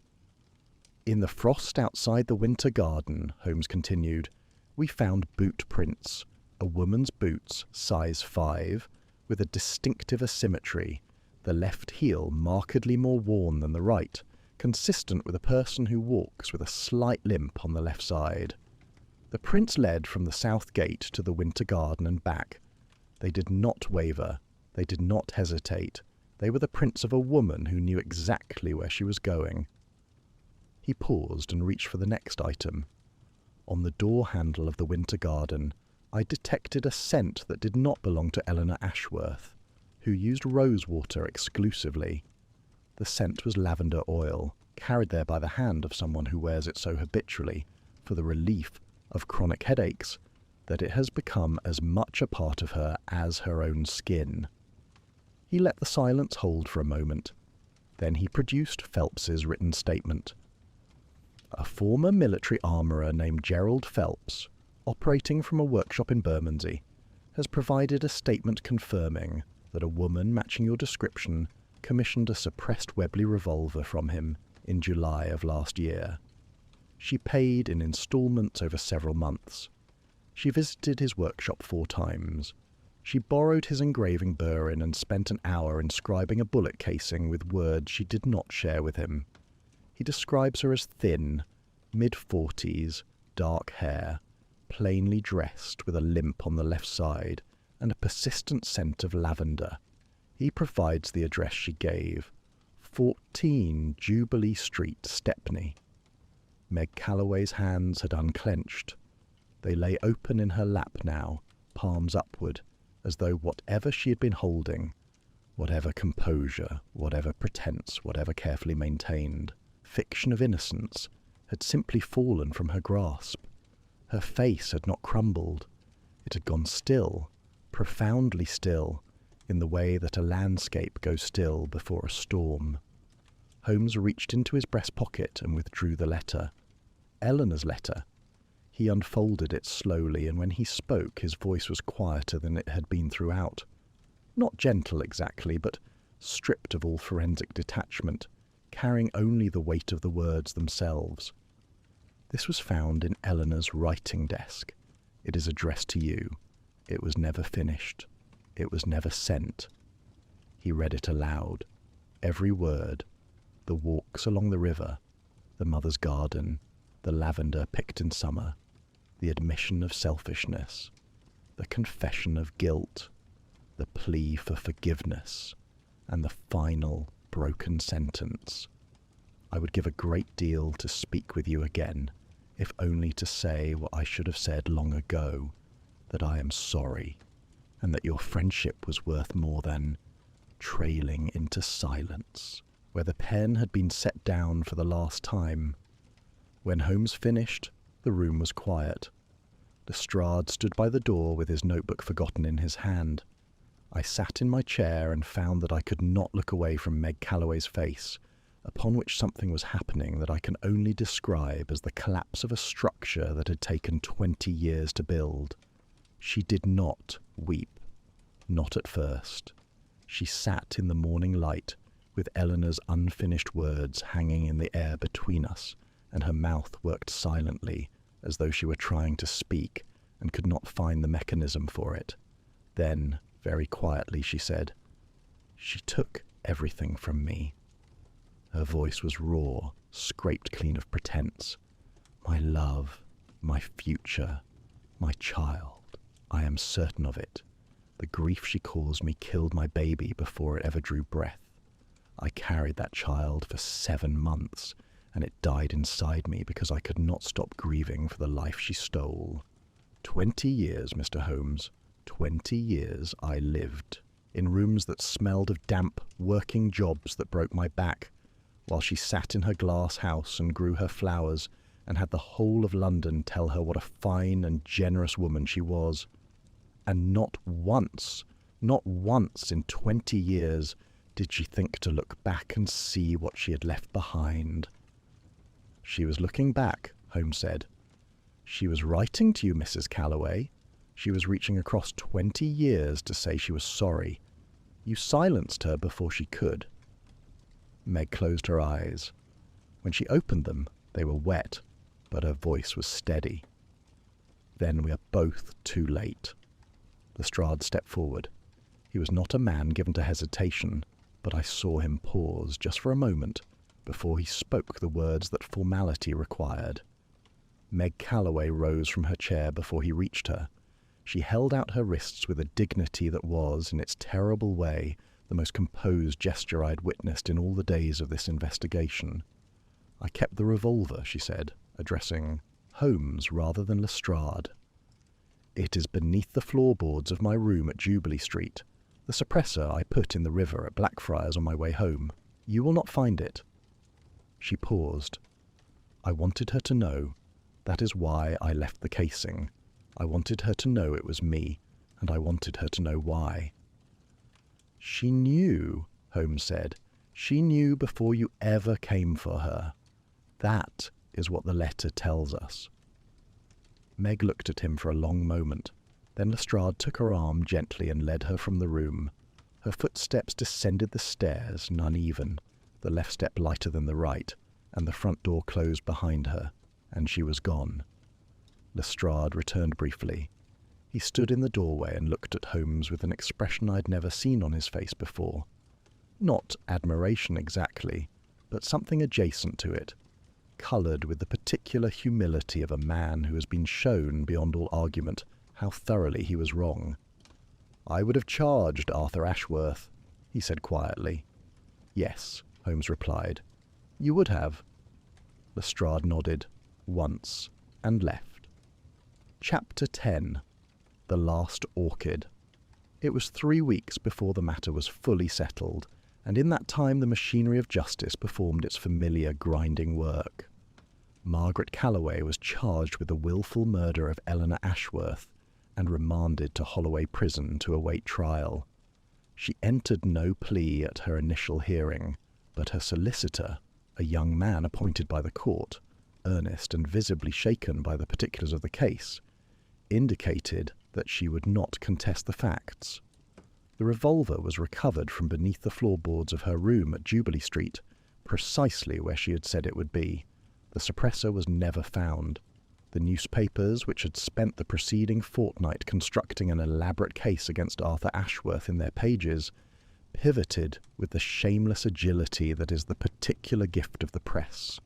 "In the frost outside the winter garden," Holmes continued, "we found boot prints, a woman's boots, size 5, with a distinctive asymmetry, the left heel markedly more worn than the right, consistent with a person who walks with a slight limp on the left side. The prints led from the south gate to the winter garden and back. They did not waver. They did not hesitate. They were the prints of a woman who knew exactly where she was going." He paused and reached for the next item. On the door handle of the winter garden, I detected a scent that did not belong to Eleanor Ashworth, who used rosewater exclusively. The scent was lavender oil, carried there by the hand of someone who wears it so habitually for the relief of chronic headaches that it has become as much a part of her as her own skin. He let the silence hold for a moment. Then he produced Phelps's written statement. A former military armourer named Gerald Phelps, operating from a workshop in Bermondsey, has provided a statement confirming that a woman matching your description commissioned a suppressed Webley revolver from him in July of last year. She paid in instalments over several months. She visited his workshop 4 times. She borrowed his engraving burin and spent an hour inscribing a bullet casing with words she did not share with him. He describes her as thin, mid-40s, dark hair, plainly dressed with a limp on the left side and a persistent scent of lavender. He provides the address she gave, 14 Jubilee Street, Stepney. Meg Calloway's hands had unclenched. They lay open in her lap now, palms upward, as though whatever she had been holding, whatever composure, whatever pretense, whatever carefully maintained fiction of innocence, had simply fallen from her grasp. Her face had not crumbled. It had gone still, profoundly still, in the way that a landscape goes still before a storm. Holmes reached into his breast pocket and withdrew the letter. Eleanor's letter. He unfolded it slowly, and when he spoke, his voice was quieter than it had been throughout. Not gentle exactly, but stripped of all forensic detachment, carrying only the weight of the words themselves. This was found in Eleanor's writing desk. It is addressed to you. It was never finished. It was never sent. He read it aloud. Every word. The walks along the river, the mother's garden, the lavender picked in summer, the admission of selfishness, the confession of guilt, the plea for forgiveness, and the final broken sentence. I would give a great deal to speak with you again, if only to say what I should have said long ago, that I am sorry, and that your friendship was worth more than trailing into silence, where the pen had been set down for the last time. When Holmes finished, the room was quiet. Lestrade stood by the door with his notebook forgotten in his hand. I sat in my chair and found that I could not look away from Meg Calloway's face, upon which something was happening that I can only describe as the collapse of a structure that had taken 20 years to build. She did not weep, not at first. She sat in the morning light, with Eleanor's unfinished words hanging in the air between us, and her mouth worked silently, as though she were trying to speak and could not find the mechanism for it. Then, very quietly, she said, "She took everything from me." Her voice was raw, scraped clean of pretense. "My love, my future, my child. I am certain of it. The grief she caused me killed my baby before it ever drew breath. I carried that child for 7 months, and it died inside me because I could not stop grieving for the life she stole. 20 years, Mr. Holmes, 20 years I lived, in rooms that smelled of damp, working jobs that broke my back, while she sat in her glass house and grew her flowers, and had the whole of London tell her what a fine and generous woman she was. And not once in 20 years did she think to look back and see what she had left behind." "She was looking back," Holmes said. "She was writing to you, Mrs. Calloway. She was reaching across 20 years to say she was sorry. You silenced her before she could." Meg closed her eyes. When she opened them, they were wet, but her voice was steady. "Then we are both too late." Lestrade stepped forward. He was not a man given to hesitation, but I saw him pause just for a moment before he spoke the words that formality required. Meg Calloway rose from her chair before he reached her. She held out her wrists with a dignity that was, in its terrible way, the most composed gesture I had witnessed in all the days of this investigation. "I kept the revolver," she said, addressing Holmes rather than Lestrade. "It is beneath the floorboards of my room at Jubilee Street. The suppressor I put in the river at Blackfriars on my way home. You will not find it." She paused. "I wanted her to know. That is why I left the casing. I wanted her to know it was me, and I wanted her to know why." "She knew," Holmes said. "She knew before you ever came for her. That is what the letter tells us." Meg looked at him for a long moment. Then Lestrade took her arm gently and led her from the room. Her footsteps descended the stairs, none even, the left step lighter than the right, and the front door closed behind her, and she was gone. Lestrade returned briefly. He stood in the doorway and looked at Holmes with an expression I'd never seen on his face before. Not admiration exactly, but something adjacent to it, coloured with the particular humility of a man who has been shown, beyond all argument, how thoroughly he was wrong. "I would have charged Arthur Ashworth," he said quietly. "Yes," Holmes replied. "You would have." Lestrade nodded, once, and left. Chapter 10. The Last Orchid. It was 3 weeks before the matter was fully settled, and in that time the machinery of justice performed its familiar grinding work. Margaret Calloway was charged with the wilful murder of Eleanor Ashworth and remanded to Holloway Prison to await trial. She entered no plea at her initial hearing, but her solicitor, a young man appointed by the court, earnest and visibly shaken by the particulars of the case, indicated that she would not contest the facts. The revolver was recovered from beneath the floorboards of her room at Jubilee Street, precisely where she had said it would be. The suppressor was never found. The newspapers, which had spent the preceding fortnight constructing an elaborate case against Arthur Ashworth in their pages, pivoted with the shameless agility that is the particular gift of the press.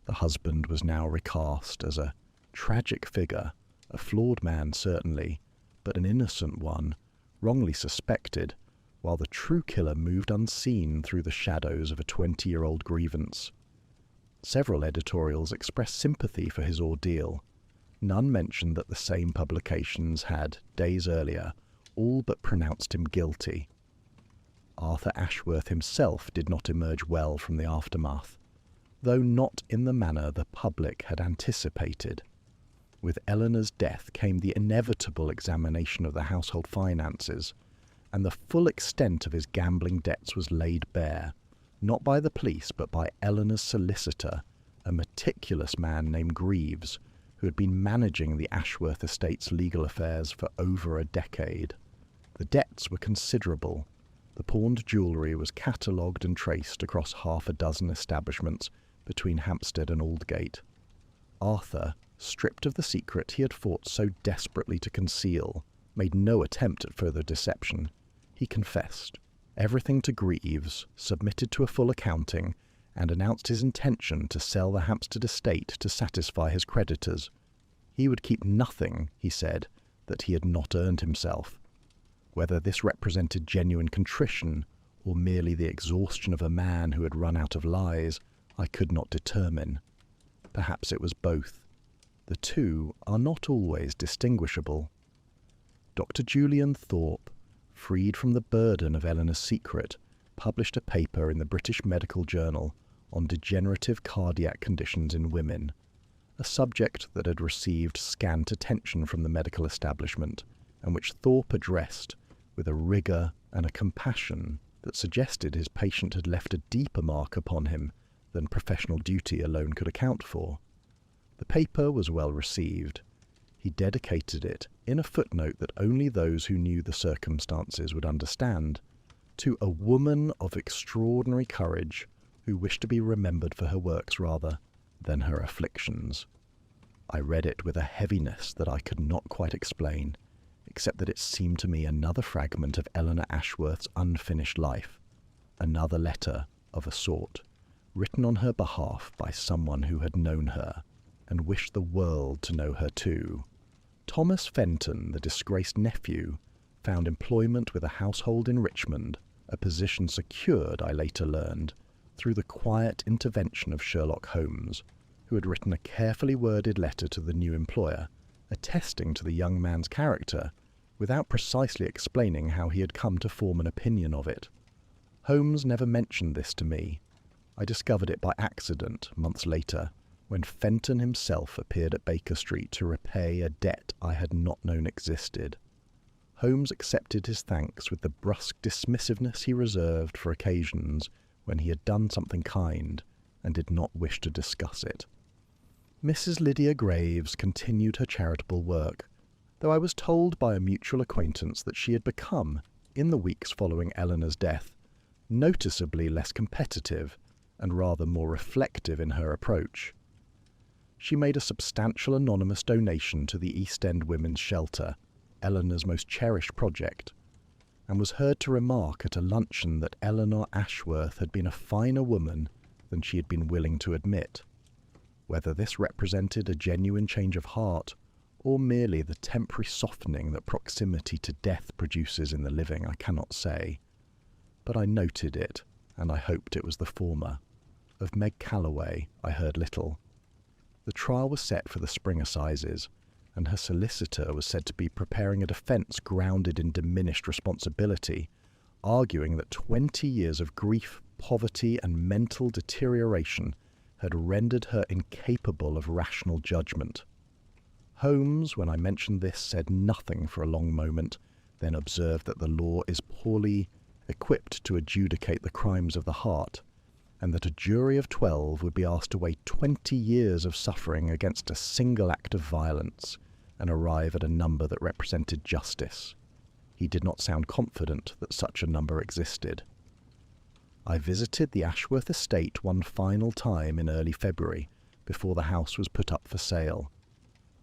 The husband was now recast as a tragic figure, a flawed man certainly, but an innocent one, wrongly suspected, while the true killer moved unseen through the shadows of a 20-year-old grievance. Several editorials expressed sympathy for his ordeal. None mentioned that the same publications had, days earlier, all but pronounced him guilty. Arthur Ashworth himself did not emerge well from the aftermath, though not in the manner the public had anticipated. With Eleanor's death came the inevitable examination of the household finances, and the full extent of his gambling debts was laid bare, not by the police but by Eleanor's solicitor, a meticulous man named Greaves, who had been managing the Ashworth estate's legal affairs for over a decade. The debts were considerable. The pawned jewellery was catalogued and traced across half a dozen establishments between Hampstead and Aldgate. Arthur, stripped of the secret he had fought so desperately to conceal, made no attempt at further deception. He confessed everything to Greaves, submitted to a full accounting, and announced his intention to sell the Hampstead estate to satisfy his creditors. He would keep nothing, he said, that he had not earned himself. Whether this represented genuine contrition, or merely the exhaustion of a man who had run out of lies, I could not determine. Perhaps it was both. The two are not always distinguishable. Dr. Julian Thorpe, freed from the burden of Eleanor's secret, published a paper in the British Medical Journal on degenerative cardiac conditions in women, a subject that had received scant attention from the medical establishment, and which Thorpe addressed with a rigour and a compassion that suggested his patient had left a deeper mark upon him than professional duty alone could account for. The paper was well received. He dedicated it, in a footnote that only those who knew the circumstances would understand, to a woman of extraordinary courage who wished to be remembered for her works rather than her afflictions. I read it with a heaviness that I could not quite explain, except that it seemed to me another fragment of Eleanor Ashworth's unfinished life, another letter of a sort, written on her behalf by someone who had known her, and wished the world to know her too. Thomas Fenton, the disgraced nephew, found employment with a household in Richmond, a position secured, I later learned, through the quiet intervention of Sherlock Holmes, who had written a carefully worded letter to the new employer, attesting to the young man's character, without precisely explaining how he had come to form an opinion of it. Holmes never mentioned this to me. I discovered it by accident, months later, when Fenton himself appeared at Baker Street to repay a debt I had not known existed. Holmes accepted his thanks with the brusque dismissiveness he reserved for occasions when he had done something kind and did not wish to discuss it. Mrs. Lydia Graves continued her charitable work, though I was told by a mutual acquaintance that she had become, in the weeks following Eleanor's death, noticeably less competitive and rather more reflective in her approach. She made a substantial anonymous donation to the East End Women's Shelter, Eleanor's most cherished project, and was heard to remark at a luncheon that Eleanor Ashworth had been a finer woman than she had been willing to admit. Whether this represented a genuine change of heart, or merely the temporary softening that proximity to death produces in the living, I cannot say. But I noted it, and I hoped it was the former. Of Meg Calloway I heard little. The trial was set for the spring assizes, and her solicitor was said to be preparing a defence grounded in diminished responsibility, arguing that 20 years of grief, poverty, and mental deterioration had rendered her incapable of rational judgment. Holmes, when I mentioned this, said nothing for a long moment, then observed that the law is poorly equipped to adjudicate the crimes of the heart, and that a jury of 12 would be asked to weigh 20 years of suffering against a single act of violence and arrive at a number that represented justice. He did not sound confident that such a number existed. I visited the Ashworth estate one final time in early February, before the house was put up for sale.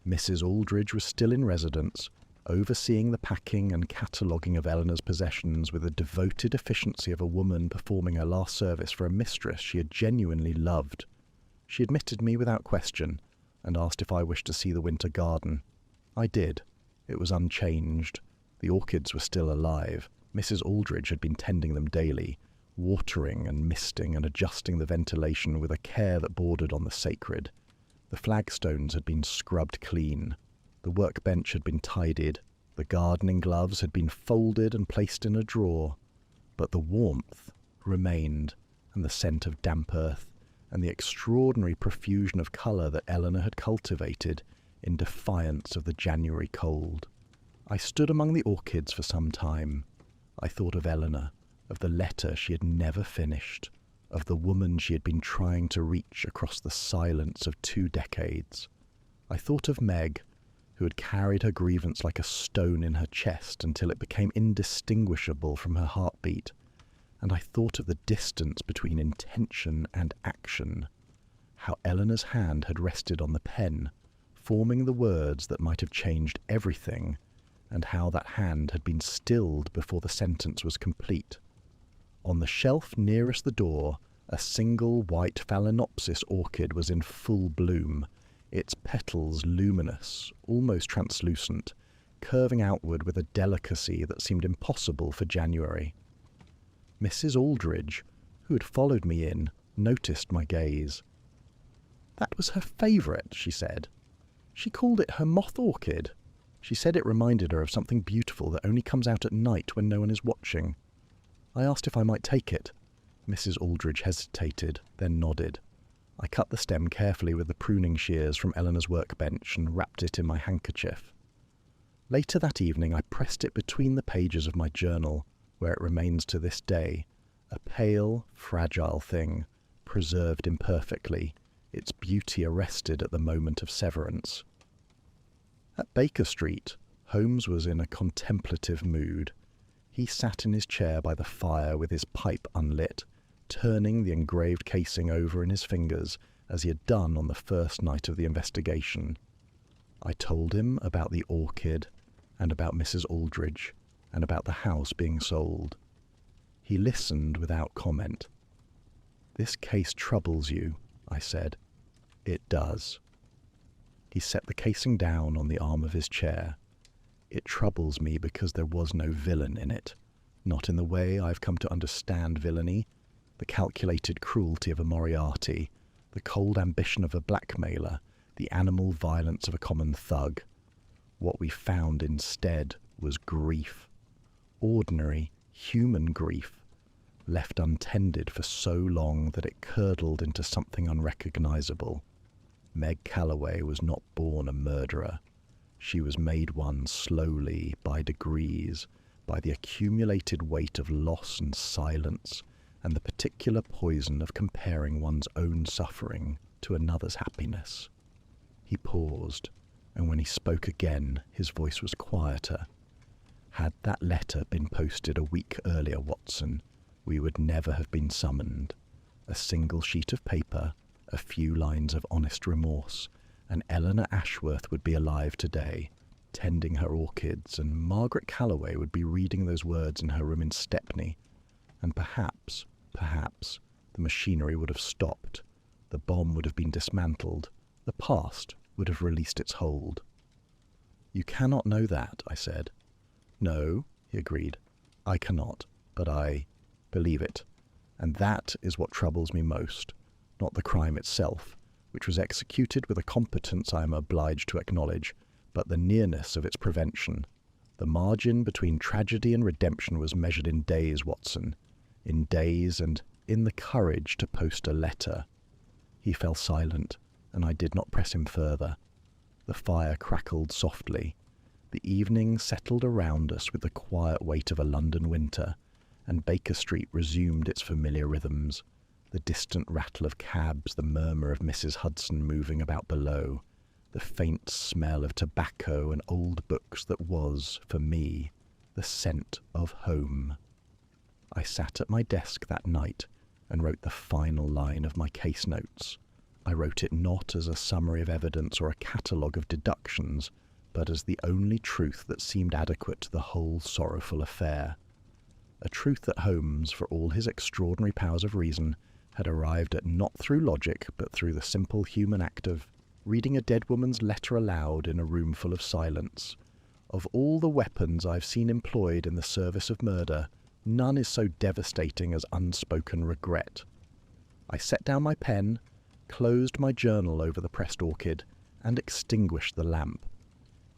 Mrs. Aldridge was still in residence, overseeing the packing and cataloguing of Eleanor's possessions with the devoted efficiency of a woman performing her last service for a mistress she had genuinely loved. She admitted me without question, and asked if I wished to see the winter garden. I did. It was unchanged. The orchids were still alive. Mrs. Aldridge had been tending them daily, watering and misting and adjusting the ventilation with a care that bordered on the sacred. The flagstones had been scrubbed clean. The workbench had been tidied. The gardening gloves had been folded and placed in a drawer. But the warmth remained, and the scent of damp earth, and the extraordinary profusion of colour that Eleanor had cultivated in defiance of the January cold. I stood among the orchids for some time. I thought of Eleanor, of the letter she had never finished, of the woman she had been trying to reach across the silence of 2 decades. I thought of Meg, who had carried her grievance like a stone in her chest until it became indistinguishable from her heartbeat, and I thought of the distance between intention and action, how Eleanor's hand had rested on the pen, forming the words that might have changed everything, and how that hand had been stilled before the sentence was complete. On the shelf nearest the door, a single white phalaenopsis orchid was in full bloom, its petals luminous, almost translucent, curving outward with a delicacy that seemed impossible for January. Mrs. Aldridge, who had followed me in, noticed my gaze. "That was her favourite," she said. "She called it her moth orchid. She said it reminded her of something beautiful that only comes out at night when no one is watching." I asked if I might take it. Mrs. Aldridge hesitated, then nodded. I cut the stem carefully with the pruning shears from Eleanor's workbench and wrapped it in my handkerchief. Later that evening I pressed it between the pages of my journal, where it remains to this day, a pale, fragile thing, preserved imperfectly, its beauty arrested at the moment of severance. At Baker Street, Holmes was in a contemplative mood. He sat in his chair by the fire with his pipe unlit, turning the engraved casing over in his fingers as he had done on the first night of the investigation. I told him about the orchid, and about Mrs. Aldridge, and about the house being sold. He listened without comment. "This case troubles you," I said. "It does." He set the casing down on the arm of his chair. "It troubles me because there was no villain in it, not in the way I've come to understand villainy, the calculated cruelty of a Moriarty, the cold ambition of a blackmailer, the animal violence of a common thug. What we found instead was grief. Ordinary, human grief, left untended for so long that it curdled into something unrecognizable. Meg Calloway was not born a murderer. She was made one slowly, by degrees, by the accumulated weight of loss and silence, and the particular poison of comparing one's own suffering to another's happiness. He paused, and when he spoke again, his voice was quieter. Had that letter been posted a week earlier, Watson, we would never have been summoned. A single sheet of paper, a few lines of honest remorse, and Eleanor Ashworth would be alive today, tending her orchids, and Margaret Calloway would be reading those words in her room in Stepney, and perhaps, the machinery would have stopped, the bomb would have been dismantled, the past would have released its hold. "You cannot know that," I said. "No," he agreed, "I cannot, but I believe it, and that is what troubles me most, not the crime itself, which was executed with a competence I am obliged to acknowledge, but the nearness of its prevention. The margin between tragedy and redemption was measured in days, Watson, in days, and in the courage to post a letter." He fell silent, and I did not press him further. The fire crackled softly. The evening settled around us with the quiet weight of a London winter, and Baker Street resumed its familiar rhythms, the distant rattle of cabs, the murmur of Mrs. Hudson moving about below, the faint smell of tobacco and old books that was, for me, the scent of home. I sat at my desk that night and wrote the final line of my case notes. I wrote it not as a summary of evidence or a catalogue of deductions, but as the only truth that seemed adequate to the whole sorrowful affair. A truth that Holmes, for all his extraordinary powers of reason, had arrived at not through logic, but through the simple human act of reading a dead woman's letter aloud in a room full of silence. Of all the weapons I've seen employed in the service of murder, none is so devastating as unspoken regret. I set down my pen, closed my journal over the pressed orchid, and extinguished the lamp.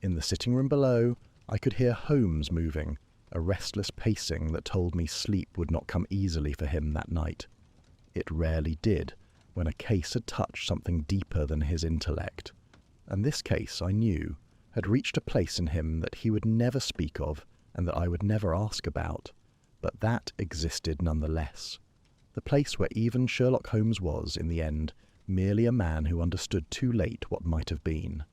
In the sitting room below, I could hear Holmes moving, a restless pacing that told me sleep would not come easily for him that night. It rarely did, when a case had touched something deeper than his intellect. And this case, I knew, had reached a place in him that he would never speak of and that I would never ask about. But that existed nonetheless. The place where even Sherlock Holmes was, in the end, merely a man who understood too late what might have been.